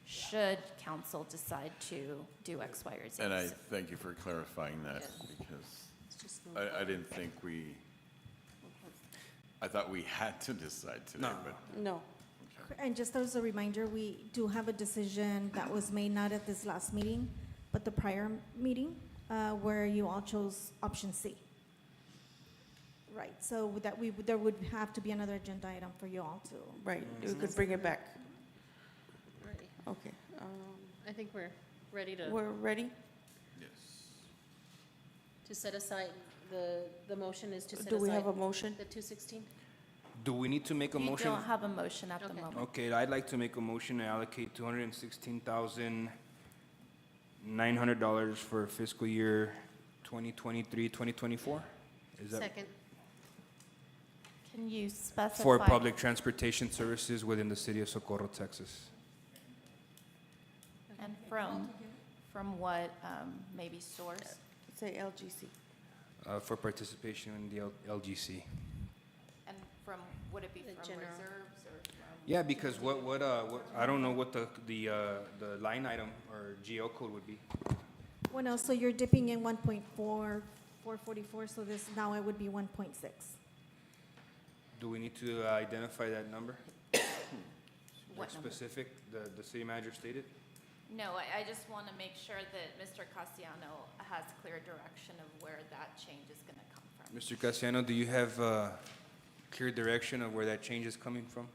should council decide to do X, Y, or Z. And I thank you for clarifying that, because I didn't think I thought we had to decide today, but. No. And just as a reminder, we do have a decision that was made not at this last meeting, but the prior meeting, where you all chose option C. Right, so there would have to be another agenda item for you all to. Right, we could bring it back. Ready. Okay. I think we're ready to. We're ready? To set aside, the motion is to set aside. Do we have a motion? The 216? Do we need to make a You motion? don't have a motion at the Okay. moment. Okay, I'd like to make a motion to allocate $216,900 for fiscal year 2023, 2024? Is that Second. Can you specify? for public transportation services within the city of Socorro, Texas? And from what, maybe source? Say LGC. For participation in the LGC. And from, would it be The from general. reserves or from? Yeah, because what, I don't know what the line item or GL code would be. Well, no, so you're dipping in 1.444, so this, now it would be 1.6. Do we need to identify that number? What Like number? specific, the city manager stated? No, I just want to make sure that Mr. Cassiano has clear direction of where that change is going to come from. Mr. Cassiano, do you have clear direction of where that change is coming from?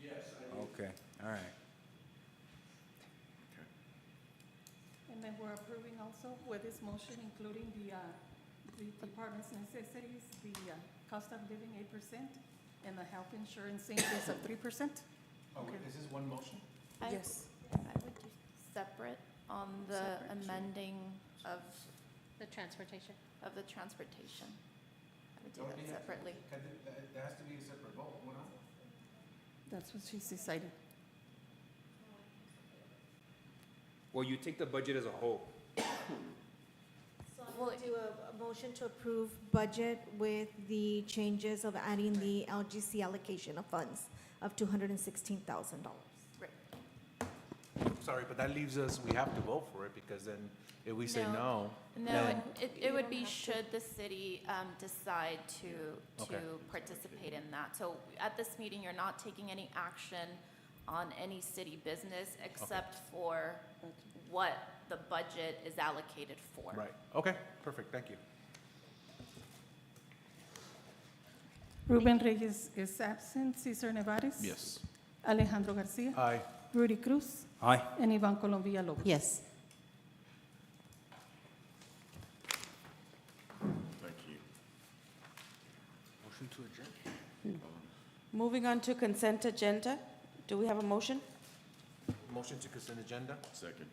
Yes, Okay, all right. And then we're approving also with this motion, including the department's necessities, the cost of living 8%, and the health insurance increase of 3%. Okay. Is this one motion? Yes. I would do separate on the Separate, sure. amending of The transportation. the transportation. I would do that separately. There has to be a separate vote, no? That's what she's decided. Well, you take the budget as a whole. So I'm going to do a motion to approve budget with the changes of adding the LGC allocation of funds of $216,000. Right. Sorry, but that leaves us, we have to vote for it, because then if we say no, No, then, it would be should the city decide to Okay. participate in that. So at this meeting, you're not taking any action on any city business except for what the budget is allocated for. right, okay, perfect, thank you. Ruben Reyes is absent. Cesar Nevares. Yes. Alejandro Garcia. Aye. Rudy Cruz. Aye. And Ivan Colom Villalobos. Yes. Thank you. Motion to adjourn. Moving on to consent agenda. Do we have a motion? Motion to consent agenda? Second.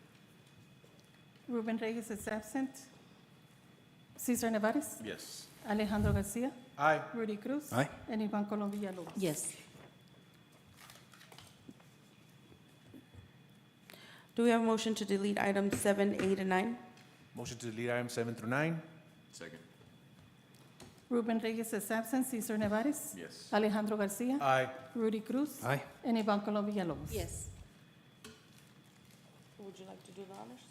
Ruben Reyes is absent. Cesar Nevares. Yes. Alejandro Garcia. Aye. Rudy Cruz. Aye. And Ivan Colom Villalobos. Yes. Do we have a motion to delete items 7, 8, and 9? Motion to delete items 7 through 9? Second. Ruben Reyes is absent. Cesar Nevares. Yes. Alejandro Garcia. Aye. Rudy Cruz. Aye. And Ivan Colom Villalobos. Yes. Would you like to do the honors?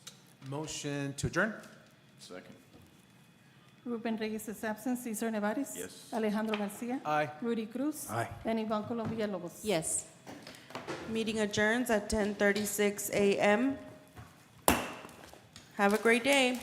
Motion to adjourn? Second. Ruben Reyes is absent. Cesar Nevares. Yes. Alejandro Garcia. Aye. Rudy Cruz. Aye. And Ivan Colom Villalobos. Yes. Meeting adjourns at 10:36 a.m. Have a great day.